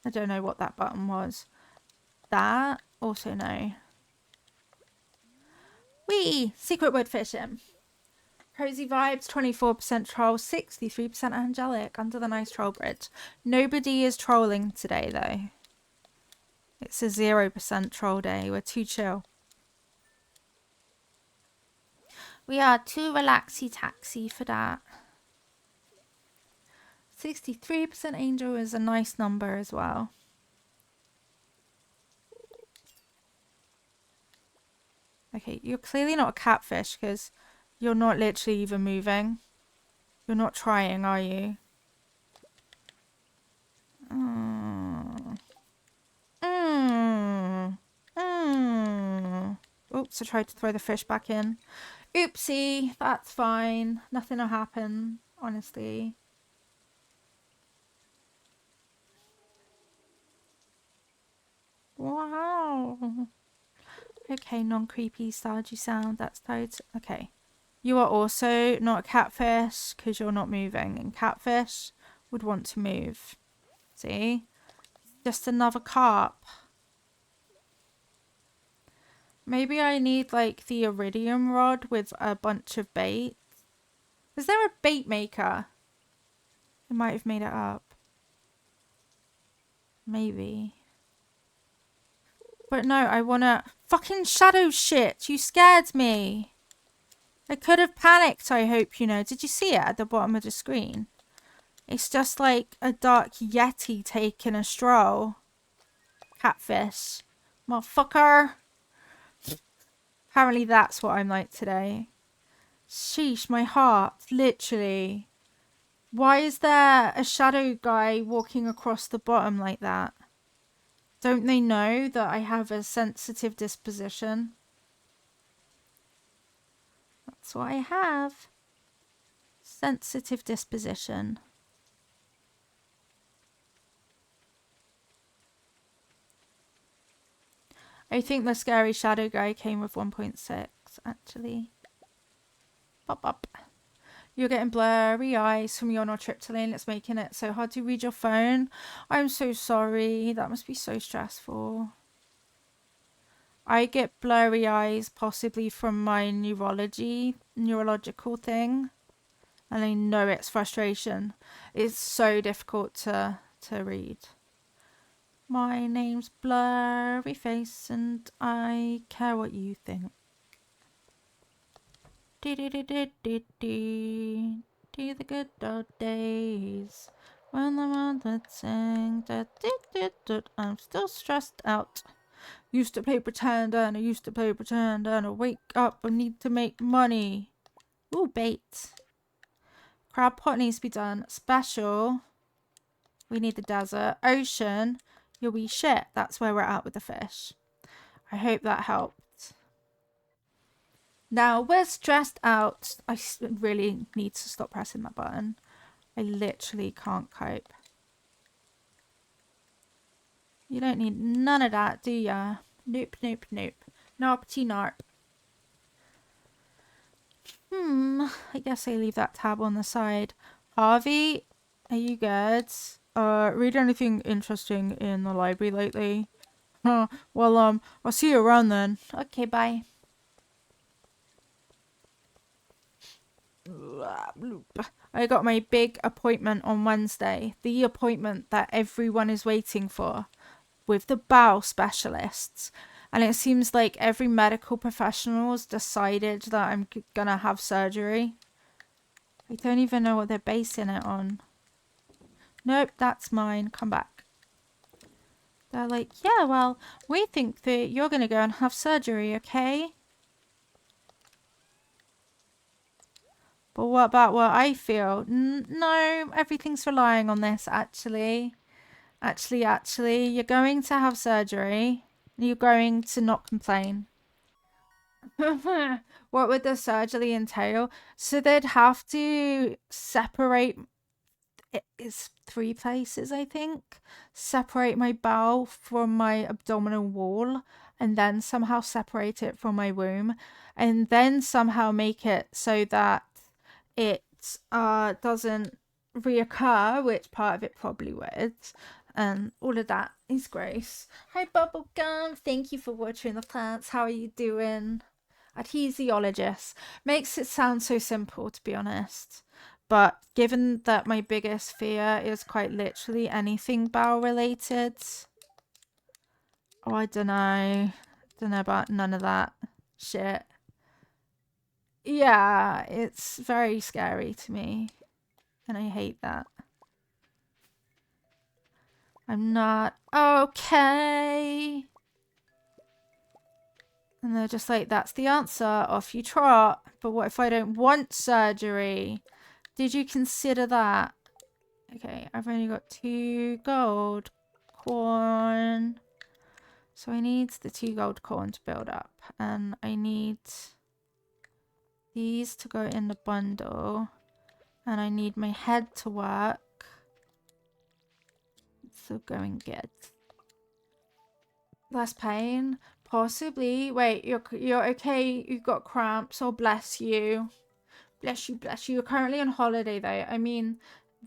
I don't know what that button was. That? Also no. Wee! Secret word fishing. Cozy vibes, 24% troll, 63% angelic under the nice troll bridge. Nobody is trolling today though. It's a 0% troll day. We're too chill. We are too relaxy taxi for that. 63% angel is a nice number as well. Okay, you're clearly not a catfish because you're not literally even moving. You're not trying, are you? Mm. Mm. Mm. Oops, I tried to throw the fish back in. Oopsie, that's fine. Nothing will happen, honestly. Wow. Okay, non-creepy stardew sound. That's toads. Okay. You are also not a catfish because you're not moving. And catfish would want to move. See? Just another carp. Maybe I need like the iridium rod with a bunch of bait. Is there a bait maker? I might have made it up. Maybe. But no, I wanna... Fucking shadow shit! You scared me! I could have panicked, I hope you know. Did you see it at the bottom of the screen? It's just like a dark yeti taking a stroll. Catfish. Motherfucker! Apparently that's what I'm like today. Sheesh, my heart. Literally. Why is there a shadow guy walking across the bottom like that? Don't they know that I have a sensitive disposition? That's what I have. Sensitive disposition. I think the scary shadow guy came with 1.6, actually. Pop up. You're getting blurry eyes from your nortriptyline. It's making it so hard to read your phone. I'm so sorry. That must be so stressful. I get blurry eyes possibly from my neurological thing. And I know it's frustration. It's so difficult to read. My name's Blurry Face and I care what you think. To the good old days when the man would sing. I'm still stressed out. Used to play pretend and I used to play pretend and I wake up and need to make money. Ooh, bait. Crab pot needs to be done. Special. We need the desert. Ocean. Your wee shit. That's where we're at with the fish. I hope that helped. Now we're stressed out. I really need to stop pressing that button. I literally can't cope. You don't need none of that, do ya? Nope, nope, nope. Narpty narp. I guess I leave that tab on the side. Harvey, are you good? Read anything interesting in the library lately? Well, I'll see you around then. Okay, bye. I got my big appointment on Wednesday. The appointment that everyone is waiting for with the bowel specialists. And it seems like every medical professional has decided that I'm gonna have surgery. I don't even know what they're basing it on. Nope, that's mine. Come back. They're like, yeah, well, we think that you're gonna go and have surgery, okay? But what about what I feel? No, everything's relying on this, actually. Actually, you're going to have surgery. You're going to not complain. What would the surgery entail? So they'd have to separate... It's 3 places, I think. Separate my bowel from my abdominal wall. And then somehow separate it from my womb. And then somehow make it so that it doesn't reoccur, which part of it probably would. And all of that is gross. Hi Bubblegum, thank you for watering the plants. How are you doing? Adhesiologist. Makes it sound so simple, to be honest. But given that my biggest fear is quite literally anything bowel related, I don't know about none of that shit. Yeah, it's very scary to me. And I hate that. I'm not okay. And they're just like, that's the answer. Off you trot. But what if I don't want surgery? Did you consider that? Okay, I've only got 2 gold corn. So I need the 2 gold corn to build up. And I need these to go in the bundle. And I need my head to work. So going good. Less pain? Possibly. Wait, you're okay? You've got cramps? Oh, bless you. Bless you, bless you. You're currently on holiday, though. I mean,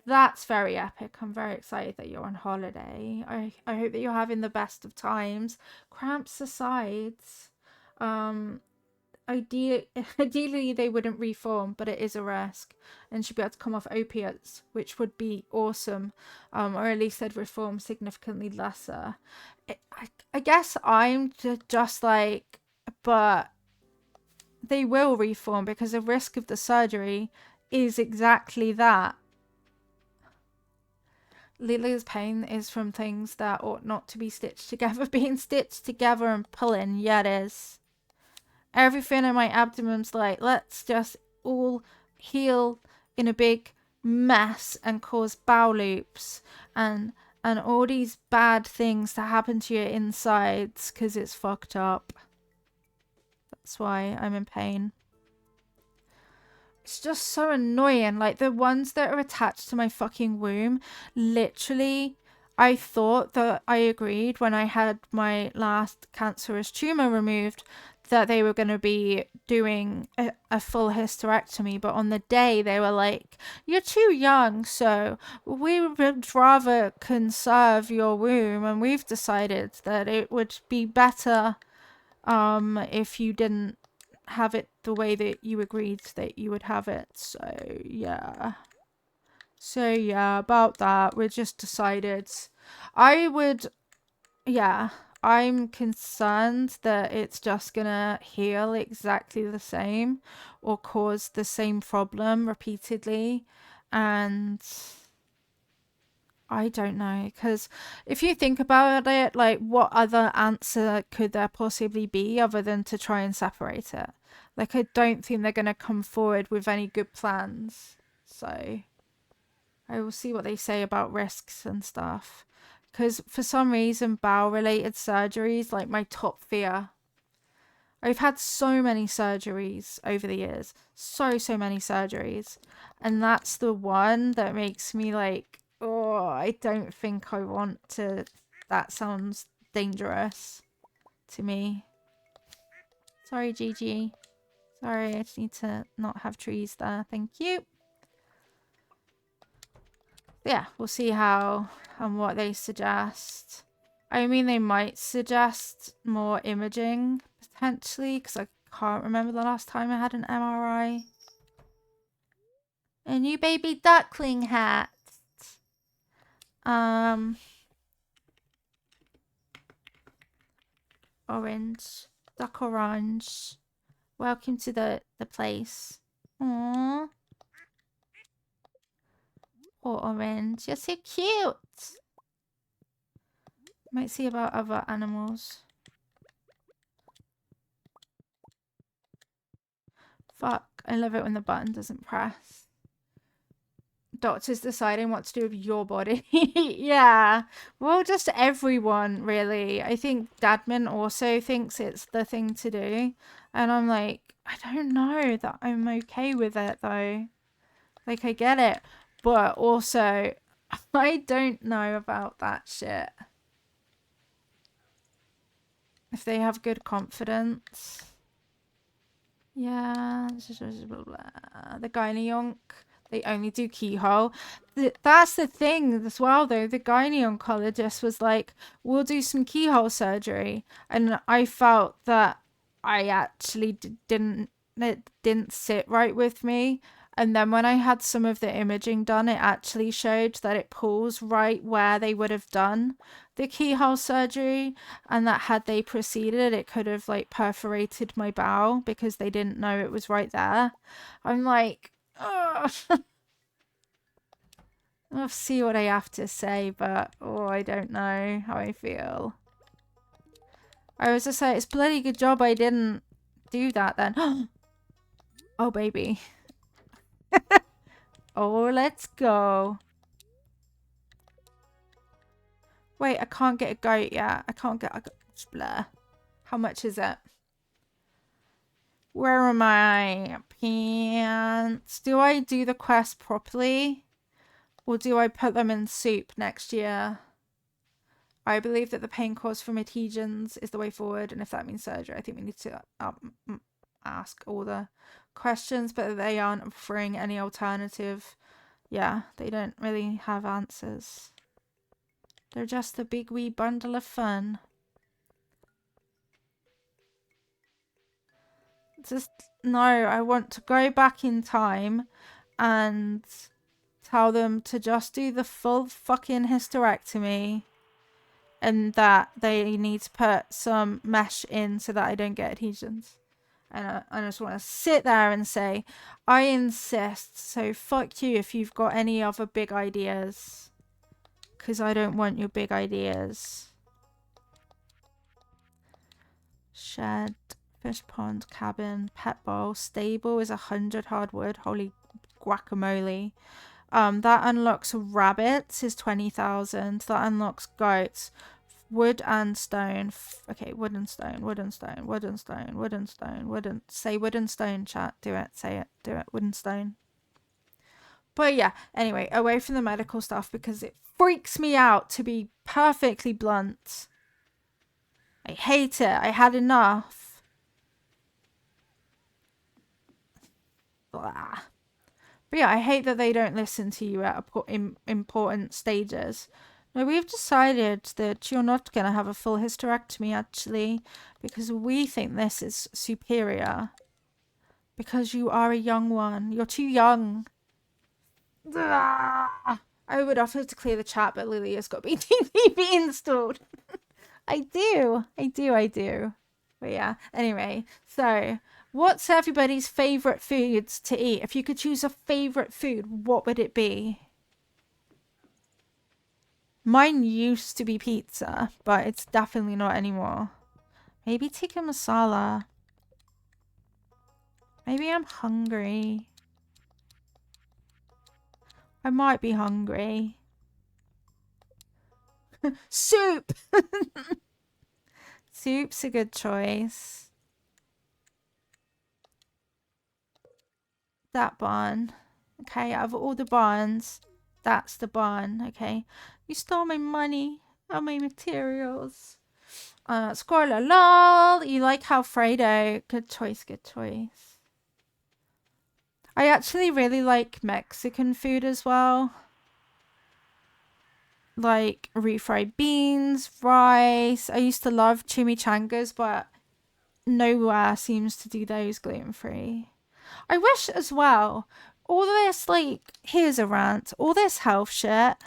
that's very epic. I'm very excited that you're on holiday. I hope that you're having the best of times. Cramps aside, ideally they wouldn't reform, but it is a risk, and she'd be able to come off opiates, which would be awesome, or at least they'd reform significantly lesser. I guess I'm just like, but they will reform because the risk of the surgery is exactly that. Lily's pain is from things that ought not to be stitched together being stitched together and pulling. Yeah, it is. Everything in my abdomen's like, let's just all heal in a big mess and cause bowel loops and all these bad things that happen to your insides because it's fucked up. That's why I'm in pain. It's just so annoying. Like, the ones that are attached to my fucking womb, literally, I thought that I agreed when I had my last cancerous tumor removed that they were going to be doing a full hysterectomy, but on the day they were like, you're too young, so we would rather conserve your womb, and we've decided that it would be better if you didn't have it the way that you agreed that you would have it. So yeah, about that, we just decided I'm concerned that it's just gonna heal exactly the same or cause the same problem repeatedly, and I don't know, because if you think about it, like, what other answer could there possibly be other than to try and separate it? Like, I don't think they're going to come forward with any good plans. So I will see what they say about risks and stuff. Because for some reason, bowel-related surgeries, like, my top fear. I've had so many surgeries over the years. So many surgeries. And that's the one that makes me like, oh, I don't think I want to. That sounds dangerous to me. Sorry, Gigi. Sorry, I just need to not have trees there. Thank you. Yeah, we'll see how and what they suggest. I mean, they might suggest more imaging, potentially, because I can't remember the last time I had an MRI. A new baby duckling hat. Orange. Duck orange. Welcome to the place. Aww. Or orange. You're so cute. Might see about other animals. Fuck. I love it when the button doesn't press. Doctors deciding what to do with your body. Yeah. Well, just everyone, really. I think Dadman also thinks it's the thing to do. And I'm like, I don't know that I'm okay with it, though. Like, I get it. But also, I don't know about that shit. If they have good confidence. Yeah. The gynae they only do keyhole. That's the thing as well, though. The gynae oncologist was like, we'll do some keyhole surgery. And I felt that I actually it didn't sit right with me. And then when I had some of the imaging done, it actually showed that it pulls right where they would have done the keyhole surgery, and that had they proceeded, it could have like perforated my bowel because they didn't know it was right there. I'm like, ugh. I'll see what I have to say, but I don't know how I feel. I was just like, it's a bloody good job I didn't do that then. Oh, baby. Oh, let's go. Wait, I can't get a goat yet. I can't get a goat. Blur. How much is it? Where are my pants? Do I do the quest properly? Or do I put them in soup next year? I believe that the pain caused from adhesions is the way forward, and if that means surgery, I think we need to ask all the questions, but they aren't offering any alternative. Yeah, they don't really have answers. They're just a big wee bundle of fun. Just, no, I want to go back in time and tell them to just do the full fucking hysterectomy, and that they need to put some mesh in so that I don't get adhesions. And I just want to sit there and say, I insist, so fuck you if you've got any other big ideas. Because I don't want your big ideas. Shed, fish pond, cabin, pet bowl, stable is 100 hardwood. Holy guacamole. That unlocks rabbits is 20,000. That unlocks goats. Wood and stone. Okay, wood and stone, wood and stone, wood and stone, wood and stone, wood and... Say wood and stone, chat. Do it, say it, do it. Wood and stone. But yeah, anyway, away from the medical stuff because it freaks me out, to be perfectly blunt. I hate it. I had enough. Blah. But yeah, I hate that they don't listen to you at important stages. No, we've decided that you're not going to have a full hysterectomy, actually, because we think this is superior. Because you are a young one. You're too young. I would offer to clear the chat, but Lily has got BTTV installed. I do. But yeah, anyway, so what's everybody's favourite foods to eat? If you could choose a favourite food, what would it be? Mine used to be pizza, but it's definitely not anymore. Maybe tikka masala. Maybe I'm hungry. I might be hungry. Soup! Soup's a good choice. That bun. Okay, out of all the buns, that's the bun. Okay. You stole my money and my materials. Squirrel lol. You like Alfredo. Good choice, good choice. I actually really like Mexican food as well. Like refried beans, rice. I used to love chimichangas, but nowhere seems to do those gluten-free. I wish as well, all this, like, here's a rant, all this health shit,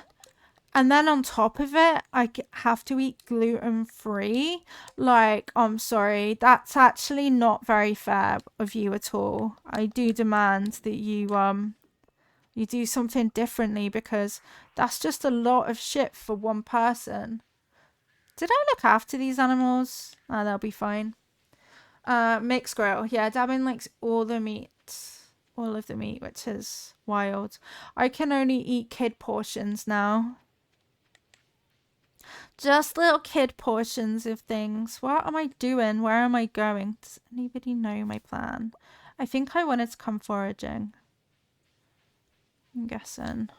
and then on top of it, I have to eat gluten-free. Like, I'm sorry, that's actually not very fair of you at all. I do demand that you do something differently, because that's just a lot of shit for one person. Did I look after these animals? Oh, they'll be fine. Mixed grill. Yeah, Dabin likes all the meat. All of the meat, which is wild. I can only eat kid portions now. Just little kid portions of things. What am I doing? Where am I going? Does anybody know my plan? I think I wanted to come foraging. I'm guessing.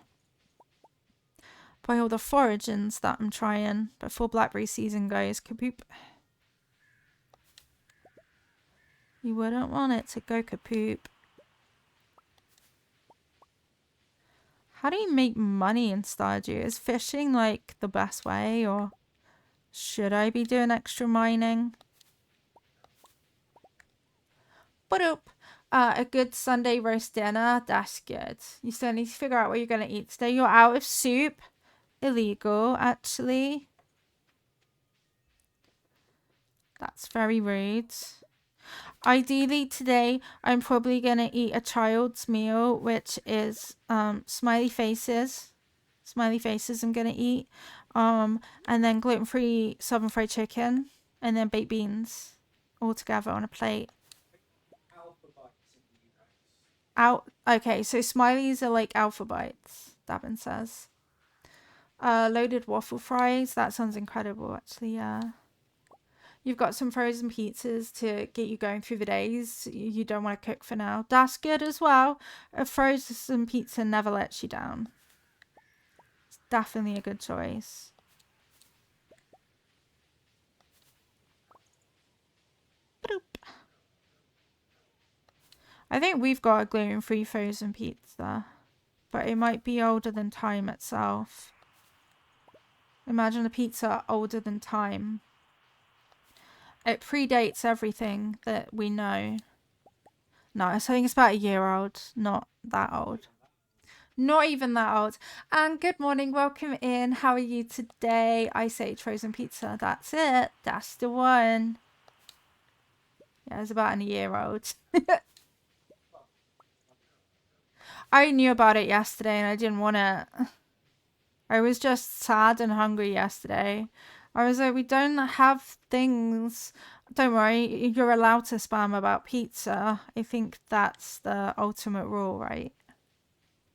By all the foragings that I'm trying before blackberry season goes. Kapoop. You wouldn't want it to go kapoop. How do you make money in Stardew? Is fishing like the best way, or should I be doing extra mining? But A good Sunday roast dinner. That's good. You still need to figure out what you're going to eat today. You're out of soup. Illegal, actually. That's very rude. Ideally today, I'm probably going to eat a child's meal, which is smiley faces. Smiley faces I'm going to eat. And then gluten-free southern fried chicken. And then baked beans all together on a plate. Okay, so smileys are like alpha bites, Davin says. Loaded waffle fries. That sounds incredible, actually, yeah. You've got some frozen pizzas to get you going through the days. You don't want to cook for now. That's good as well. A frozen pizza never lets you down. It's definitely a good choice. Boop. I think we've got a gluten-free frozen pizza, but it might be older than time itself. Imagine a pizza older than time. It predates everything that we know. No, I think it's about a year old, not that old. Not even that old. And good morning, welcome in. How are you today? I say frozen pizza. That's it. That's the one. Yeah, it's about a year old. I knew about it yesterday and I didn't want it. I was just sad and hungry yesterday. I was like, we don't have things. Don't worry, you're allowed to spam about pizza. I think that's the ultimate rule, right?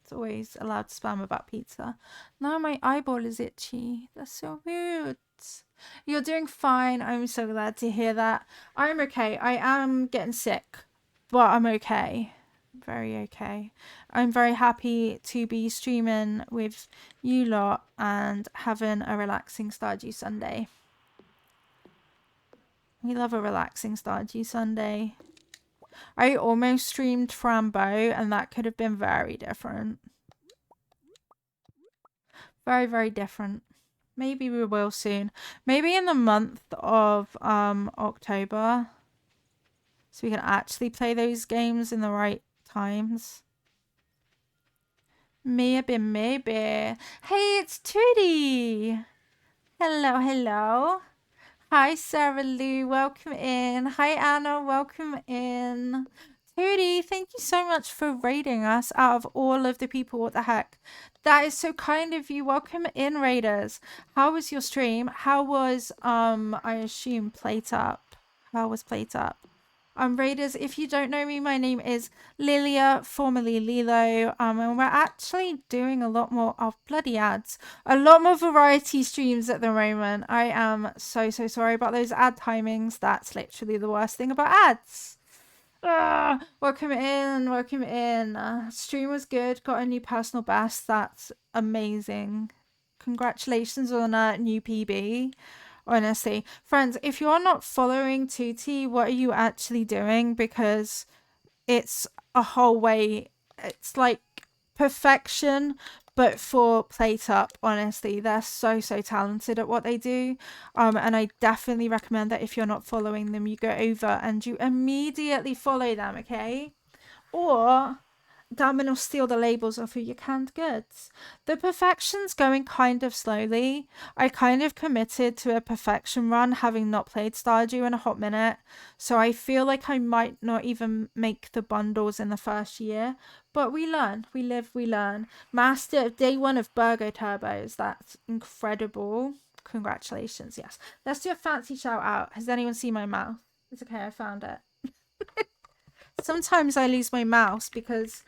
It's always allowed to spam about pizza. Now my eyeball is itchy. That's so rude. You're doing fine. I'm so glad to hear that. I'm okay. I am getting sick, but I'm okay. Very okay. I'm very happy to be streaming with you lot and having a relaxing Stardew Sunday. We love a relaxing Stardew Sunday. I almost streamed Frambo and that could have been very different. Very, very different. Maybe we will soon. Maybe in the month of October. So we can actually play those games in the right times. Maybe, maybe. Hey, it's Tootie. Hello, hello. Hi, Sarah Lou. Welcome in. Hi, Anna. Welcome in. Tootie, thank you so much for raiding us out of all of the people. What the heck? That is so kind of you. Welcome in, raiders. How was your stream? How was, I assume, Plate Up? How was Plate Up? Raiders, if you don't know me, my name is Lilia, formerly Lilo, and we're actually doing a lot more of bloody ads, a lot more variety streams at the moment. I am so sorry about those ad timings. That's literally the worst thing about ads. Welcome in, welcome in. Stream was good, got a new personal best. That's amazing. Congratulations on a new PB. Honestly, friends, if you're not following Tutti, what are you actually doing? Because it's a whole way. It's like perfection, but for Plate Up. Honestly, they're so talented at what they do. And I definitely recommend that if you're not following them, you go over and you immediately follow them. Okay, or Damon will steal the labels off of your canned goods. The perfection's going kind of slowly. I kind of committed to a perfection run, having not played Stardew in a hot minute, so I feel like I might not even make the bundles in the first year. But we learn, we live, we learn. Master day 1 of Burgo Turbos. That's incredible. Congratulations. Yes. Let's do a fancy shout out. Has anyone seen my mouth? It's okay, I found it. Sometimes I lose my mouse because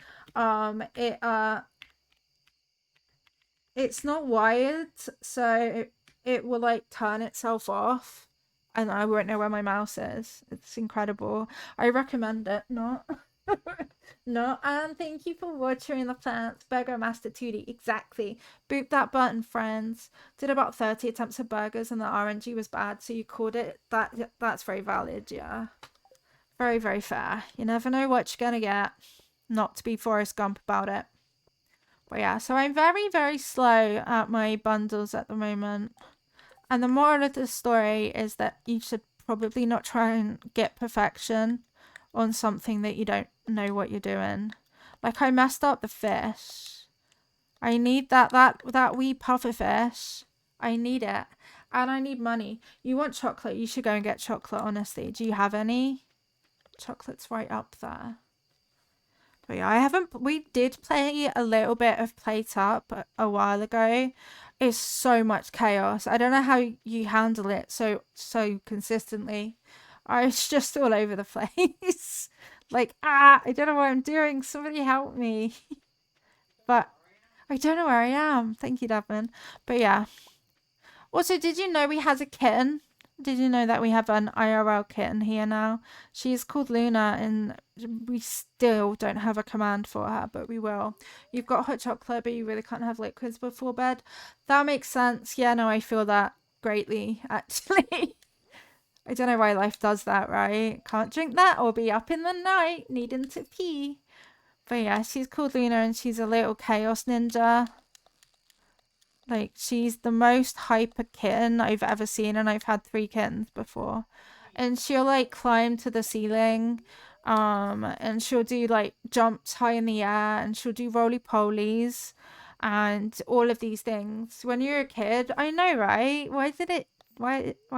it's not wired, so it will like turn itself off and I won't know where my mouse is. It's incredible. I recommend it. Not no, and thank you for watering the plants. Burger Master 2D. Exactly. Boop that button, friends. Did about 30 attempts at burgers and the RNG was bad, so you called it. That's very valid, yeah. Very, very fair. You never know what you're gonna get. Not to be Forrest Gump about it. But yeah, so I'm very, very slow at my bundles at the moment. And the moral of the story is that you should probably not try and get perfection on something that you don't know what you're doing. Like, I messed up the fish. I need that wee puffer fish. I need it. And I need money. You want chocolate? You should go and get chocolate, honestly. Do you have any? Chocolate's right up there. But yeah, we did play a little bit of Plate Up a while ago. It's so much chaos. I don't know how you handle it so consistently. I was just all over the place. Like, I don't know what I'm doing. Somebody help me. But I don't know where I am. Thank you, Devin. But yeah. Also, did you know we had a kitten? Did you know that we have an IRL kitten here now? She's called Luna, and we still don't have a command for her, but we will. You've got hot chocolate, but you really can't have liquids before bed. That makes sense. Yeah, no, I feel that greatly, actually. I don't know why life does that, right? Can't drink that or be up in the night needing to pee. But yeah, she's called Luna, and she's a little chaos ninja. Like, she's the most hyper kitten I've ever seen, and I've had 3 kittens before. And she'll, like, climb to the ceiling, and she'll do, like, jumps high in the air, and she'll do roly-polies, and all of these things. When you're a kid, I know, right? Why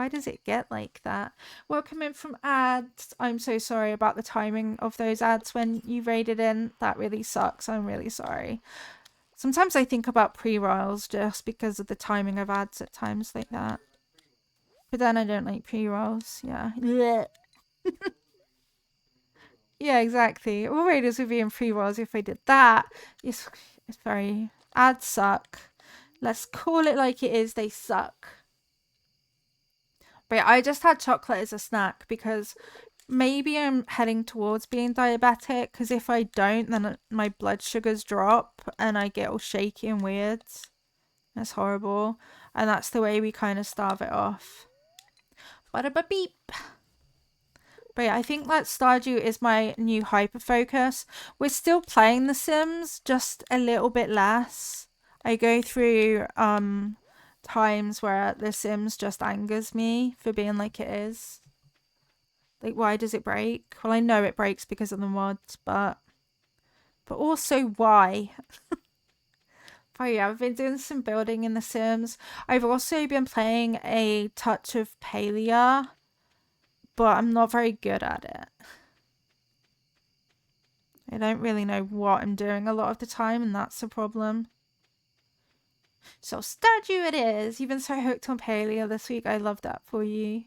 does it get like that? Welcome in from ads. I'm so sorry about the timing of those ads when you raided in. That really sucks. I'm really sorry. Sometimes I think about pre-rolls just because of the timing of ads at times like that. But then I don't like pre-rolls. Yeah. Yeah, exactly. All raiders would be in pre-rolls if I did that. It's very... Ads suck. Let's call it like it is. They suck. But yeah, I just had chocolate as a snack because maybe I'm heading towards being diabetic, because if I don't, then my blood sugars drop and I get all shaky and weird. That's horrible. And that's the way we kind of starve it off. Bada beep. But yeah, I think that Stardew is my new hyper focus. We're still playing The Sims, just a little bit less. I go through times where The Sims just angers me for being like it is. Like, why does it break? Well, I know it breaks because of the mods, but also why? Oh yeah, I've been doing some building in The Sims. I've also been playing a touch of Palia, but I'm not very good at it. I don't really know what I'm doing a lot of the time, and that's the problem. So Stardew it is. You've been so hooked on Palia this week. I love that for you.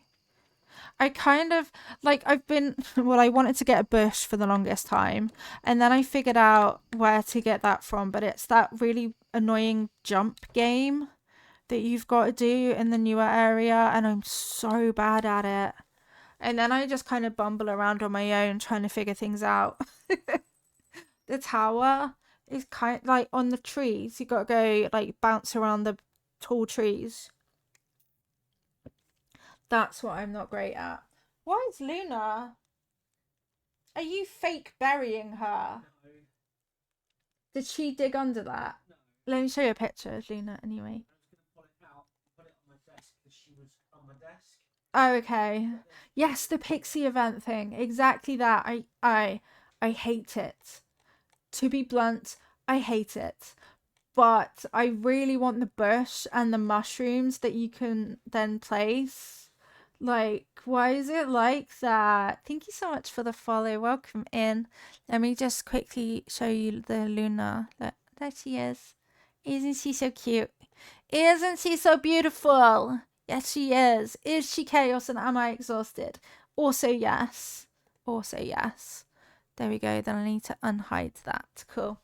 I kind of, like, I've been, well, I wanted to get a bush for the longest time, and then I figured out where to get that from, but it's that really annoying jump game that you've got to do in the newer area, and I'm so bad at it. And then I just kind of bumble around on my own trying to figure things out. The tower is kind of like on the trees. You got to go, like, bounce around the tall trees. That's what I'm not great at. Why is Luna? Are you fake burying her? No. Did she dig under that? No. Let me show you a picture of Luna anyway. I was going to pull it out and put it on my desk because she was on my desk. Oh, okay. Yes, the Pixie event thing. Exactly that. I hate it. To be blunt, I hate it. But I really want the bush and the mushrooms that you can then place. Like, why is it like that? Thank you so much for the follow. Welcome in. Let me just quickly show you the Luna. There she is. Isn't she so cute? Isn't she so beautiful? Yes, she is. Is she chaos and am I exhausted? Also, yes. Also, yes. There we go. Then I need to unhide that. Cool.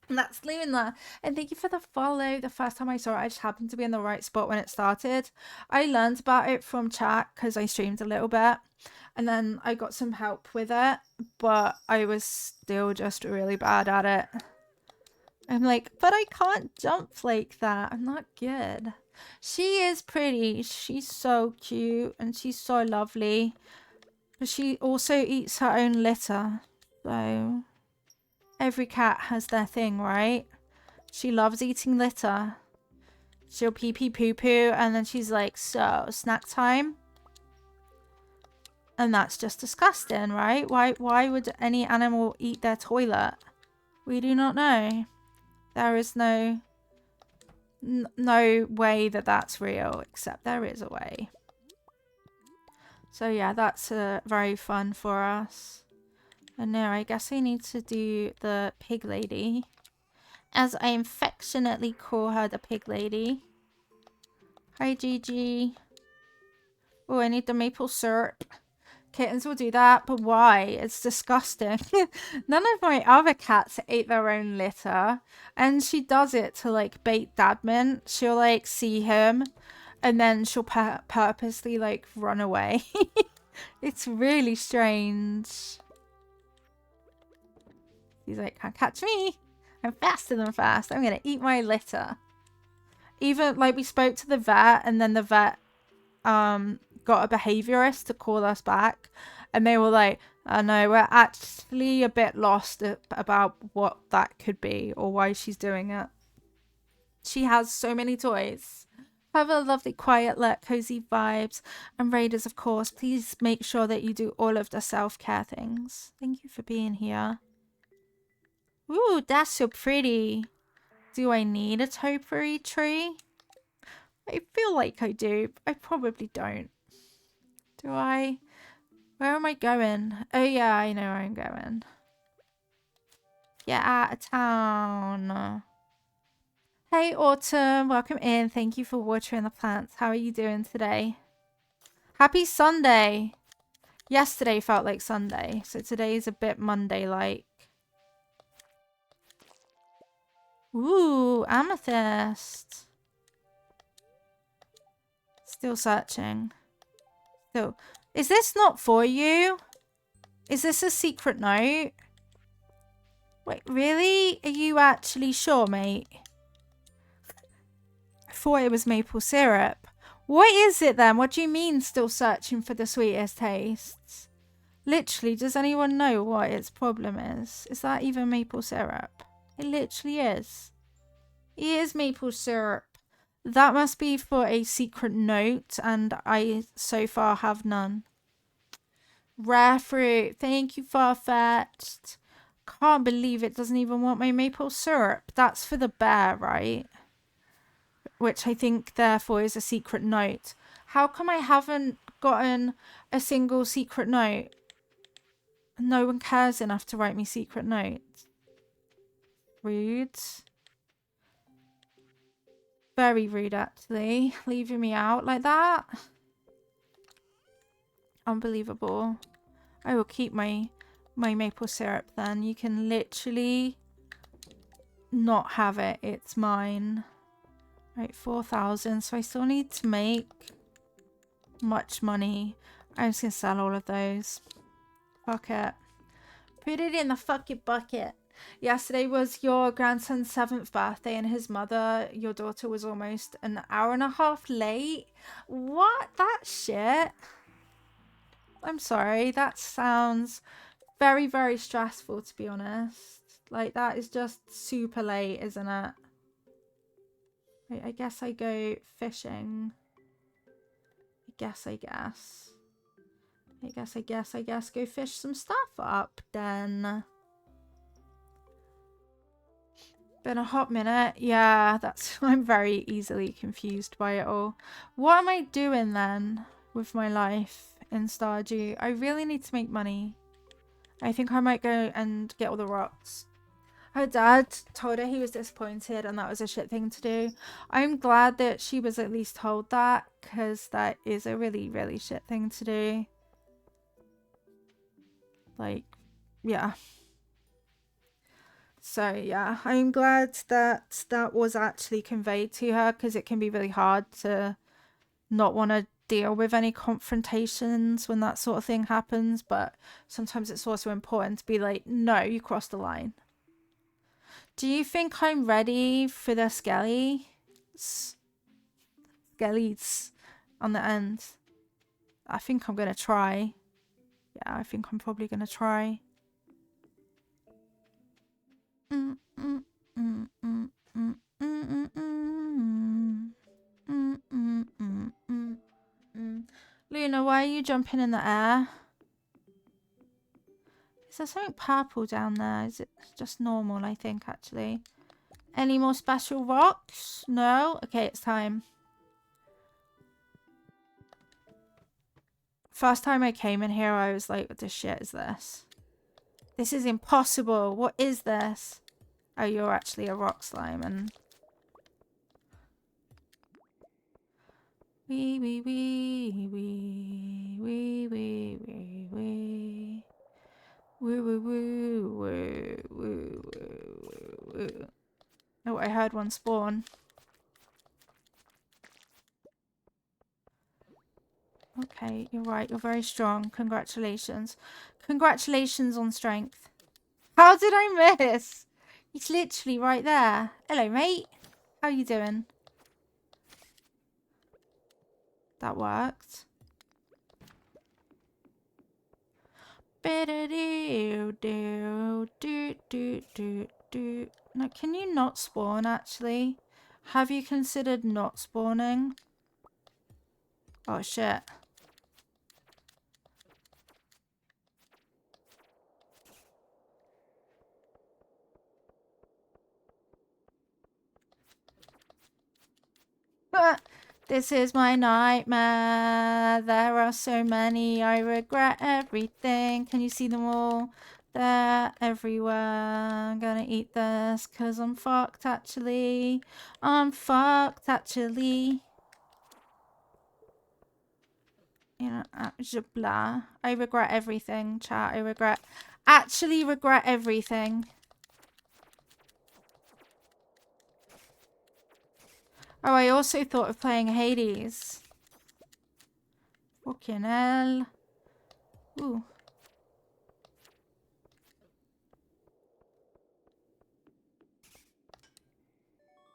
And that's Luna. And thank you for the follow. The first time I saw it, I just happened to be in the right spot when it started. I learned about it from chat because I streamed a little bit. And then I got some help with it. But I was still just really bad at it. I'm like, but I can't jump like that. I'm not good. She is pretty. She's so cute and she's so lovely. But she also eats her own litter. So every cat has their thing, right? She loves eating litter. She'll pee pee poo poo and then she's like, so snack time. And that's just disgusting, right? Why would any animal eat their toilet? We do not know. There is no way that that's real, except there is a way. So yeah, that's very fun for us. And now I guess I need to do the pig lady, as I affectionately call her, the pig lady. Hi, Gigi. Oh, I need the maple syrup. Kittens will do that, but why? It's disgusting. None of my other cats ate their own litter, and she does it to like bait Dadman. She'll like see him, and then she'll purposely like run away. It's really strange. He's like, can't catch me. I'm faster than fast. I'm gonna eat my litter. Even like we spoke to the vet, and then the vet got a behaviorist to call us back, and they were like, oh no, we're actually a bit lost about what that could be or why she's doing it. She has so many toys. Have a lovely quiet look, cozy vibes, and raiders, of course. Please make sure that you do all of the self-care things. Thank you for being here. Ooh, that's so pretty. Do I need a topiary tree? I feel like I do. I probably don't. Do I? Where am I going? Oh yeah, I know where I'm going. Get out of town. Hey Autumn, welcome in. Thank you for watering the plants. How are you doing today? Happy Sunday. Yesterday felt like Sunday, so today is a bit Monday-like. Ooh, amethyst. Still searching. Still. Is this not for you? Is this a secret note? Wait, really? Are you actually sure, mate? I thought it was maple syrup. What is it then? What do you mean still searching for the sweetest tastes? Literally, does anyone know what its problem is? Is that even maple syrup? It literally is. It is maple syrup. That must be for a secret note, and I so far have none. Rare fruit. Thank you, Farfetched. Can't believe it doesn't even want my maple syrup. That's for the bear, right? Which I think therefore is a secret note. How come I haven't gotten a single secret note? No one cares enough to write me secret notes. Rude. Very rude, actually. Leaving me out like that. Unbelievable. I will keep my maple syrup then. You can literally not have it. It's mine. Right, 4,000. So I still need to make much money. I'm just going to sell all of those. Fuck it. Put it in the fucking bucket. Yesterday was your grandson's 7th birthday, and his mother, your daughter, was almost an hour and a half late. What? That shit? I'm sorry. That sounds very, very stressful, to be honest. Like, that is just super late, isn't it? Right, I guess I go fishing. I guess. Go fish some stuff up then. Been a hot minute. Yeah, I'm very easily confused by it all. What am I doing then with my life in Stardew? I really need to make money. I think I might go and get all the rocks. Her dad told her he was disappointed and that was a shit thing to do. I'm glad that she was at least told that, because that is a really, really shit thing to do. Like, yeah. So, yeah, I'm glad that that was actually conveyed to her, because it can be really hard to not want to deal with any confrontations when that sort of thing happens. But sometimes it's also important to be like, no, you crossed the line. Do you think I'm ready for the skellies on the end? I think I'm going to try. Yeah, I think I'm probably going to try. Luna, why are you jumping in the air? there something purple down there? Is it just normal, I think, actually? Any more special rocks? No? Okay, it's time. First time I came in here, I was like, what the shit is this? This is impossible. What is this? Oh, you're actually a rock slime and... Wee, wee, wee, wee, wee, wee, wee, wee. Woo, woo, woo, woo, woo, woo, woo. Oh, I heard one spawn. Okay, you're right. You're very strong. Congratulations. Congratulations on strength. How did I miss? He's literally right there. Hello, mate. How you doing? That worked. Now, can you not spawn, actually? Have you considered not spawning? Oh, shit. This is my nightmare. There are so many. I regret everything. Can you see them all? They're everywhere. I'm gonna eat this because I'm fucked, actually. I'm fucked, actually. You know, blah. I regret everything, chat. Actually regret everything. Oh, I also thought of playing Hades. Fucking hell. Ooh.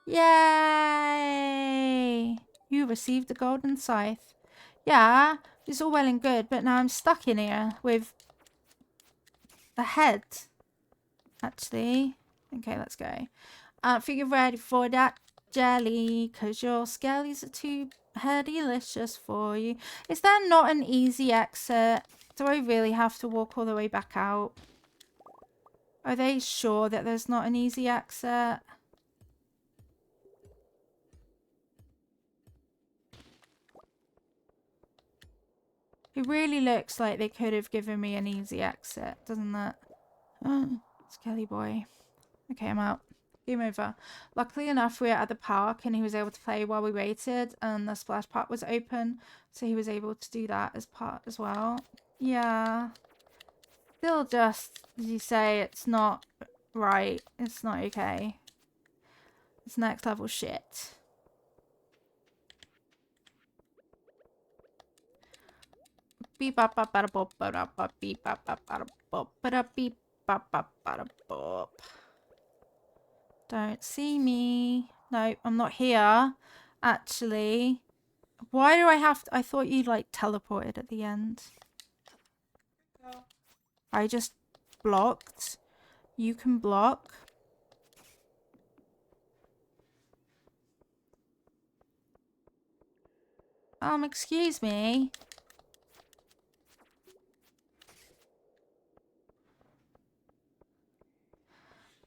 Yay! You received the golden scythe. Yeah, it's all well and good, but now I'm stuck in here with the head. Actually. Okay, let's go. I don't think you're ready for that jelly, because your skellies are too delicious for you. Is there not an easy exit? Do I really have to walk all the way back out? Are they sure that there's not an easy exit? It really looks like they could have given me an easy exit, doesn't it? Oh, Skelly boy. Okay, I'm out. Game over. Luckily enough, we were at the park and he was able to play while we waited and the splash park was open, so he was able to do that as part as well. Yeah. Still just, as you say, it's not right. It's not okay. It's next level shit. Beep bop bop bada bop bada bop beep bop bop bada bop bada beep bop bop bada bop. Don't see me. No, I'm not here. Actually. Why do I have to? I thought you like teleported at the end. I just blocked. You can block. Excuse me.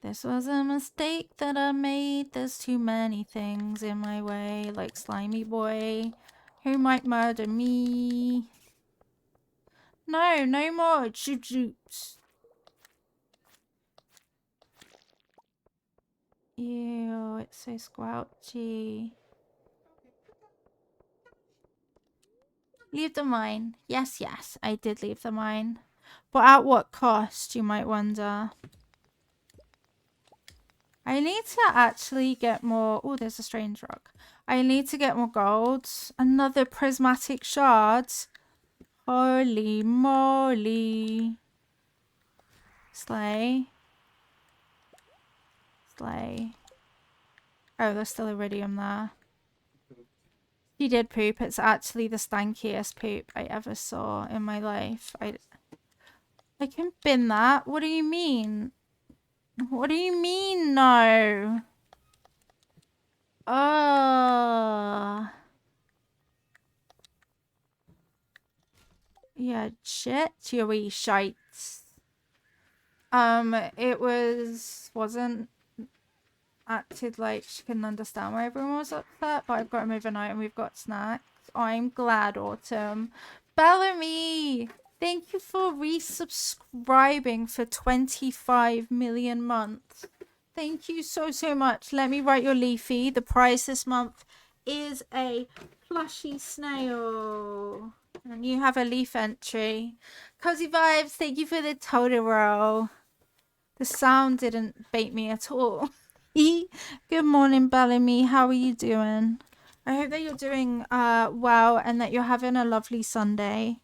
This was a mistake that I made. There's too many things in my way, like Slimy Boy, who might murder me. No, no more jujutes. Ew, it's so squelchy. Leave the mine. Yes, yes, I did leave the mine. But at what cost, you might wonder. I need to actually get more... Oh, there's a strange rock. I need to get more gold. Another prismatic shard. Holy moly. Slay. Slay. Oh, there's still iridium there. He did poop. It's actually the stankiest poop I ever saw in my life. I can bin that. What do you mean? What do you mean, no? Oh. Yeah, shit, you wee shites. It wasn't acted like she couldn't understand why everyone was upset, but I've got him overnight and we've got snacks. I'm glad, Autumn. Bellamy, thank you for resubscribing for 25 million months. Thank you so, so much. Let me write your leafy. The prize this month is a plushy snail. And you have a leaf entry. Cozy Vibes, thank you for the Totoro. The sound didn't bait me at all. Good morning, Bellamy. How are you doing? I hope that you're doing well and that you're having a lovely Sunday.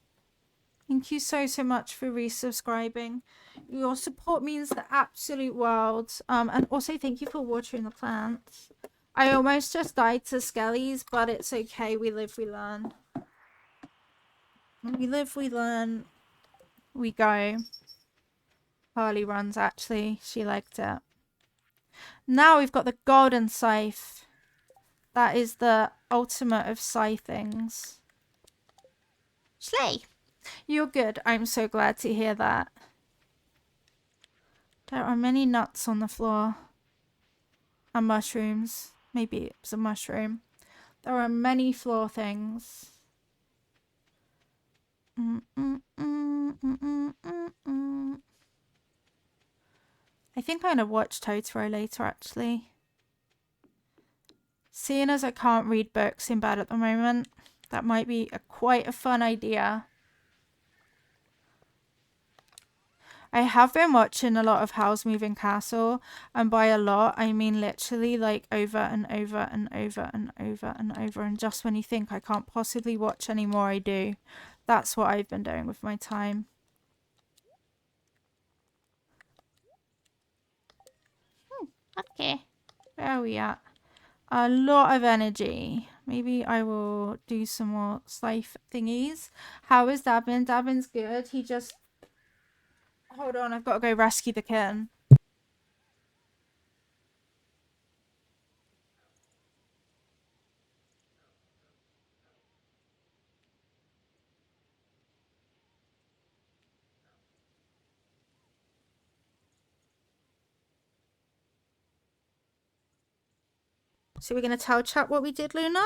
Thank you so, so much for resubscribing. Your support means the absolute world. And also thank you for watering the plants. I almost just died to skellies, but it's okay. We live, we learn. We live, we learn. We go. Harley runs, actually. She liked it. Now we've got the golden scythe. That is the ultimate of scythings. Slay! You're good. I'm so glad to hear that. There are many nuts on the floor. And mushrooms. Maybe it's a mushroom. There are many floor things. I think I'm going to watch Totoro later, actually. Seeing as I can't read books in bed at the moment, that might be quite a fun idea. I have been watching a lot of Howl's Moving Castle, and by a lot, I mean literally like over and over and over and over and over. And just when you think I can't possibly watch anymore, I do. That's what I've been doing with my time. Okay. Where are we at? A lot of energy. Maybe I will do some more scythe thingies. How is Dabin? Dabin's good. He just... Hold on, I've got to go rescue the kitten. So we're going to tell chat what we did, Luna?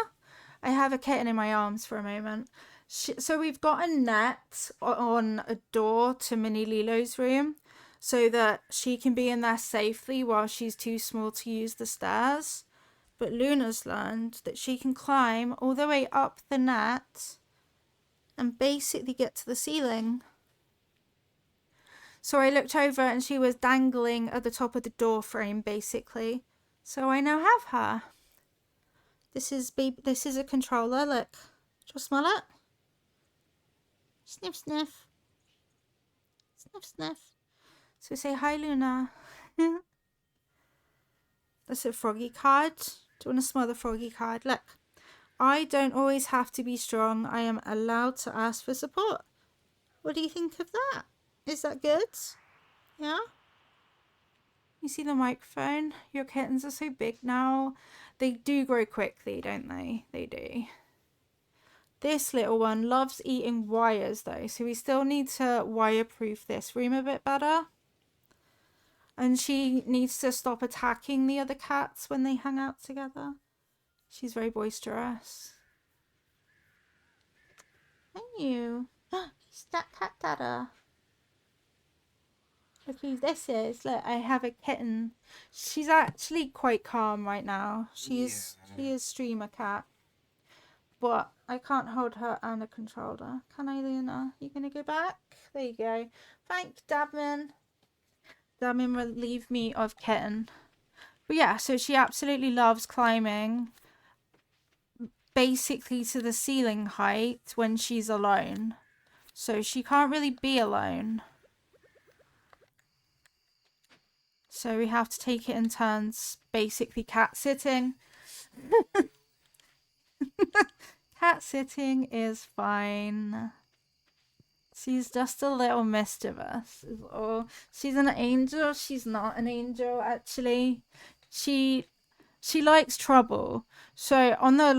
I have a kitten in my arms for a moment. So we've got a net on a door to Mini Lilo's room so that she can be in there safely while she's too small to use the stairs. But Luna's learned that she can climb all the way up the net and basically get to the ceiling. So I looked over and she was dangling at the top of the door frame, basically. So I now have her. This is a controller, look. Do you smell it? Sniff, sniff. Sniff, sniff. So say hi, Luna. That's a froggy card. Do you want to smell the froggy card? Look. I don't always have to be strong. I am allowed to ask for support. What do you think of that? Is that good? Yeah? You see the microphone? Your kittens are so big now. They do grow quickly, don't they? They do. This little one loves eating wires though, so we still need to wire-proof this room a bit better. And she needs to stop attacking the other cats when they hang out together. She's very boisterous. Thank you. Is that cat dada? Look who this is. Look, I have a kitten. She's actually quite calm right now. She is streamer cat. But I can't hold her and a controller. Can I, Luna? You gonna go back? There you go. Thank Dabman. Dabman relieved me of kitten. But yeah, so she absolutely loves climbing basically to the ceiling height when she's alone. So she can't really be alone. So we have to take it in turns, basically cat sitting. Cat sitting is fine. She's just a little mischievous. Or she's an angel. She's not an angel, actually. She likes trouble. So on the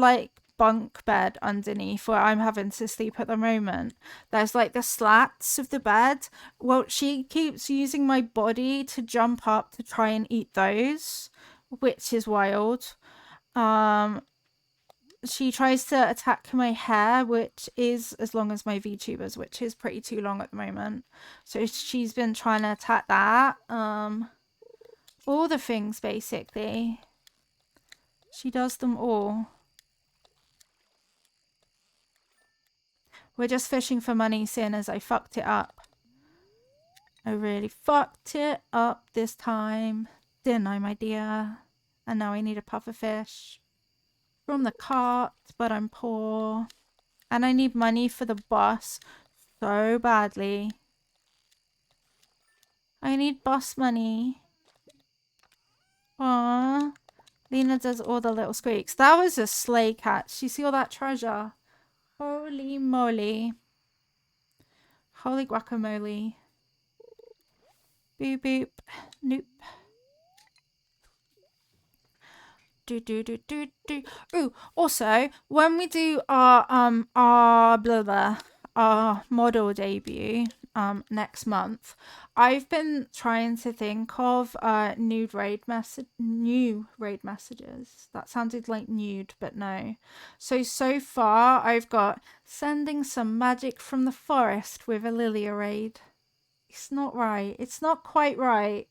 bunk bed underneath where I'm having to sleep at the moment. There's like the slats of the bed. Well, she keeps using my body to jump up to try and eat those, which is wild. Um, she tries to attack my hair, which is as long as my VTubers, which is pretty too long at the moment. So she's been trying to attack that. All the things basically. She does them all. We're just fishing for money, seeing as I fucked it up. I really fucked it up this time. Didn't I, my dear? And now I need a puffer fish from the cart, but I'm poor. And I need money for the bus so badly. I need bus money. Aww. Lena does all the little squeaks. That was a slay catch. You see all that treasure? Holy moly. Holy guacamole. Boop boop. Nope. Ooh, also, when we do our blah blah our model debut next month, I've been trying to think of new raid messages. That sounded like nude, but no. So far I've got sending some magic from the forest with a Lilia raid. It's not right. It's not quite right.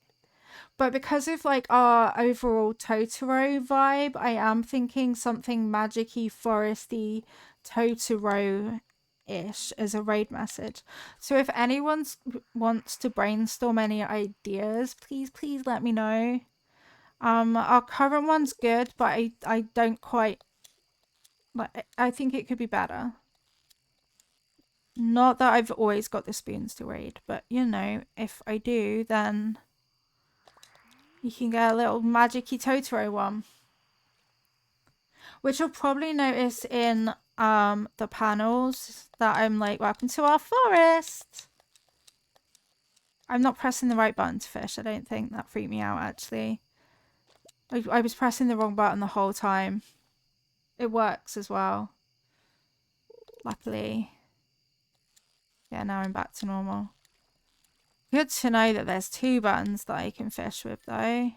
But because of like our overall Totoro vibe, I am thinking something magicy, foresty, Totoro-ish as a raid message. So if anyone wants to brainstorm any ideas, please let me know. Our current one's good, but I don't quite like. I think it could be better. Not that I've always got the spoons to raid, but you know, if I do, then you can get a little magic-y Totoro one. Which you'll probably notice in the panels that I'm like, welcome to our forest. I'm not pressing the right button to fish. I don't think that freaked me out actually. I was pressing the wrong button the whole time. It works as well. Luckily. Yeah, now I'm back to normal. Good to know that there's 2 buttons that I can fish with though.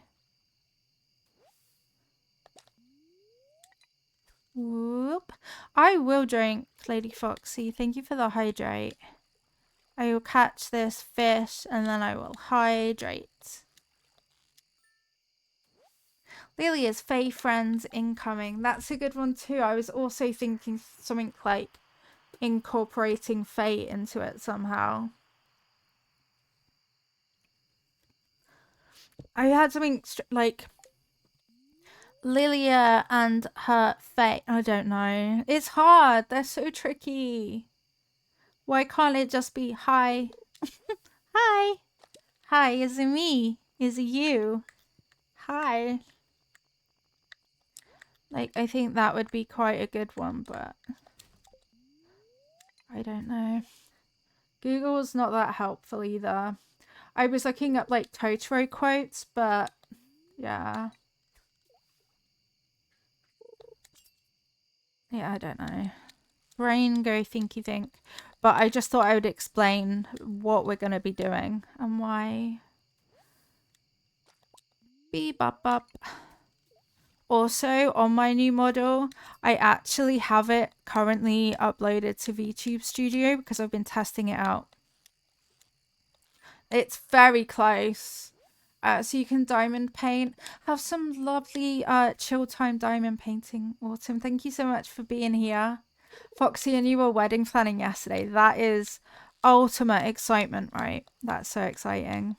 Whoop. I will drink, Lady Foxy. Thank you for the hydrate. I will catch this fish and then I will hydrate. Lilia's Fae Friends incoming. That's a good one too. I was also thinking something like incorporating Fae into it somehow. I had something like Lilia and her Fae. I don't know. It's hard. They're so tricky. Why can't it just be hi? Hi. Hi, is it me? Is it you? Hi. Like, I think that would be quite a good one, but I don't know. Google's not that helpful either. I was looking up like Totoro quotes, but yeah. Yeah, I don't know. Brain go thinky think. But I just thought I would explain what we're going to be doing and why. Beep bop bop. Also, on my new model, I actually have it currently uploaded to VTube Studio because I've been testing it out. It's very close. So you can diamond paint. Have some lovely chill time diamond painting. Autumn, thank you so much for being here. Foxy and you were wedding planning yesterday. That is ultimate excitement, right? That's so exciting.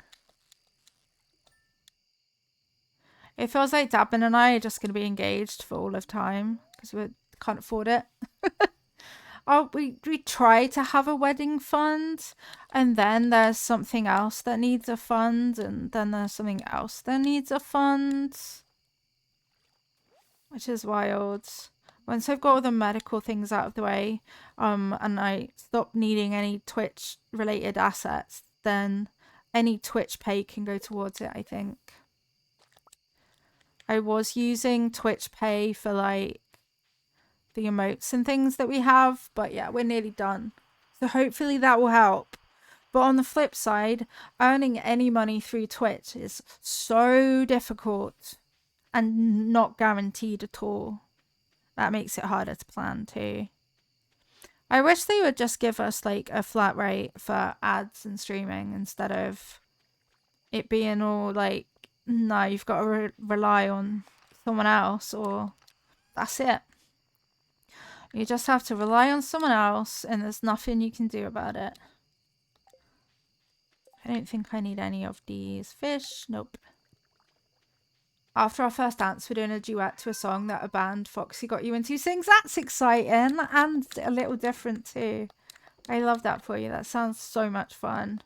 It feels like Dabin and I are just going to be engaged for all of time because we can't afford it. Oh, we try to have a wedding fund, and then there's something else that needs a fund, and then there's something else that needs a fund, which is wild. Once I've got all the medical things out of the way, and I stop needing any Twitch related assets, then any Twitch pay can go towards it, I think. I was using Twitch pay for like the emotes and things that we have. But yeah, we're nearly done. So hopefully that will help. But on the flip side, earning any money through Twitch is so difficult and not guaranteed at all. That makes it harder to plan too. I wish they would just give us like a flat rate for ads and streaming instead of it being all like, no, you've got to rely on someone else, or that's it. You just have to rely on someone else and there's nothing you can do about it. I don't think I need any of these fish. Nope. After our first dance, we're doing a duet to a song that a band Foxy Got You Into sings. That's exciting and a little different too. I love that for you. That sounds so much fun.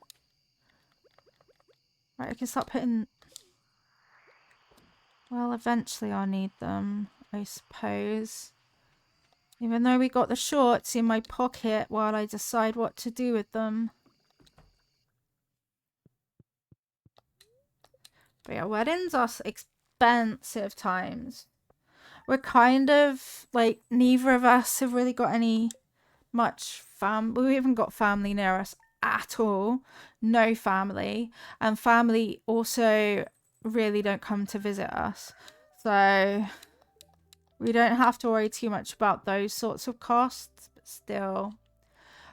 Right, I can start putting... Well, eventually I'll need them, I suppose. Even though we got the shorts in my pocket while I decide what to do with them. But yeah, weddings are expensive times. We're kind of like, neither of us have really got any much we haven't got family near us at all. No family. And family also really don't come to visit us. So we don't have to worry too much about those sorts of costs. But still,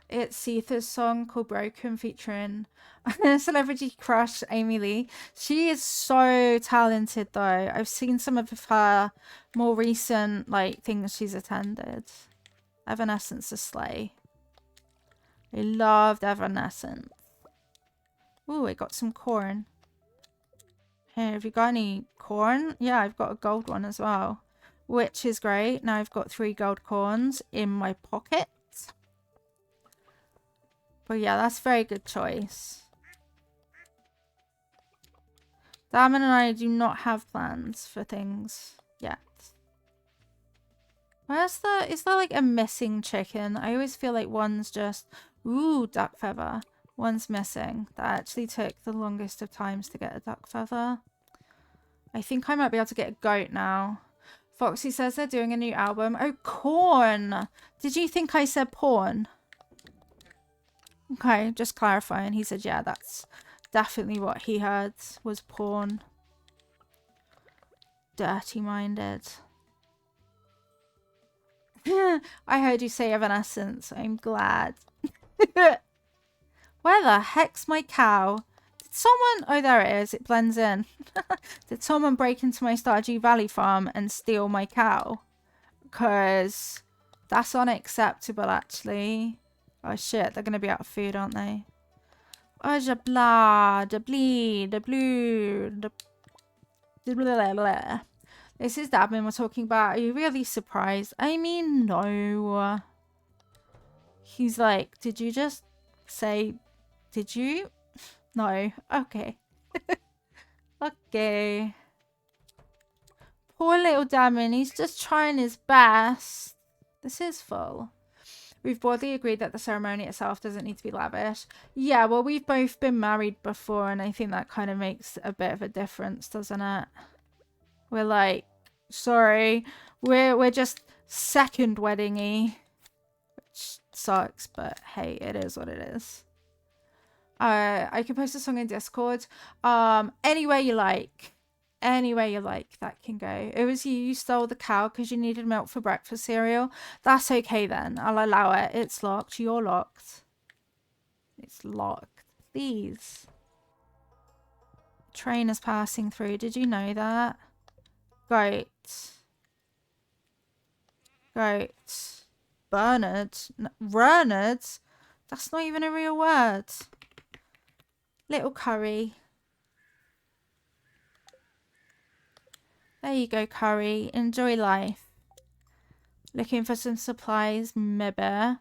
it's Seetha's song called Broken featuring celebrity crush Amy Lee. She is so talented though. I've seen some of her more recent like things she's attended. Evanescence is slay. I loved Evanescence. Ooh, I got some corn. Hey, have you got any corn? Yeah, I've got a gold one as well, which is great. Now I've got 3 gold corns in my pocket. But yeah, that's a very good choice. Damon and I do not have plans for things yet. Where's the... Is there like a missing chicken? I always feel like one's just... Ooh, duck feather. One's missing. That actually took the longest of times to get a duck feather. I think I might be able to get a goat now. Foxy says they're doing a new album. Oh, corn! Did you think I said porn? Okay, just clarifying. He said, yeah, that's definitely what he heard was porn. Dirty-minded. I heard you say Evanescence. I'm glad. Where the heck's my cow? Did someone... Oh, there it is. It blends in. Did someone break into my Stardew Valley farm and steal my cow? Because that's unacceptable, actually. Oh, shit. They're going to be out of food, aren't they? Oh, the blah, the blee, the blue, the... Blah, blah. This is the admin we're talking about. Are you really surprised? I mean, no. He's like, did you just say... Did you? No. Okay. Okay. Poor little Damon. He's just trying his best. This is full. We've broadly agreed that the ceremony itself doesn't need to be lavish. Yeah, well, we've both been married before, and I think that kind of makes a bit of a difference, doesn't it? We're like, sorry, we're just second wedding-y. Which sucks, but hey, it is what it is. I can post a song in Discord. Anywhere you like. Anywhere you like, that can go. It was you stole the cow because you needed milk for breakfast cereal. That's okay then. I'll allow it. It's locked. You're locked. It's locked. Please. Train is passing through. Did you know that? Goat. Goat. Bernard. Bernard? That's not even a real word. Little curry. There you go, curry. Enjoy life. Looking for some supplies, maybe.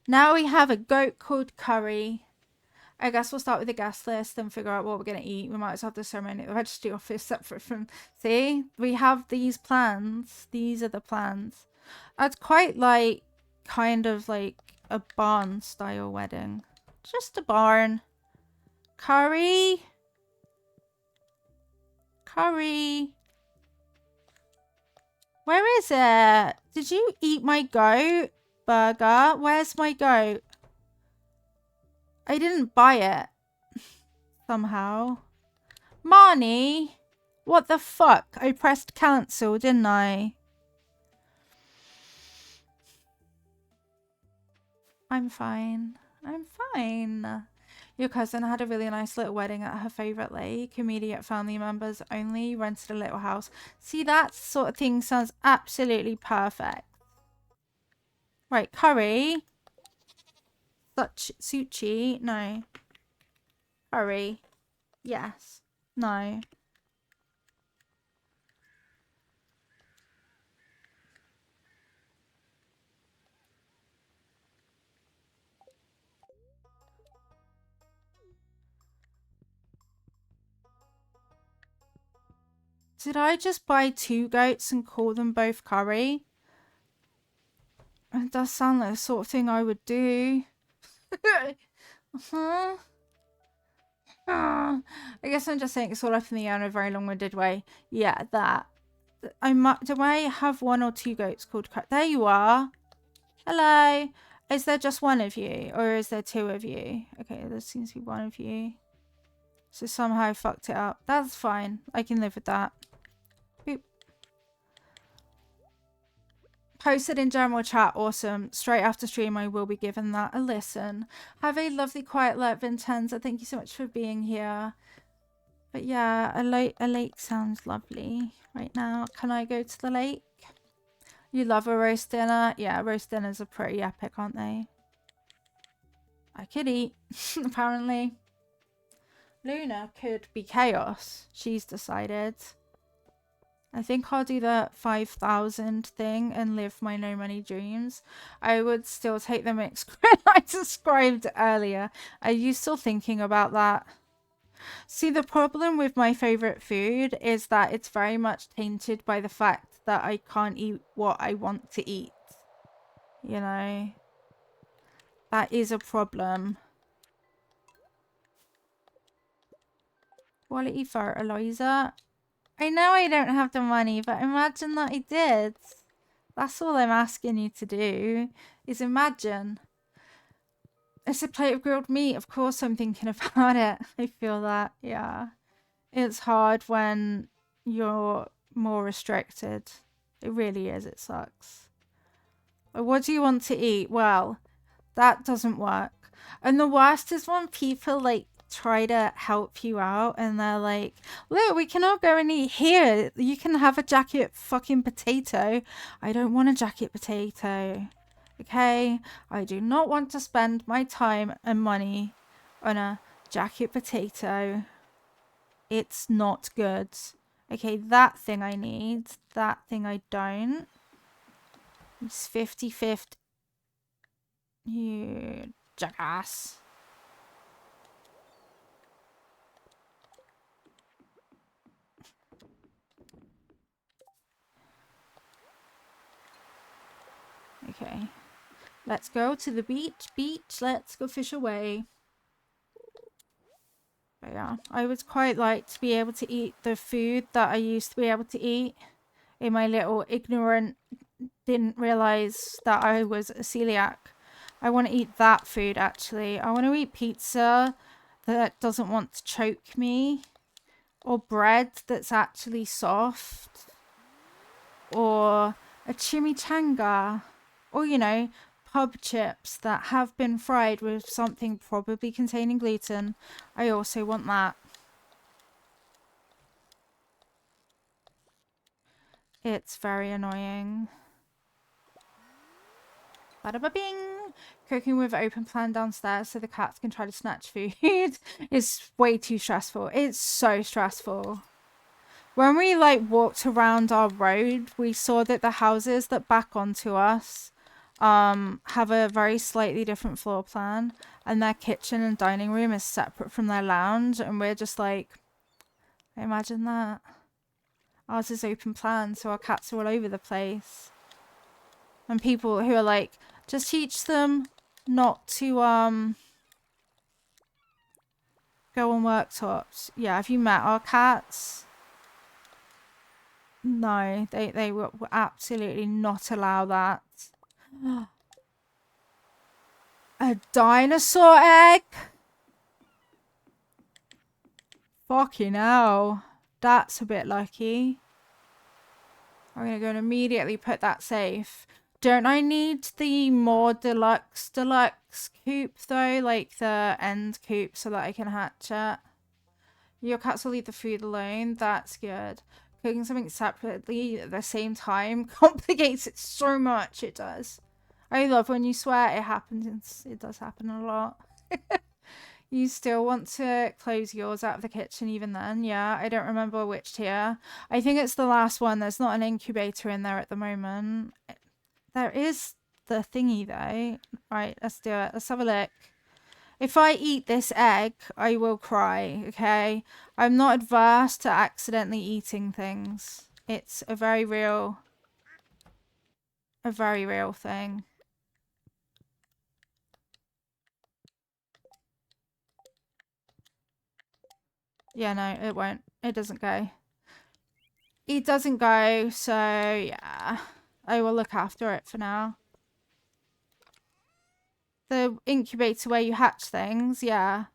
Now we have a goat called Curry. I guess we'll start with the guest list and figure out what we're going to eat. We might as well have the ceremony at the registry office separate from... See? We have these plans. These are the plans. I'd quite like, kind of like a barn-style wedding. Just a barn. Curry. Curry. Where is it? Did you eat my goat burger? Where's my goat? I didn't buy it. Somehow. Marnie? What the fuck? I pressed cancel, didn't I? I'm fine. I'm fine. Your cousin had a really nice little wedding at her favourite lake. Immediate family members only. Rented a little house. See, that sort of thing sounds absolutely perfect. Right, curry. Such sushi. No. Curry. Yes. No. Did I just buy 2 goats and call them both curry? It does sound like the sort of thing I would do. Uh-huh. I guess I'm just saying it's all up in the air in a very long-winded way. Yeah, that. Do I have 1 or 2 goats called curry? There you are. Hello. Is there just 1 of you? Or is there 2 of you? Okay, there seems to be 1 of you. So somehow I fucked it up. That's fine. I can live with that. Boop. Posted in general chat. Awesome. Straight after stream, I will be giving that a listen. Have a lovely, quiet life, Vincenza. Thank you so much for being here. But yeah, a lake sounds lovely right now. Can I go to the lake? You love a roast dinner? Yeah, roast dinners are pretty epic, aren't they? I could eat, apparently. Luna could be chaos. She's decided. I think I'll do the 5,000 thing and live my no money dreams. I would still take the mixed grill I described earlier. Are you still thinking about that? See, the problem with my favorite food is that it's very much tainted by the fact that I can't eat what I want to eat. You know? That is a problem. Quality fertilizer. I know I don't have the money, but imagine that I did. That's all I'm asking you to do, is imagine. It's a plate of grilled meat. Of course I'm thinking about it. I feel that, yeah. It's hard when you're more restricted. It really is. It sucks. What do you want to eat? Well, that doesn't work. And the worst is when people like try to help you out and they're like, look, we can all go and eat here. You can have a jacket fucking potato. I don't want a jacket potato. Okay? I do not want to spend my time and money on a jacket potato. It's not good. Okay, that thing I need. That thing I don't. It's 50-50. You jackass. Okay. Let's go to the beach. Beach, let's go fish away. But yeah, I would quite like to be able to eat the food that I used to be able to eat in my little ignorant, didn't realize that I was a celiac. I want to eat that food actually. I want to eat pizza that doesn't want to choke me, or bread that's actually soft, or a chimichanga, or you know, pub chips that have been fried with something probably containing gluten. I also want that. It's very annoying. Bada ba bing! Cooking with open plan downstairs so the cats can try to snatch food is way too stressful. It's so stressful. When we like walked around our road, we saw that the houses that back onto us have a very slightly different floor plan, and their kitchen and dining room is separate from their lounge, and we're just like, imagine that. Ours is open plan, so our cats are all over the place. And people who are like, just teach them not to go on worktops. Yeah, have you met our cats? No, they will absolutely not allow that. A dinosaur egg? Fucking hell. That's a bit lucky. I'm going to go and immediately put that safe. Don't I need the more deluxe coop though? Like the end coop so that I can hatch it? Your cats will leave the food alone. That's good. Cooking something separately at the same time complicates it so much. It does. I love when you swear. It happens. It does happen a lot. You still want to close yours out of the kitchen even then? Yeah, I don't remember which tier. I think it's the last one. There's not an incubator in there at the moment. There is the thingy though. Right, let's do it. Let's have a look. If I eat this egg, I will cry, okay? I'm not adverse to accidentally eating things. It's a very real thing. Yeah, no, it won't. It doesn't go. It doesn't go, so yeah. I will look after it for now. The incubator where you hatch things, yeah.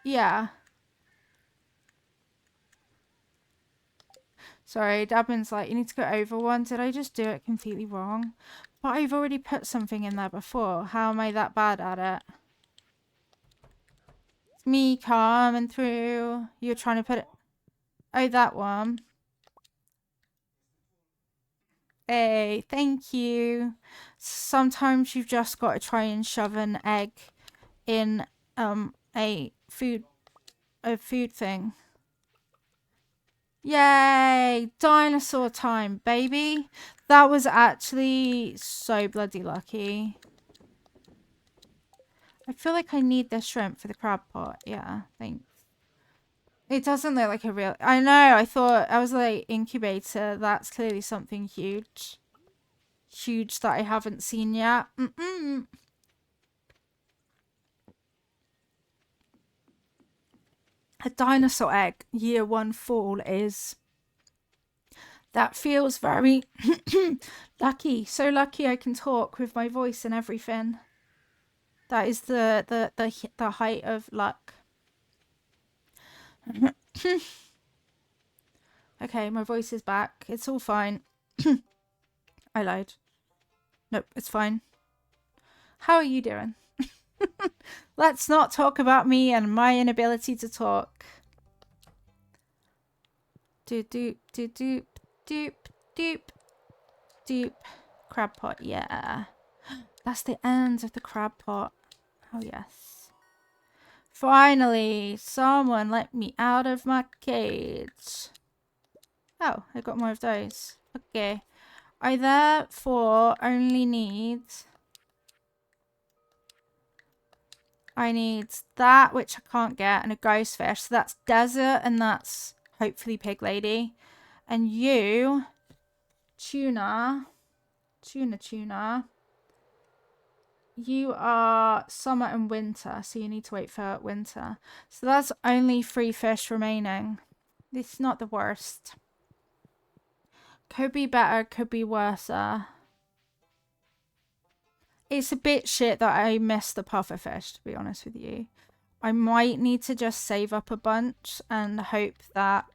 Yeah. Sorry, Dabin's like, you need to go over one. Did I just do it completely wrong? But I've already put something in there before. How am I that bad at it? It's me coming through. You're trying to put it... Oh, that one. Hey, thank you. Sometimes you've just got to try and shove an egg in a food thing. Yay! Dinosaur time, baby. That was actually so bloody lucky. I feel like I need this shrimp for the crab pot. Yeah, thanks. It doesn't look like a real... I know, I was like, incubator. That's clearly something huge. Huge that I haven't seen yet. A dinosaur egg, year one fall is... That feels very lucky. So lucky I can talk with my voice and everything. That is the height of luck. Okay, my voice is back. It's all fine. I lied. Nope, it's fine. How are you doing? Let's not talk about me and my inability to talk. Doop, doop, doop, doop, doop, doop, doop. Crab pot, yeah. That's the end of the crab pot. Oh, yes. Finally, someone let me out of my cage. Oh, I got more of those. Okay. I therefore only need... I need that, which I can't get, and a ghost fish. So that's desert, and that's hopefully pig lady. And you, tuna. You are summer and winter, so you need to wait for winter. So that's only 3 fish remaining. It's not the worst. Could be better, could be worse. It's a bit shit that I missed the pufferfish, to be honest with you. I might need to just save up a bunch and hope that...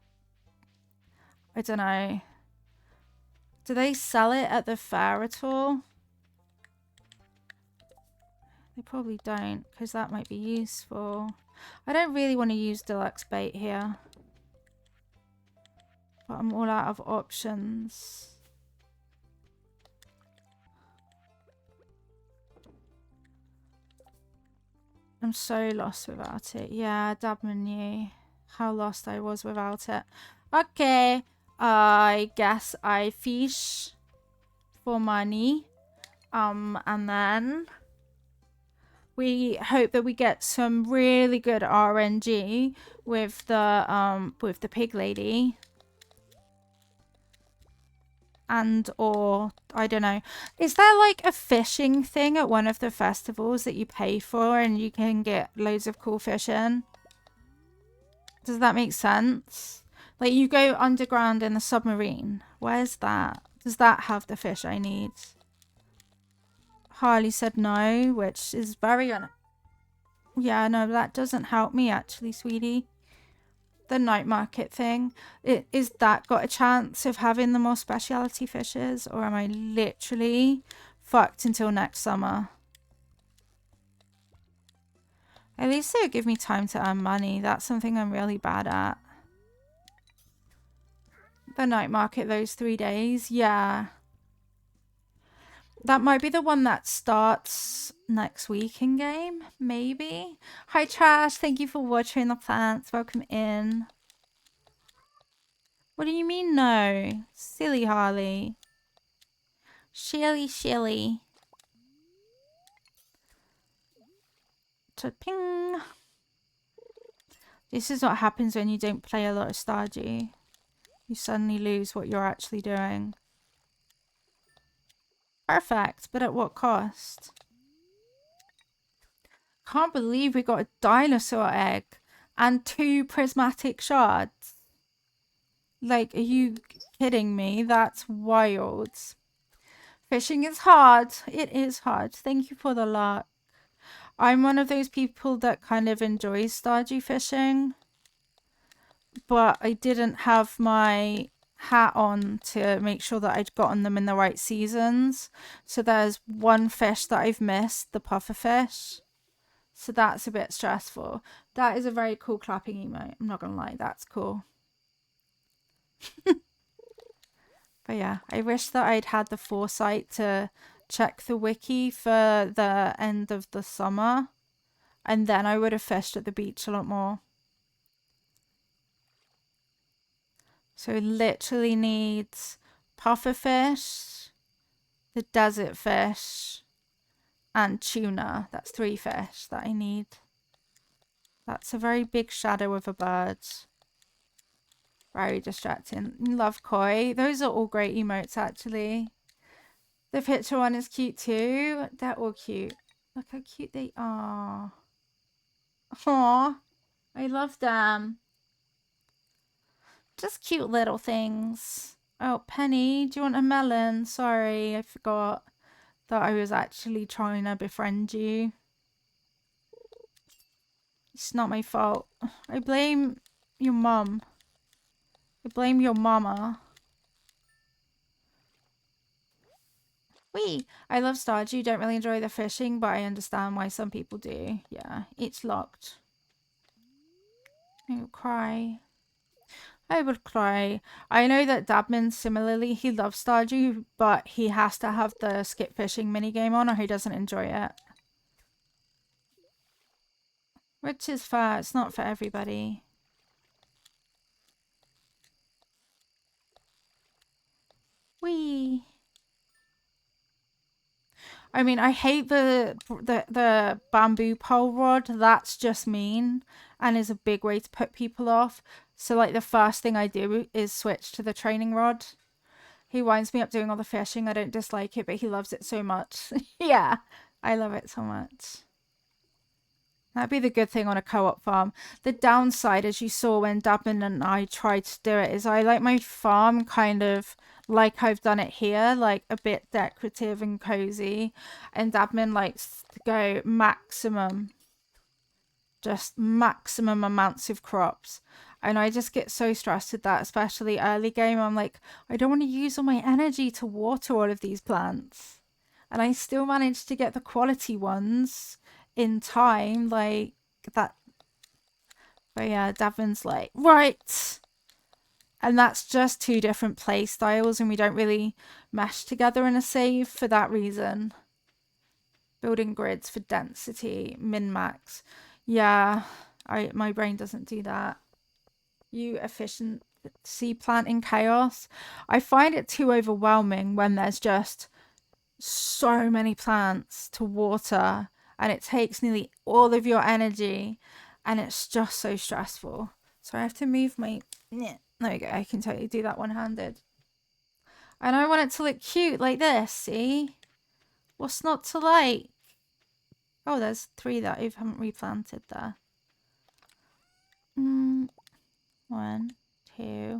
I don't know. Do they sell it at the fair at all? They probably don't, because that might be useful. I don't really want to use deluxe bait here. But I'm all out of options. I'm so lost without it. Yeah, Dabman knew how lost I was without it. Okay, I guess I fish for money. And then we hope that we get some really good RNG with the pig lady. And or I don't know, is there like a fishing thing at one of the festivals that you pay for and you can get loads of cool fish in? Does that make sense? Like, you go underground in a submarine. Where's that? Does that have the fish I need? Harley said no, which is very yeah, no, that doesn't help me actually, sweetie. The night market thing. Is that got a chance of having the more specialty fishes? Or am I literally fucked until next summer? At least it'll give me time to earn money. That's something I'm really bad at. The night market those 3 days. Yeah. That might be the one that starts next week in game. Maybe. Hi, Trash. Thank you for watering the plants. Welcome in. What do you mean no? Silly Harley. Shilly. Ping. This is what happens when you don't play a lot of Stardew. You suddenly lose what you're actually doing. Perfect, but at what cost? Can't believe we got a dinosaur egg and 2 prismatic shards. Like, are you kidding me? That's wild. Fishing is hard. It is hard. Thank you for the luck. I'm one of those people that kind of enjoys Stardew fishing, but I didn't have my hat on to make sure that I'd gotten them in the right seasons. So there's one fish that I've missed, the pufferfish. So that's a bit stressful. That is a very cool clapping emote. I'm not gonna lie, that's cool. But yeah, I wish that I'd had the foresight to check the wiki for the end of the summer, and then I would have fished at the beach a lot more. So it literally needs pufferfish, the desert fish, and tuna. That's 3 fish that I need. That's a very big shadow of a bird. Very distracting. Love koi. Those are all great emotes, actually. The picture one is cute too. They're all cute. Look how cute they are. Aww. I love them. Just cute little things. Oh, Penny, do you want a melon? Sorry, I forgot that I was actually trying to befriend you. It's not my fault. I blame your mum. I blame your mama. Wee! I love Stardew. Don't really enjoy the fishing, but I understand why some people do. Yeah, it's locked. I will cry. I would cry. I know that Dabman, similarly, he loves Stardew, but he has to have the skip fishing minigame on or he doesn't enjoy it. Which is fair. It's not for everybody. Wee! I mean, I hate the bamboo pole rod. That's just mean and is a big way to put people off. So, like, the first thing I do is switch to the training rod. He winds me up doing all the fishing. I don't dislike it, but he loves it so much. Yeah, I love it so much. That'd be the good thing on a co-op farm. The downside, as you saw when Dabman and I tried to do it, is I like my farm kind of like I've done it here, like a bit decorative and cozy. And Dabman likes to go maximum, just maximum amounts of crops. And I just get so stressed with that, especially early game. I'm like, I don't want to use all my energy to water all of these plants. And I still manage to get the quality ones in time, like that. But yeah, Davin's like, right. And that's just 2 different play styles, and we don't really mesh together in a save for that reason. Building grids for density, min-max. Yeah, my brain doesn't do that. You efficiency planting chaos. I find it too overwhelming when there's just so many plants to water and it takes nearly all of your energy and it's just so stressful. So I have to move my... There we go. I can totally do that one-handed. And I want it to look cute like this, see? What's not to like? Oh, there's 3 that I haven't replanted there. 1, 2,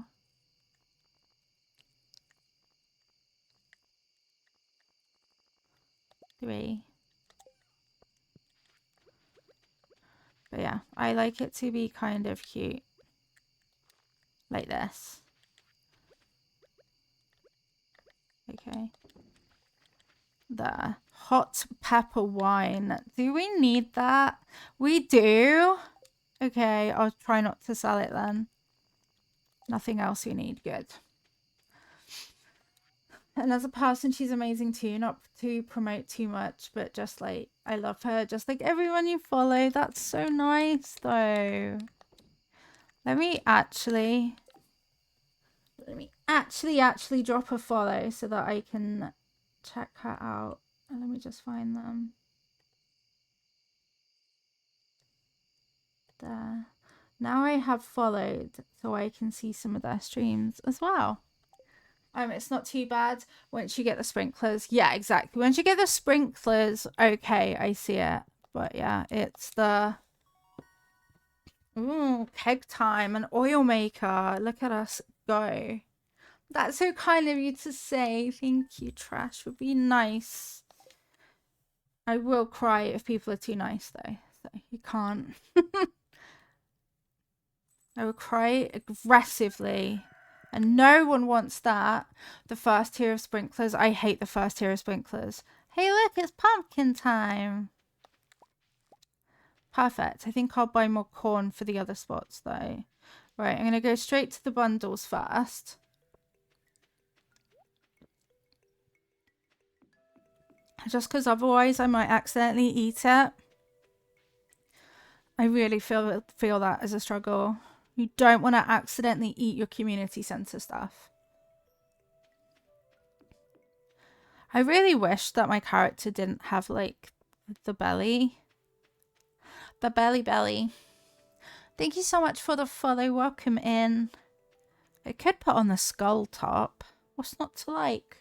I like it to be kind of cute. Like this. Okay. There. Hot pepper wine. Do we need that? We do. Okay, I'll try not to sell it then. Nothing else we need. Good. And as a person, she's amazing too. Not to promote too much, but just like, I love her. Just like everyone you follow. That's so nice though. Let me actually drop a follow so that I can check her out. And let me just find them. There. Now I have followed so I can see some of their streams as well. It's not too bad once you get the sprinklers. Yeah, exactly. Once you get the sprinklers, okay, I see it. But yeah, it's the... Ooh, keg time, an oil maker. Look at us go. That's so kind of you to say. Thank you, Trash. Would be nice. I will cry if people are too nice, though. So you can't. I will cry aggressively. And no one wants that. The first tier of sprinklers. I hate the first tier of sprinklers. Hey, look, it's pumpkin time. Perfect. I think I'll buy more corn for the other spots, though. Right, I'm going to go straight to the bundles first. Just because otherwise I might accidentally eat it. I really feel that as a struggle. You don't want to accidentally eat your community center stuff. I really wish that my character didn't have like the belly. The belly. Thank you so much for the follow. Welcome in. I could put on the skull top. What's not to like?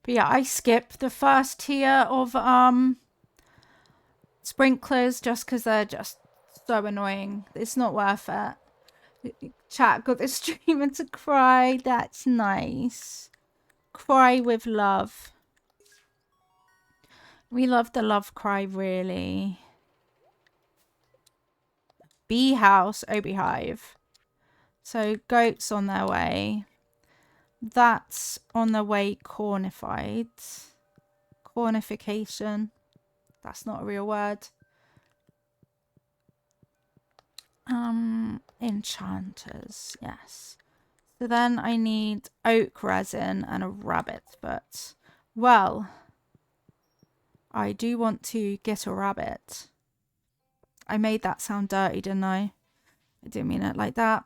But yeah, I skip the first tier of sprinklers just because they're just so annoying. It's not worth it. Chat got the streamer to cry. That's nice. Cry with love. We love the love cry, really. Bee house, oh beehive. So goats on their way. That's on the way cornified. Cornification. That's not a real word. Enchanters, yes. So then I need oak resin and a rabbit foot. Well, I do want to get a rabbit. I made that sound dirty, didn't I? I didn't mean it like that.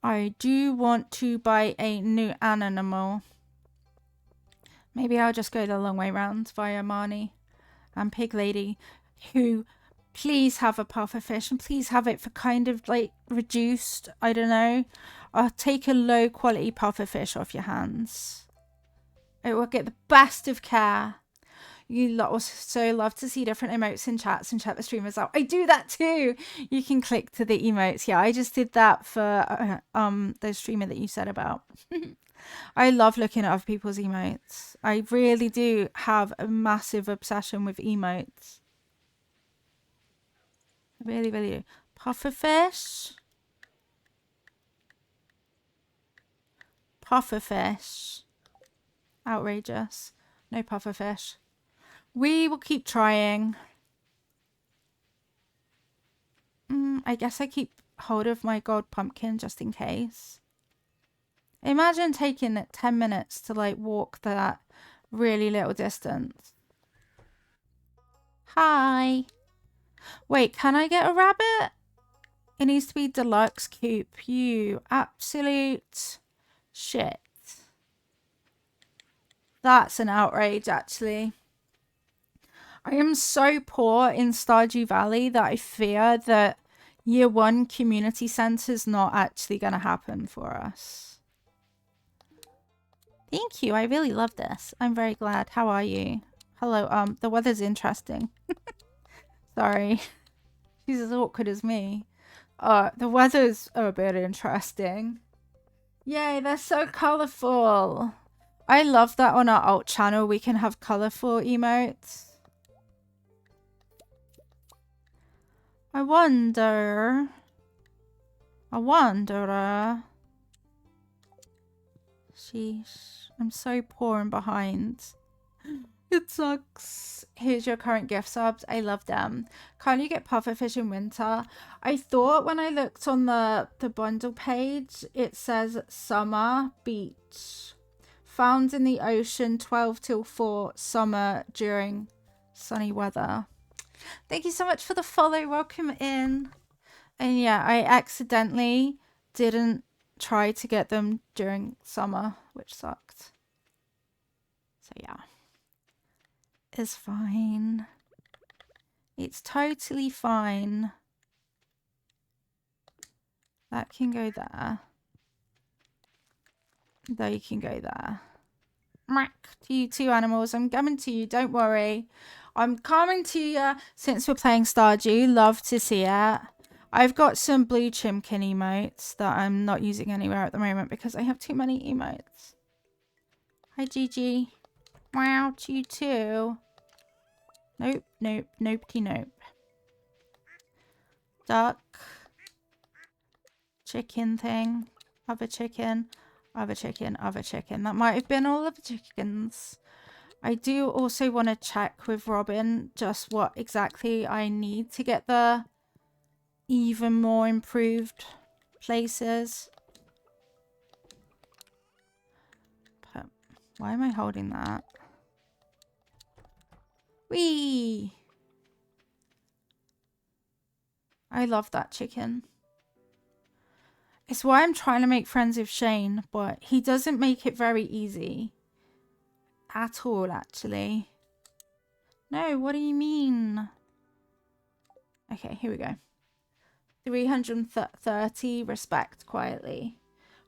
I do want to buy a new animal. Maybe I'll just go the long way round via Marnie and Pig Lady, who please have a puffer fish and please have it for kind of like reduced. I don't know. I'll take a low quality puffer fish off your hands. It will get the best of care. You also love to see different emotes in chats and check the streamers out. I do that too. You can click to the emotes. Yeah, I just did that for the streamer that you said about. I love looking at other people's emotes. I really do have a massive obsession with emotes. I really, really do. Pufferfish. Pufferfish. Outrageous. No pufferfish. We will keep trying. I guess I keep hold of my gold pumpkin just in case. Imagine taking 10 minutes to like walk that really little distance. Hi. Wait, can I get a rabbit? It needs to be deluxe coop. You absolute shit. That's an outrage, actually. I am so poor in Stardew Valley that I fear that year 1 community center is not actually going to happen for us. Thank you. I really love this. I'm very glad. How are you? Hello. The weather's interesting. Sorry. She's as awkward as me. The weather's a bit interesting. Yay, they're so colorful. I love that on our alt channel we can have colorful emotes. I wonder. Sheesh. I'm so poor and behind. It sucks. Here's your current gift subs. I love them. Can't you get pufferfish in winter? I thought when I looked on the bundle page, it says summer beach. Found in the ocean 12 till 4 summer during sunny weather. Thank you so much for the follow. Welcome in. And yeah, I accidentally didn't try to get them during summer, which sucked. So yeah. It's fine. It's totally fine. That can go there. They can go there. To you two animals. I'm coming to you. Don't worry. I'm coming to you since we're playing Stardew. Love to see it. I've got some blue chimkin emotes that I'm not using anywhere at the moment because I have too many emotes. Hi, Gigi. Wow, to you too. Nope, nope, nopey, nope. Duck. Chicken thing. Other chicken. Other chicken. Other chicken. That might have been all of the chickens. I do also want to check with Robin just what exactly I need to get the even more improved places. But why am I holding that? Whee! I love that chicken. It's why I'm trying to make friends with Shane, but he doesn't make it very easy. At all, actually. No, what do you mean? Okay, here we go. 330 respect quietly.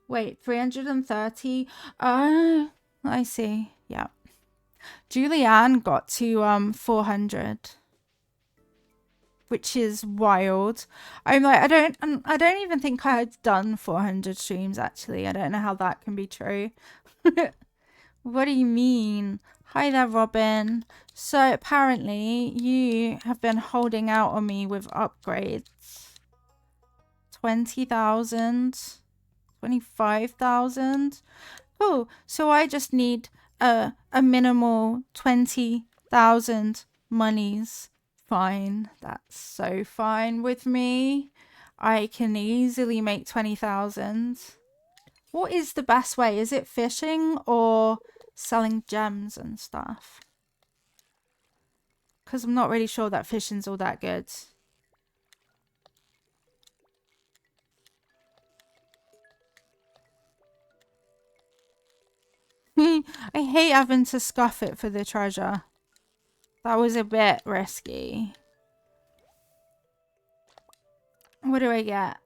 Wait, 330? Oh, I see. Yeah. Julianne got to 400. Which is wild. I'm like, I don't even think I had done 400 streams actually. I don't know how that can be true. What do you mean? Hi there, Robin. So apparently you have been holding out on me with upgrades. 20,000, 25,000. Oh, so I just need a minimal 20,000 monies. Fine. That's so fine with me. I can easily make 20,000. What is the best way? Is it fishing or selling gems and stuff? Because I'm not really sure that fishing's all that good. I hate having to scuff it for the treasure. That was a bit risky. What do I get?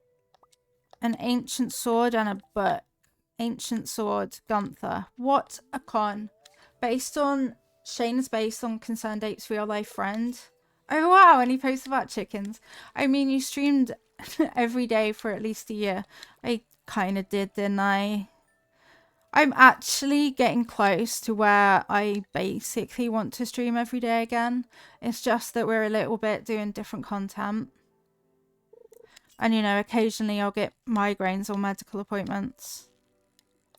An ancient sword and a book. Ancient sword, Gunther. What a con. Shane's based on Concerned Ape's real life friend. Oh wow, and he posts about chickens. I mean, you streamed every day for at least a year. I kind of did, didn't I? I'm actually getting close to where I basically want to stream every day again. It's just that we're a little bit doing different content. And, you know, occasionally I'll get migraines or medical appointments.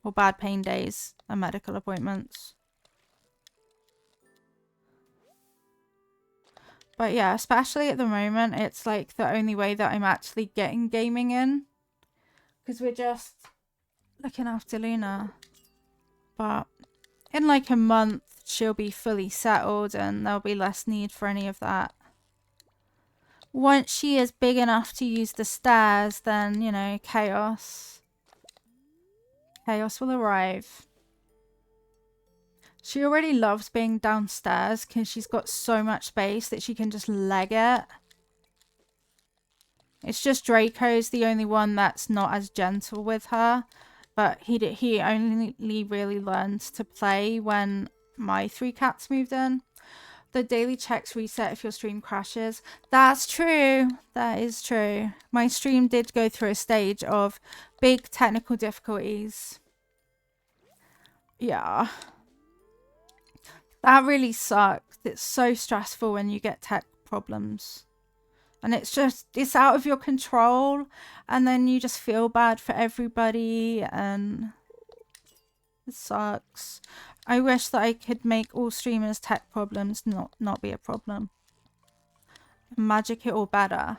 Or bad pain days and medical appointments. But yeah, especially at the moment, it's like the only way that I'm actually getting gaming in. Because we're just looking after Luna. But in like a month, she'll be fully settled and there'll be less need for any of that. Once she is big enough to use the stairs, then, you know, chaos will arrive. She already loves being downstairs because she's got so much space that she can just leg it. It's just Draco's the only one that's not as gentle with her. But he only really learned to play when my 3 cats moved in. The daily checks reset if your stream crashes. That's true. That is true. My stream did go through a stage of big technical difficulties. Yeah. That really sucks. It's so stressful when you get tech problems. And it's out of your control. And then you just feel bad for everybody. And it sucks. I wish that I could make all streamers' tech problems not be a problem. Magic it all better.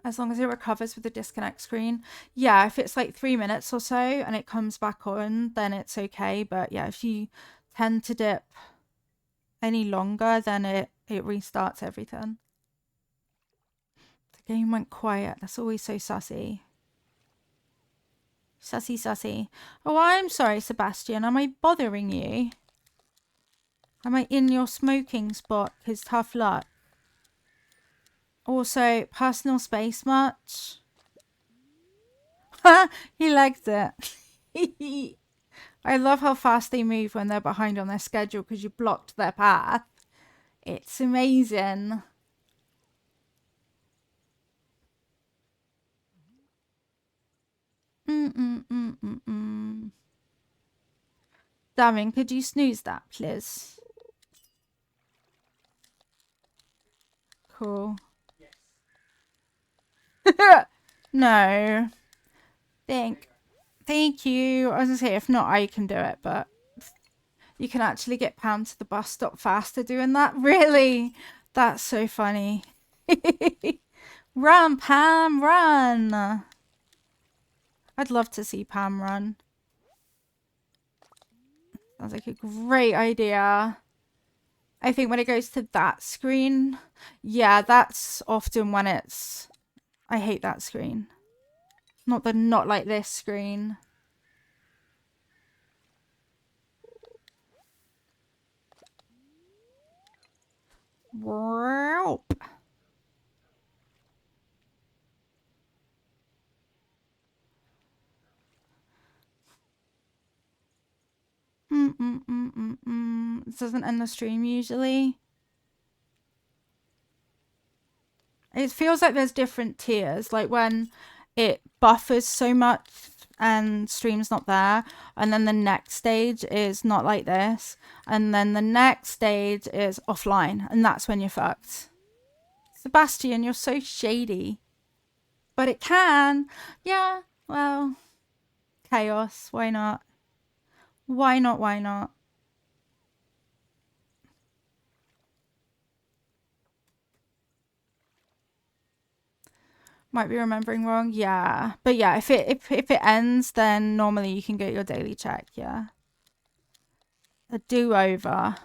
As long as it recovers with the disconnect screen. Yeah, if it's like 3 minutes or so and it comes back on, then it's okay. But yeah, if you tend to dip any longer, then it restarts everything. The game went quiet. That's always so sussy. Sussy, sussy. Oh, I'm sorry, Sebastian. Am I bothering you? Am I in your smoking spot? Because tough luck. Also, personal space much? He liked it. I love how fast they move when they're behind on their schedule because you blocked their path. It's amazing. Darren, could you snooze that, please? Cool. No. Thank you. I was gonna say, if not, I can do it, but you can actually get Pam to the bus stop faster doing that. Really? That's so funny. Run, Pam, run. I'd love to see Pam run. Sounds like a great idea. I think when it goes to that screen, yeah, that's often when it's... I hate that screen. Not like this screen. Wow. This doesn't end the stream usually. It feels like there's different tiers, like when it buffers so much and stream's not there, and then the next stage is not like this, and then the next stage is offline, and that's when you're fucked. Sebastian, you're so shady. But it can. Yeah, well, chaos. Why not? Why not? Why not? Might be remembering wrong. Yeah. But yeah, if it ends, then normally you can get your daily check. Yeah. A do-over.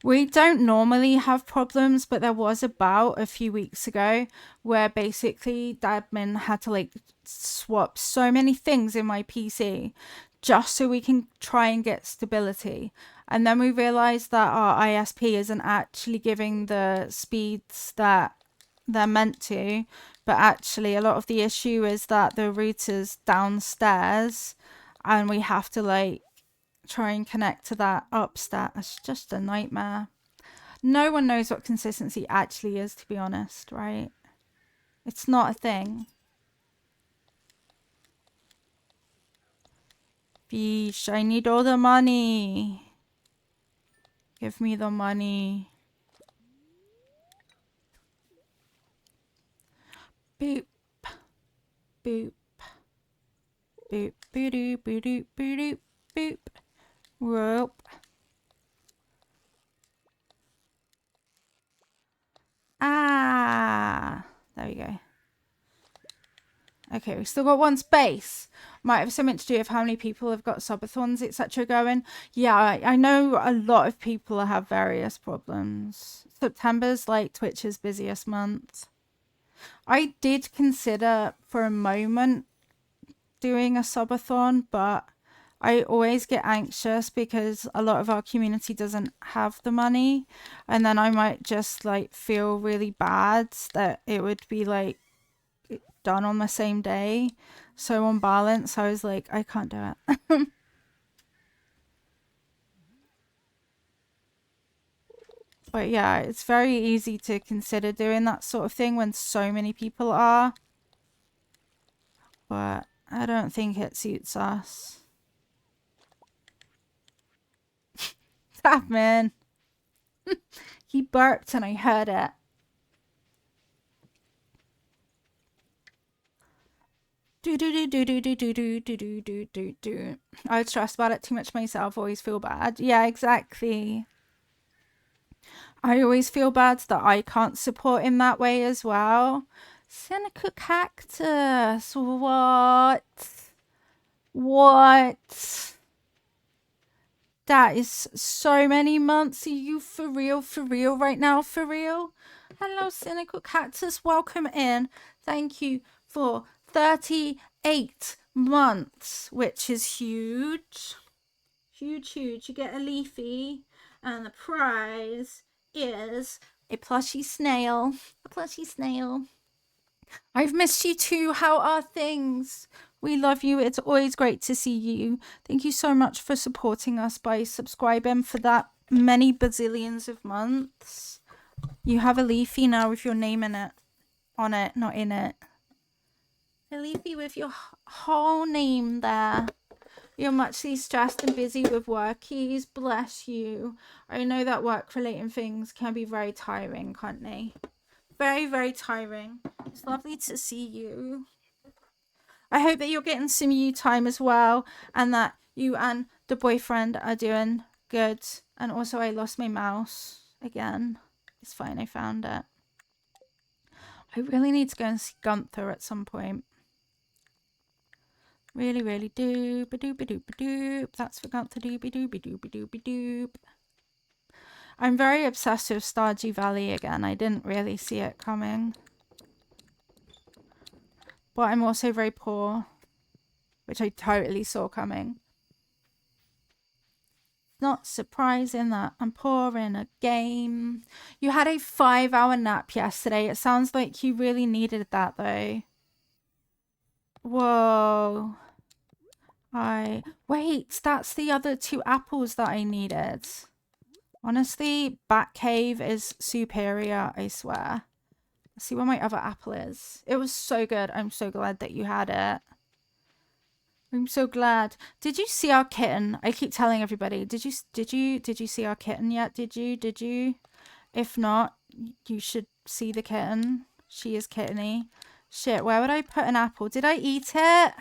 We don't normally have problems, but there was a bout a few weeks ago where basically admin had to like swap so many things in my PC just so we can try and get stability. And then we realized that our ISP isn't actually giving the speeds that they're meant to, but actually a lot of the issue is that the router's downstairs and we have to like try and connect to that upstairs. It's just a nightmare. No one knows what consistency actually is, to be honest, right? It's not a thing. Fish, I need all the money. Give me the money. Boop. Boop. Boop. Boop. Boop. Boop. Boop. Boop. Whoop. Ah. There we go. Okay, we've still got one space. Might have something to do with how many people have got subathons, etc. going. Yeah, I know a lot of people have various problems. September's like Twitch's busiest month. I did consider for a moment doing a subathon, but I always get anxious because a lot of our community doesn't have the money, and then I might just like feel really bad that it would be like done on the same day. So on balance, I was like, I can't do it. But yeah, it's very easy to consider doing that sort of thing when so many people are. But I don't think it suits us. Tap, man. He burped and I heard it. Do do do do do do do do do do do do. I would stress about it too much myself. Always feel bad. Yeah, exactly. I always feel bad that I can't support in that way as well. Seneca cactus. What? What? That is so many months. Are you for real? For real right now? For real? Hello, Cynical Cactus. Welcome in. Thank you for 38 months, which is huge. Huge, huge. You get a leafy, and the prize is a plushy snail. A plushy snail. I've missed you too. How are things? We love you. It's always great to see you. Thank you so much for supporting us by subscribing for that many bazillions of months. You have a leafy now with your name in it. On it, not in it. A leafy with your whole name there. You're muchly stressed and busy with workies. Bless you. I know that work-related things can be very tiring, can't they? Very, very tiring. It's lovely to see you. I hope that you're getting some you time as well, and that you and the boyfriend are doing good. And also, I lost my mouse again. It's fine, I found it. I really need to go and see Gunther at some point. Really, really do. Ba-doop-a-doop-a-doop. That's for Gunther. Doop-a-doop-a-doop-a-doop-a-doop. I'm very obsessed with Stardew Valley again. I didn't really see it coming. But I'm also very poor, which I totally saw coming. Not surprising that I'm poor in a game. You had a 5-hour nap yesterday. It sounds like you really needed that though. Whoa. Wait, that's the other 2 apples that I needed. Honestly, Batcave is superior, I swear. Let's see where my other apple is. It was so good. I'm so glad that you had it. I'm so glad. Did you see our kitten? I keep telling everybody. Did you see our kitten yet? Did you? If not, you should see the kitten. She is kitteny. Shit, where would I put an apple? Did I eat it?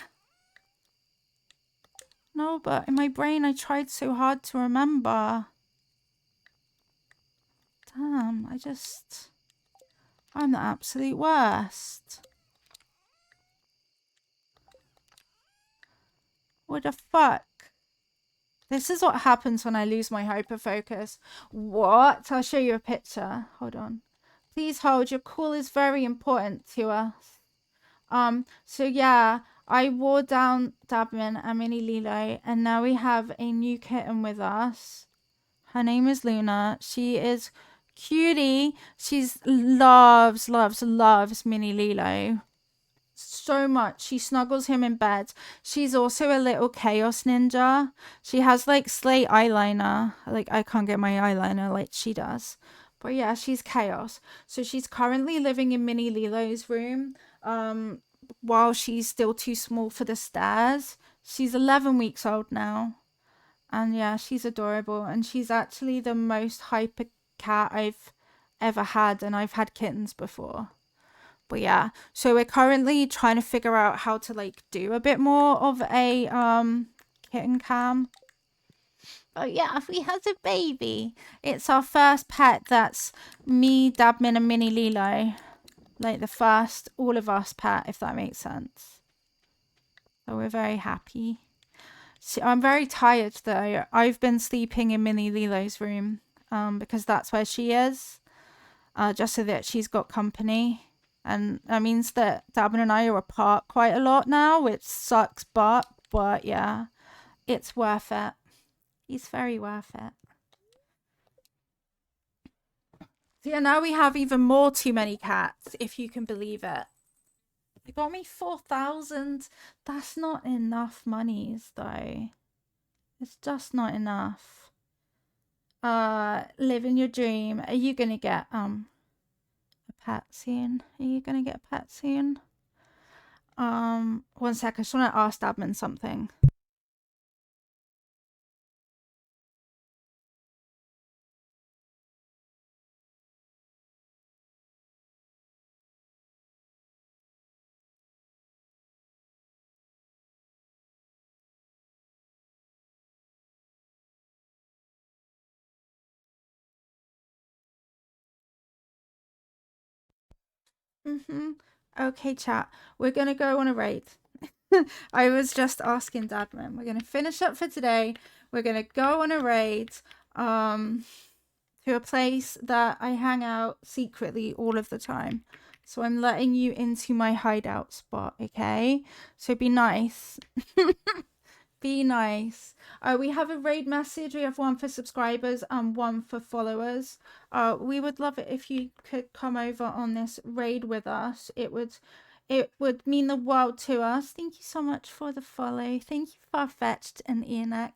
No, but in my brain I tried so hard to remember. Damn, I'm the absolute worst. What the fuck? This is what happens when I lose my hyperfocus. What? I'll show you a picture. Hold on. Please hold. Your call is very important to us. So yeah, I wore down Dabman and Mini Lilo, and now we have a new kitten with us. Her name is Luna. She is cutie. She's loves Mini Lilo so much. She snuggles him in bed. She's also a little chaos ninja. She has like slate eyeliner. Like I can't get my eyeliner like she does. But yeah, she's chaos. So she's currently living in Mini Lilo's room. While she's still too small for the stairs. She's 11 weeks old now. And yeah, she's adorable. And she's actually the most hyper cat I've ever had. And I've had kittens before. But yeah, so we're currently trying to figure out how to like do a bit more of a kitten cam. But yeah, we had a baby. It's our first pet. That's me, Dabmin, and Mini Lilo. Like the first all of us pet, if that makes sense. So we're very happy. So I'm very tired though. I've been sleeping in Mini Lilo's room because that's where she is. Just so that she's got company. And that means that Dabin and I are apart quite a lot now, which sucks, but yeah, it's worth it. It's very worth it. So yeah, now we have even more too many cats, if you can believe it. They got me 4,000. That's not enough monies, though. It's just not enough. Living your dream. Are you gonna get a pet soon? Are you gonna get a pet soon? 1 sec. I just want to ask Dabman something. Mm-hmm. Okay, chat. We're gonna go on a raid. I was just asking Dadman. We're gonna finish up for today. We're gonna go on a raid um to a place that I hang out secretly all of the time. So I'm letting you into my hideout spot, okay? So be nice. Be nice. We have a raid message. We have one for subscribers and one for followers. We would love it if you could come over on this raid with us. It would mean the world to us. Thank you so much for the follow. Thank you, Farfetched and Enoch.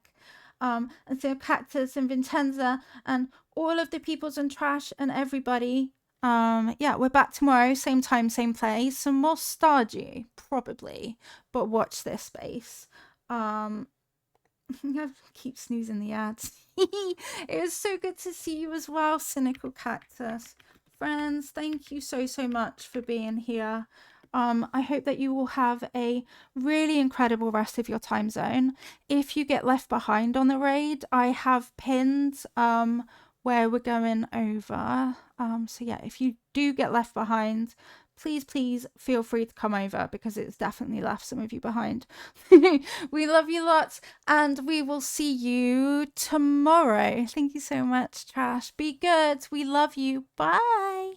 And so Cactus and Vincenza and all of the peoples and trash and everybody. Yeah, we're back tomorrow, same time, same place. Some more Stardew, probably, but watch this space. I keep snoozing the ads. It was so good to see you as well, Cynical Cactus. Friends, thank you so, so much for being here. I hope that you will have a really incredible rest of your time zone. If you get left behind on the raid, I have pinned where we're going over. So yeah, if you do get left behind, please feel free to come over because it's definitely left some of you behind. We love you lots and we will see you tomorrow. Thank you so much, Trash. Be good. We love you. Bye.